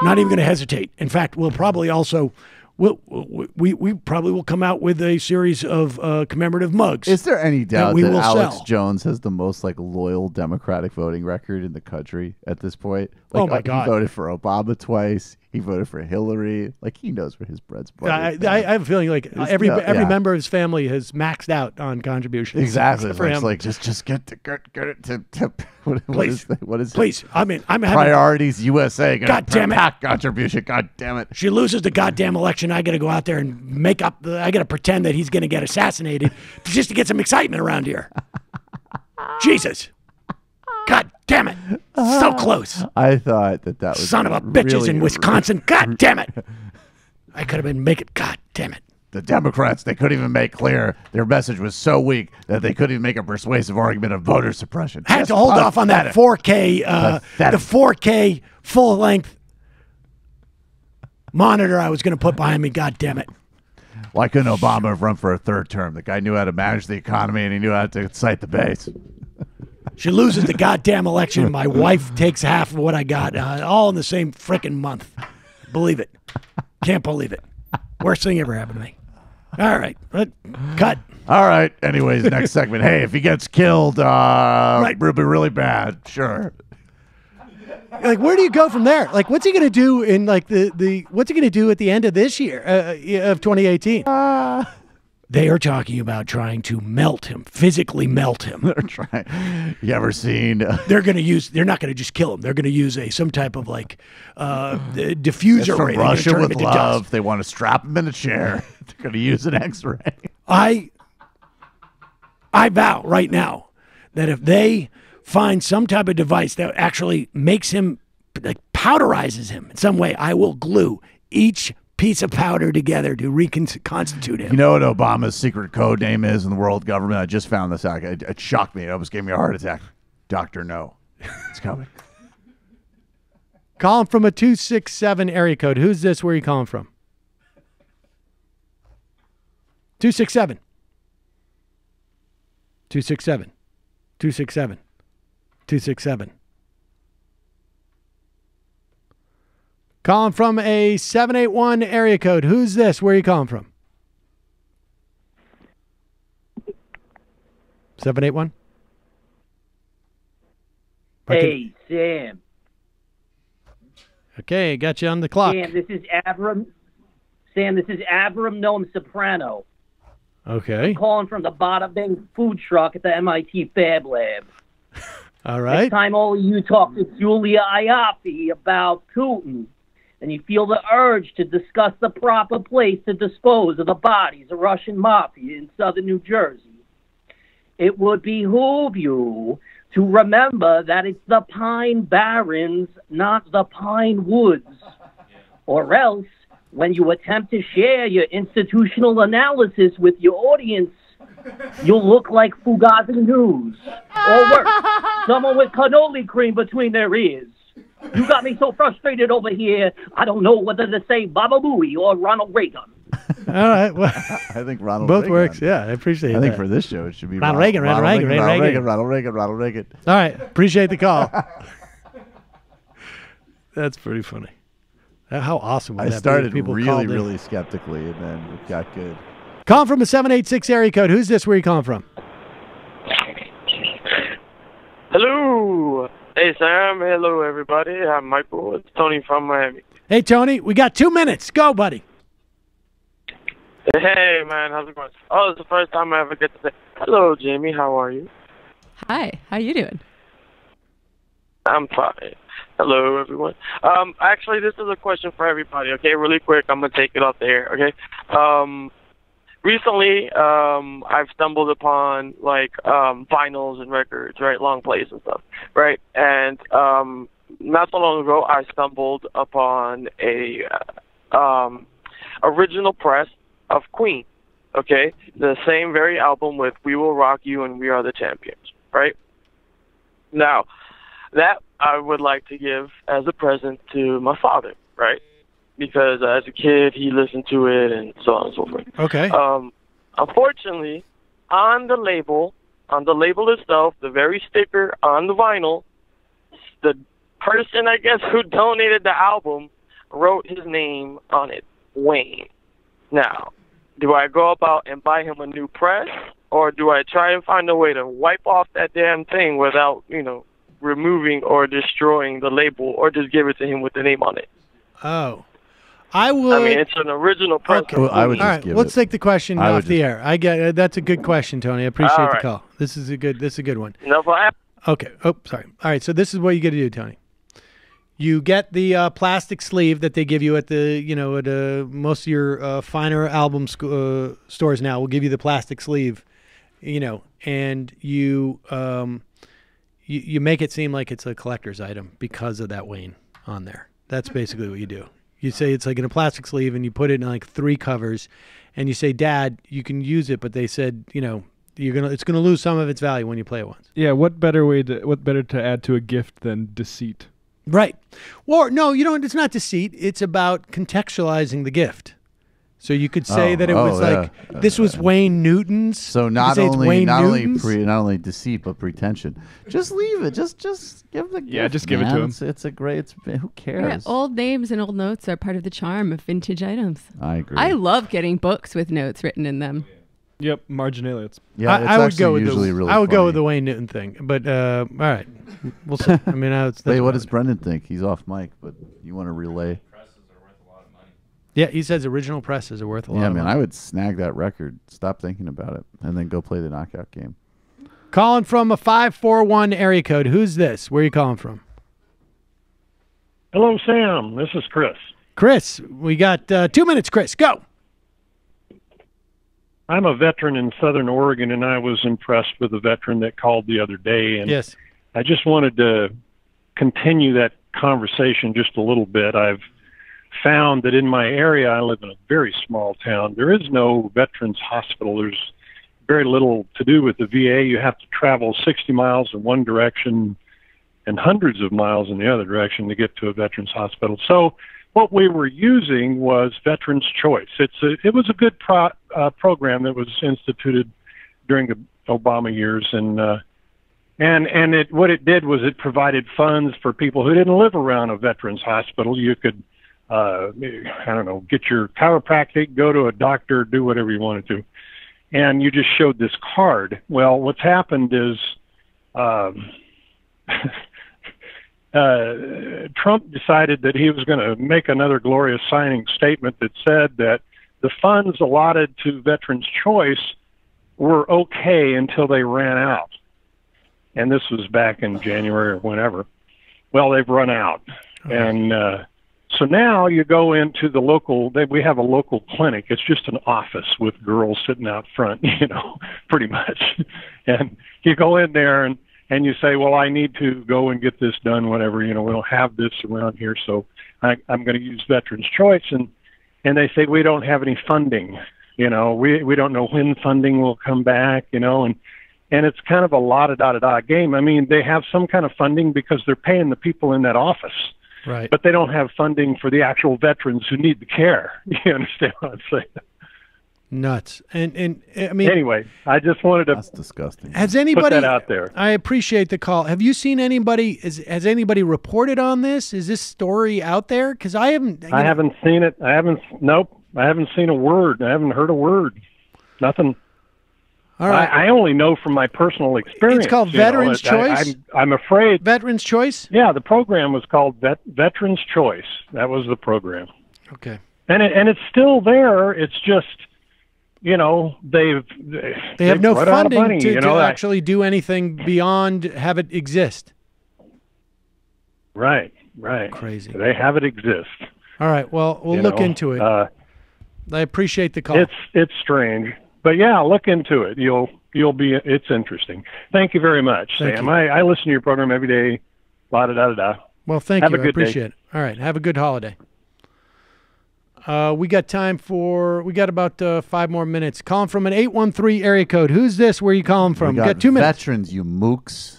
Not even going to hesitate. In fact, we'll probably also we probably will come out with a series of commemorative mugs. Is there any doubt that Alex sell. Jones has the most like loyal Democratic voting record in the country at this point? Like, oh my God! He voted for Obama twice. He voted for Hillary. Like he knows where his bread's buttered. I have a feeling like every member of his family has maxed out on contributions. Exactly. For him. Like just get it to what is please. It? I mean, I'm having Priorities USA. God damn it! Contribution. God damn it! She loses the goddamn election. I got to go out there and make up. I got to pretend that he's going to get assassinated just to get some excitement around here. Jesus. God damn it. So close. I thought that was son of a bitches really in Wisconsin. God damn it. I could have been making. God damn it. The Democrats, they couldn't even make clear their message was so weak that they couldn't even make a persuasive argument of voter suppression. I had to hold off on that 4K, the 4K full length monitor I was going to put behind me. God damn it. Why couldn't Obama have run for a third term? The guy knew how to manage the economy and he knew how to excite the base. She loses the goddamn election. My wife takes half of what I got, all in the same frickin' month. Believe it. Can't believe it. Worst thing ever happened to me. All right. Cut. All right. Anyways, next segment. Hey, if he gets killed, it'll be really bad. Sure. Like, where do you go from there? Like, what's he going to do in like what's he going to do at the end of this year of 2018? They are talking about trying to melt him, physically melt him. They're trying. You ever seen? They're not going to just kill him. They're going to use some type of like diffuser It's from ray. Russia with into love. dust. They want to strap him in a chair. They're going to use an X-ray. I vow right now that if they find some type of device that actually makes him, like powderizes him in some way, I will glue each piece of powder together to reconstitute him. You know what Obama's secret code name is in the world government? I just found this out. It shocked me. It almost gave me a heart attack. Dr. No. It's coming. Calling from a 267 area code. Who's this? Where are you calling from? 267. 267. 267. 267. Calling from a 781 area code. Who's this? Where are you calling from? 781? Hey, Sam. Okay, got you on the clock. Sam, this is Avram. Noam Soprano. Okay. I'm calling from the Bada Bing food truck at the MIT Fab Lab. All right. Next time all of you talk to Julia Ioffe about Putin, and you feel the urge to discuss the proper place to dispose of the bodies of Russian mafia in southern New Jersey, it would behoove you to remember that it's the Pine Barrens, not the Pine Woods. Or else, when you attempt to share your institutional analysis with your audience, you'll look like Fugazi News. Or worse, someone with cannoli cream between their ears. You got me so frustrated over here, I don't know whether to say Baba Booey or Ronald Reagan. All right. Well, I think Ronald both Reagan. works. Yeah, I appreciate that. I think for this show, it should be Ronald Reagan. Ronald Reagan. All right. Appreciate the call. That's pretty funny. How awesome would I that started be if people really, called in? really skeptically, and then it got good. Calling from a 786 area code. Who's this? Where are you calling from? Hello. Hey, Sam. Hello, everybody. I'm Michael. It's Tony from Miami. Hey, Tony. We got 2 minutes. Go, buddy. Hey, man. How's it going? Oh, it's the first time I ever get to say, hello, Jamie. How are you? Hi. How you doing? I'm fine. Hello, everyone. Actually, this is a question for everybody, okay? Really quick. I'm going to take it off the air, okay? Recently, I've stumbled upon, like, vinyls and records, right? Long plays and stuff, right? And not so long ago, I stumbled upon a original press of Queen, okay? The same very album with We Will Rock You and We Are the Champions, right? Now, that I would like to give as a present to my father, right? Because as a kid, he listened to it and so on and so forth. Okay. Unfortunately, on the label itself, the very sticker on the vinyl, the person, I guess, who donated the album wrote his name on it, Wayne. Now, do I go about and buy him a new press, or do I try and find a way to wipe off that damn thing without, removing or destroying the label, or just give it to him with the name on it? Oh. I would. I mean, it's an original press. Okay. I would just All right, give let's it. take the question off the air. I get it. That's a good question, Tony. I appreciate All the right. call. This is a good one. No problem. Okay. Oh, sorry. All right. So this is what you got to do, Tony. You get the plastic sleeve that they give you at the, at most of your finer album stores now will give you the plastic sleeve, and you make it seem like it's a collector's item because of that Wayne on there. That's basically what you do. You say it's like in a plastic sleeve, and you put it in like 3 covers, and you say, "Dad, you can use it," but they said, it's gonna lose some of its value when you play it once. Yeah, what better to add to a gift than deceit? Right. Or no, it's not deceit. It's about contextualizing the gift. So you could say that it was this was Wayne Newton's. So not only deceit but pretension. Just leave it. Just give the gift, just give it to him. It's a great. Who cares? Yeah, old names and old notes are part of the charm of vintage items. I agree. I love getting books with notes written in them. Yep, marginalia. Yeah, I would go with really I would go funny. with the Wayne Newton thing. But all right, we'll see. I mean, wait, what does Brendan think? He's off mic, but you want to relay? Yeah, he says original presses are worth a lot. Yeah, of man, money. I would snag that record. Stop thinking about it, and then go play the knockout game. Calling from a 541 area code. Who's this? Where are you calling from? Hello, Sam. This is Chris. Chris, we got 2 minutes. Chris, go. I'm a veteran in Southern Oregon, and I was impressed with the veteran that called the other day. And yes, I just wanted to continue that conversation just a little bit. I've found that in my area, I live in a very small town. There is no veterans hospital. There's very little to do with the VA. You have to travel 60 miles in one direction and hundreds of miles in the other direction to get to a veterans hospital. So what we were using was Veterans Choice. It was a good program that was instituted during the Obama years, and what it did was it provided funds for people who didn't live around a veterans hospital. You could get your chiropractic, go to a doctor, do whatever you wanted to. And you just showed this card. Well, what's happened is Trump decided that he was going to make another glorious signing statement that said that the funds allotted to Veterans Choice were okay until they ran out. And this was back in January or whenever. Well, they've run out. And so now you go into the we have a local clinic. It's just an office with girls sitting out front, pretty much. And you go in there and you say, well, I need to go and get this done, whatever, we don't have this around here, so I'm going to use Veterans Choice. And they say, we don't have any funding, we don't know when funding will come back, and it's kind of a la-da-da-da-da game. I mean, they have some kind of funding because they're paying the people in that office. Right. But they don't have funding for the actual veterans who need the care. You understand what I'm saying? Nuts. And I mean, anyway, I just wanted to. That's disgusting. Has anybody put that out there? I appreciate the call. Have you seen anybody? Has anybody reported on this? Is this story out there? Because I haven't. I haven't seen it. Nope. I haven't seen a word. I haven't heard a word. Nothing. All right. I only know from my personal experience. It's called Veterans Choice? I'm afraid. Veterans Choice? Yeah, the program was called Veterans Choice. That was the program. Okay. And it's still there. It's just, they have no funding money, to actually do anything beyond have it exist. Right. Crazy. They have it exist. All right. Well, we'll look into it. I appreciate the call. It's strange. But yeah, look into it. It's interesting. Thank you very much, Sam. I listen to your program every day. La-da-da-da-da. Well, thank you. I appreciate it. All right. Have a good holiday. We got about 5 more minutes. Calling from an 813 area code. Who's this? Where are you calling from? We got 2 minutes. Veterans, you mooks.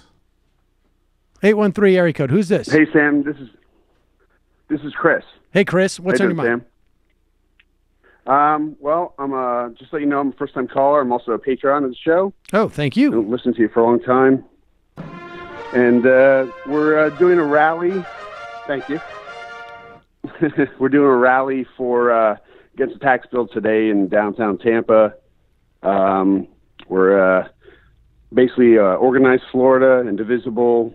813 area code. Who's this? Hey, Sam. This is Chris. Hey, Chris. What's on your mind? Sam? Well, I'm just so you know, I'm a first-time caller. I'm also a patron of the show. Oh, thank you. I've listened to you for a long time. And we're doing a rally. Thank you. We're doing a rally for against the tax bill today in downtown Tampa. We're basically Organized Florida, Indivisible,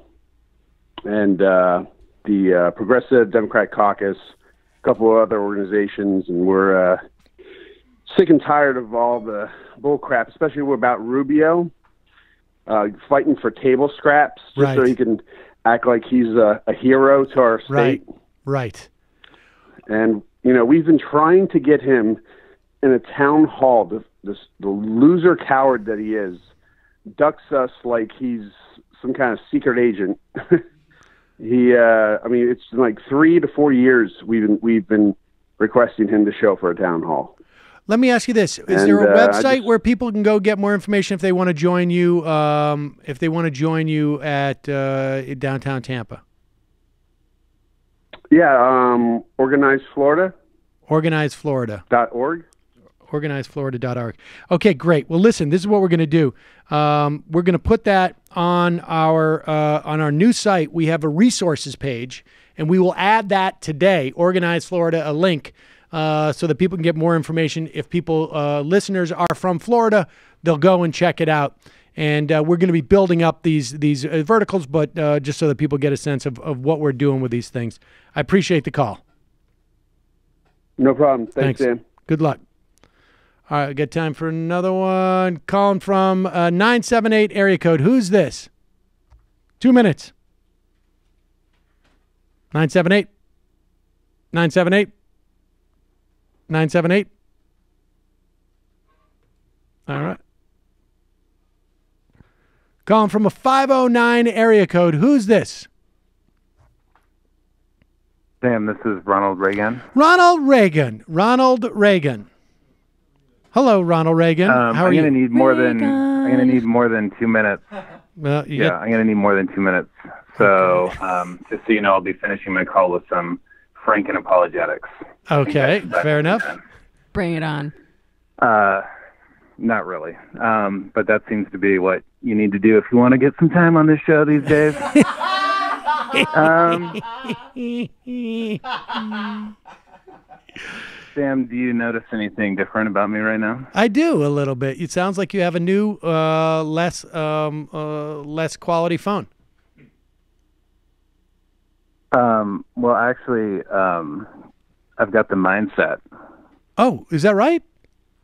and the Progressive Democratic Caucus, a couple of other organizations, and we're sick and tired of all the bull crap, especially about Rubio fighting for table scraps just so he can act like he's a hero to our state. Right. And, we've been trying to get him in a town hall. The loser coward that he is ducks us like he's some kind of secret agent. It's like 3 to 4 years we've been requesting him to show for a town hall. Let me ask you this: is there a website where people can go get more information if they want to join you? If they want to join you at downtown Tampa? Yeah, Organized Florida. OrganizedFlorida.org. organizeflorida.org. Okay, great. Well, listen, this is what we're going to do. We're going to put that on our new site. We have a resources page, and we will add that today, Organize Florida, a link so that people can get more information. If listeners are from Florida, they'll go and check it out. And we're going to be building up these verticals, but just so that people get a sense of what we're doing with these things. I appreciate the call. No problem. Thanks, Sam. Good luck. All right, we got time for another one. Calling from 978 area code. Who's this? 2 minutes. 978. 978. 978. All right. Calling from a 509 area code. Who's this? Sam, this is Ronald Reagan. Ronald Reagan. Ronald Reagan. Hello, Ronald Reagan. How are you? I'm gonna need more than 2 minutes. Well, I'm gonna need more than 2 minutes. So, just so you know, I'll be finishing my call with some Franken apologetics. Okay, fair enough. Bring it on. Not really. But that seems to be what you need to do if you want to get some time on this show these days. Sam, do you notice anything different about me right now? I do a little bit. It sounds like you have a new, less quality phone. Well, actually, I've got the mindset. Oh, is that right?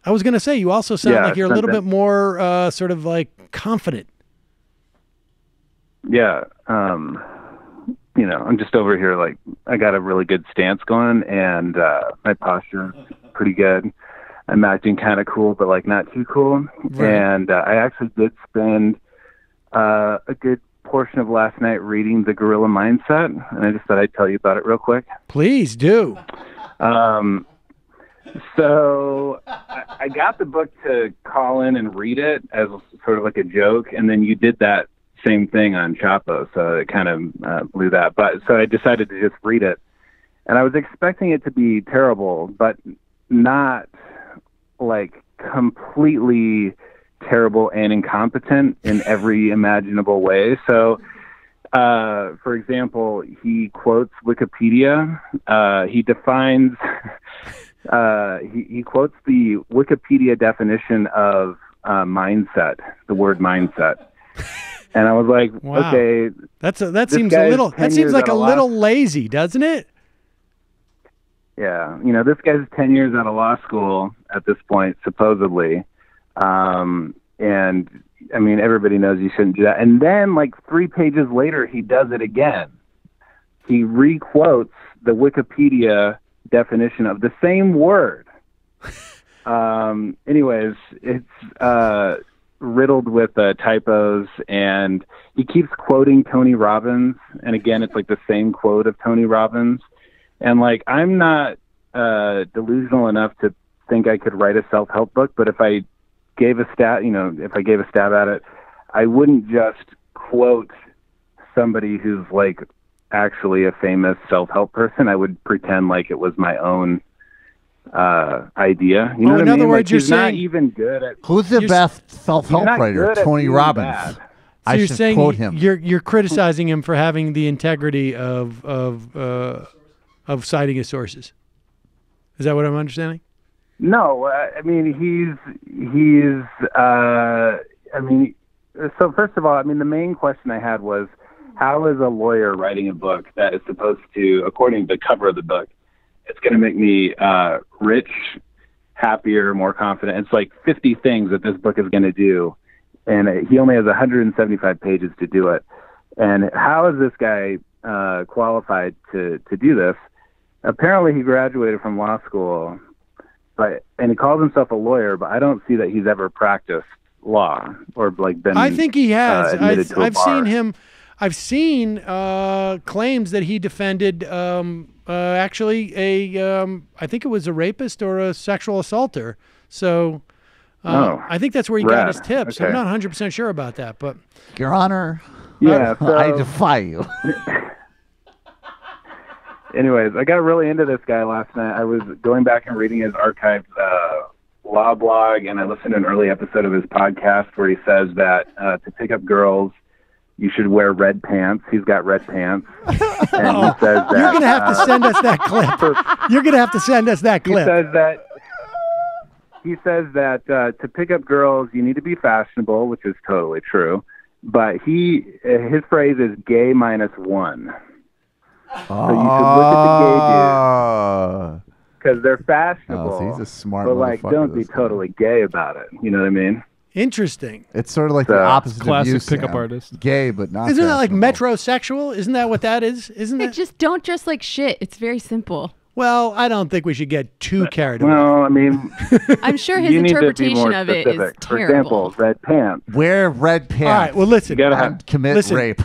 I was going to say, you also sound like you're a little bit more sort of like confident. Yeah. I'm just over here, like, I got a really good stance going, and my posture is pretty good. I'm acting kind of cool, but, like, not too cool. Right. And I actually did spend a good portion of last night reading The Gorilla Mindset, and I just thought I'd tell you about it real quick. Please do. So I got the book to call in and read it as sort of like a joke, and then you did that same thing on Chapo, so it kind of blew that. But so I decided to just read it, and I was expecting it to be terrible, but not like completely terrible and incompetent in every imaginable way. So, for example, he quotes Wikipedia. He defines. He quotes the Wikipedia definition of mindset, the word mindset. And I was like, wow. Okay, that seems a little lazy, doesn't it? Yeah, this guy's 10 years out of law school at this point, supposedly. And I mean, everybody knows you shouldn't do that. And then, like 3 pages later, he does it again. He requotes the Wikipedia definition of the same word. Anyways, it's riddled with typos, and he keeps quoting Tony Robbins, and again, it's like the same quote of Tony Robbins. And like, I'm not delusional enough to think I could write a self-help book, but if I gave a stab at it, I wouldn't just quote somebody who's like actually a famous self-help person. I would pretend like it was my own idea. You know what I mean? In other words, like, you're he's saying not even good at. Who's the best self-help writer? Tony Robbins. So I you're should saying quote him. You're criticizing him for having the integrity of citing his sources. Is that what I'm understanding? No, I mean so first of all, I mean, the main question I had was, how is a lawyer writing a book that is supposed to, according to the cover of the book, it's going to make me rich, happier, more confident. It's like 50 things that this book is going to do, and he only has 175 pages to do it. And how is this guy qualified to do this? Apparently, he graduated from law school, and he calls himself a lawyer, but I don't see that he's ever practiced law or like been. I think he has. I've seen him. I've seen claims that he defended actually I think it was a rapist or a sexual assaulter. So I think that's where he got his tips. Okay. I'm not 100% sure about that, but Your Honor, Yeah, I so- defy you. Anyways, I got really into this guy last night. I was going back and reading his archived law blog, and I listened to an early episode of his podcast where he says that to pick up girls, you should wear red pants. He's got red pants. And he says that, you're going to have to send us that clip. You're going to have to send us that clip. He says that to pick up girls, you need to be fashionable, which is totally true. But his phrase is gay -1. So you should look at the gay dudes because they're fashionable. Oh, so he's a smart but like, don't be totally gay about it. You know what I mean? Interesting. It's sort of like the opposite classic of you, pickup Sam. artist. Gay, but not. Isn't that like metrosexual? Isn't that what that is? Isn't Hey, it? just don't dress like shit. It's very simple. Well, I don't think we should get too carried away. Well, I mean, I'm sure his you need to be interpretation more of it is specific. For terrible. example, red pants. Wear red pants. All right, well, listen. You gotta and commit listen. rape.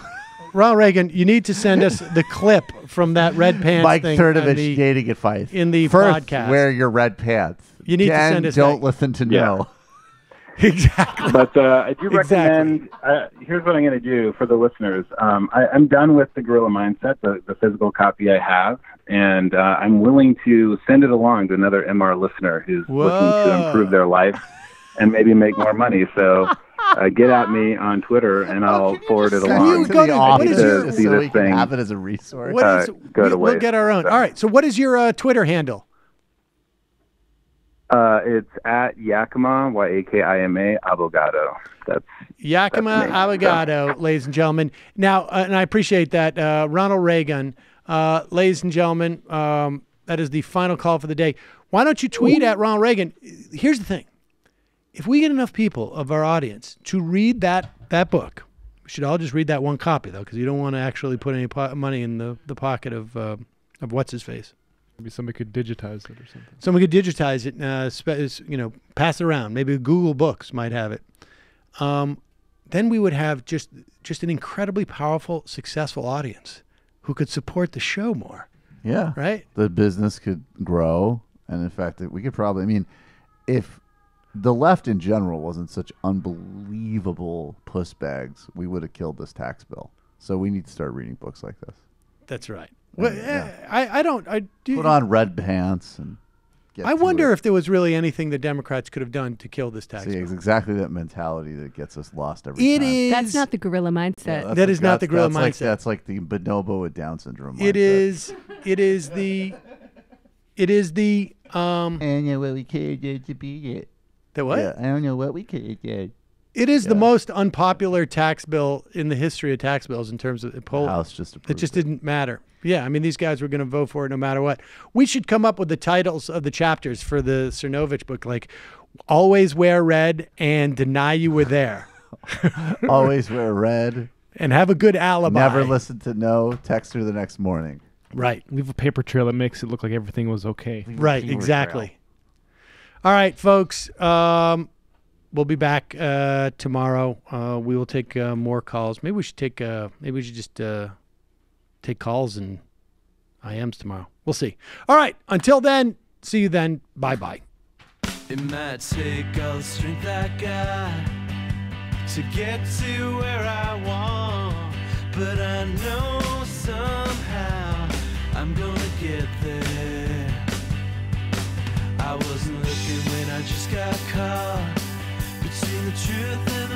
Ronald Reagan, you need to send us the clip from that red pants Mike thing Thurtovich dating advice. in the First, podcast. wear your red pants. You need to Jen, send us don't that. listen to Yeah. no. Exactly. But I do recommend. Here's what I'm going to do for the listeners. I'm done with the Gorilla Mindset, the physical copy I have, and I'm willing to send it along to another MR listener who's looking to improve their life and maybe make more money. So get at me on Twitter, and I'll forward it along to the office to see so this we can thing. have it as a resource. What is, go to we'll waste. get our own. All right, so what is your Twitter handle? It's at Yakima, Yakima Abogado. That's Yakima me. Abogado, ladies and gentlemen. Now, and I appreciate that, Ronald Reagan, ladies and gentlemen, that is the final call for the day. Why don't you tweet at Ronald Reagan? Here's the thing. If we get enough people of our audience to read that book, we should all just read that one copy, though, because you don't want to actually put any money in the pocket of what's-his-face. Maybe somebody could digitize it or something. Someone could digitize it, pass it around. Maybe Google Books might have it. Then we would have just an incredibly powerful, successful audience who could support the show more. Yeah. Right? The business could grow. And in fact, we could probably, I mean, if the left in general wasn't such unbelievable puss bags, we would have killed this tax bill. So we need to start reading books like this. That's right. Well, I do. Put on red pants and get I wonder if there was really anything the Democrats could have done to kill this tax See, bill. it's exactly that mentality that gets us lost every time. It is. That's not the gorilla mindset. Yeah, That is not the gorilla like, mindset. that's like the bonobo with Down syndrome mindset. It is the. I don't know what we could do to beat it. The what? Yeah, I don't know what we could have done. It is the most unpopular tax bill in the history of tax bills in terms of the poll. House just It just didn't matter. Yeah, I mean, these guys were going to vote for it no matter what. We should come up with the titles of the chapters for the Cernovich book, like Always Wear Red and Deny You Were There. Always wear red. And have a good alibi. Never listen to no. Text her the next morning. Right. Leave a paper trail that makes it look like everything was okay. Right, exactly. All right, folks. We'll be back tomorrow. We will take more calls. Maybe we should just take calls and IMs tomorrow. We'll see. All right. Until then, see you then. Bye-bye. It might take all the strength I got to get to where I want, but I know somehow I'm gonna get there. I wasn't looking when I just got caught between the truth and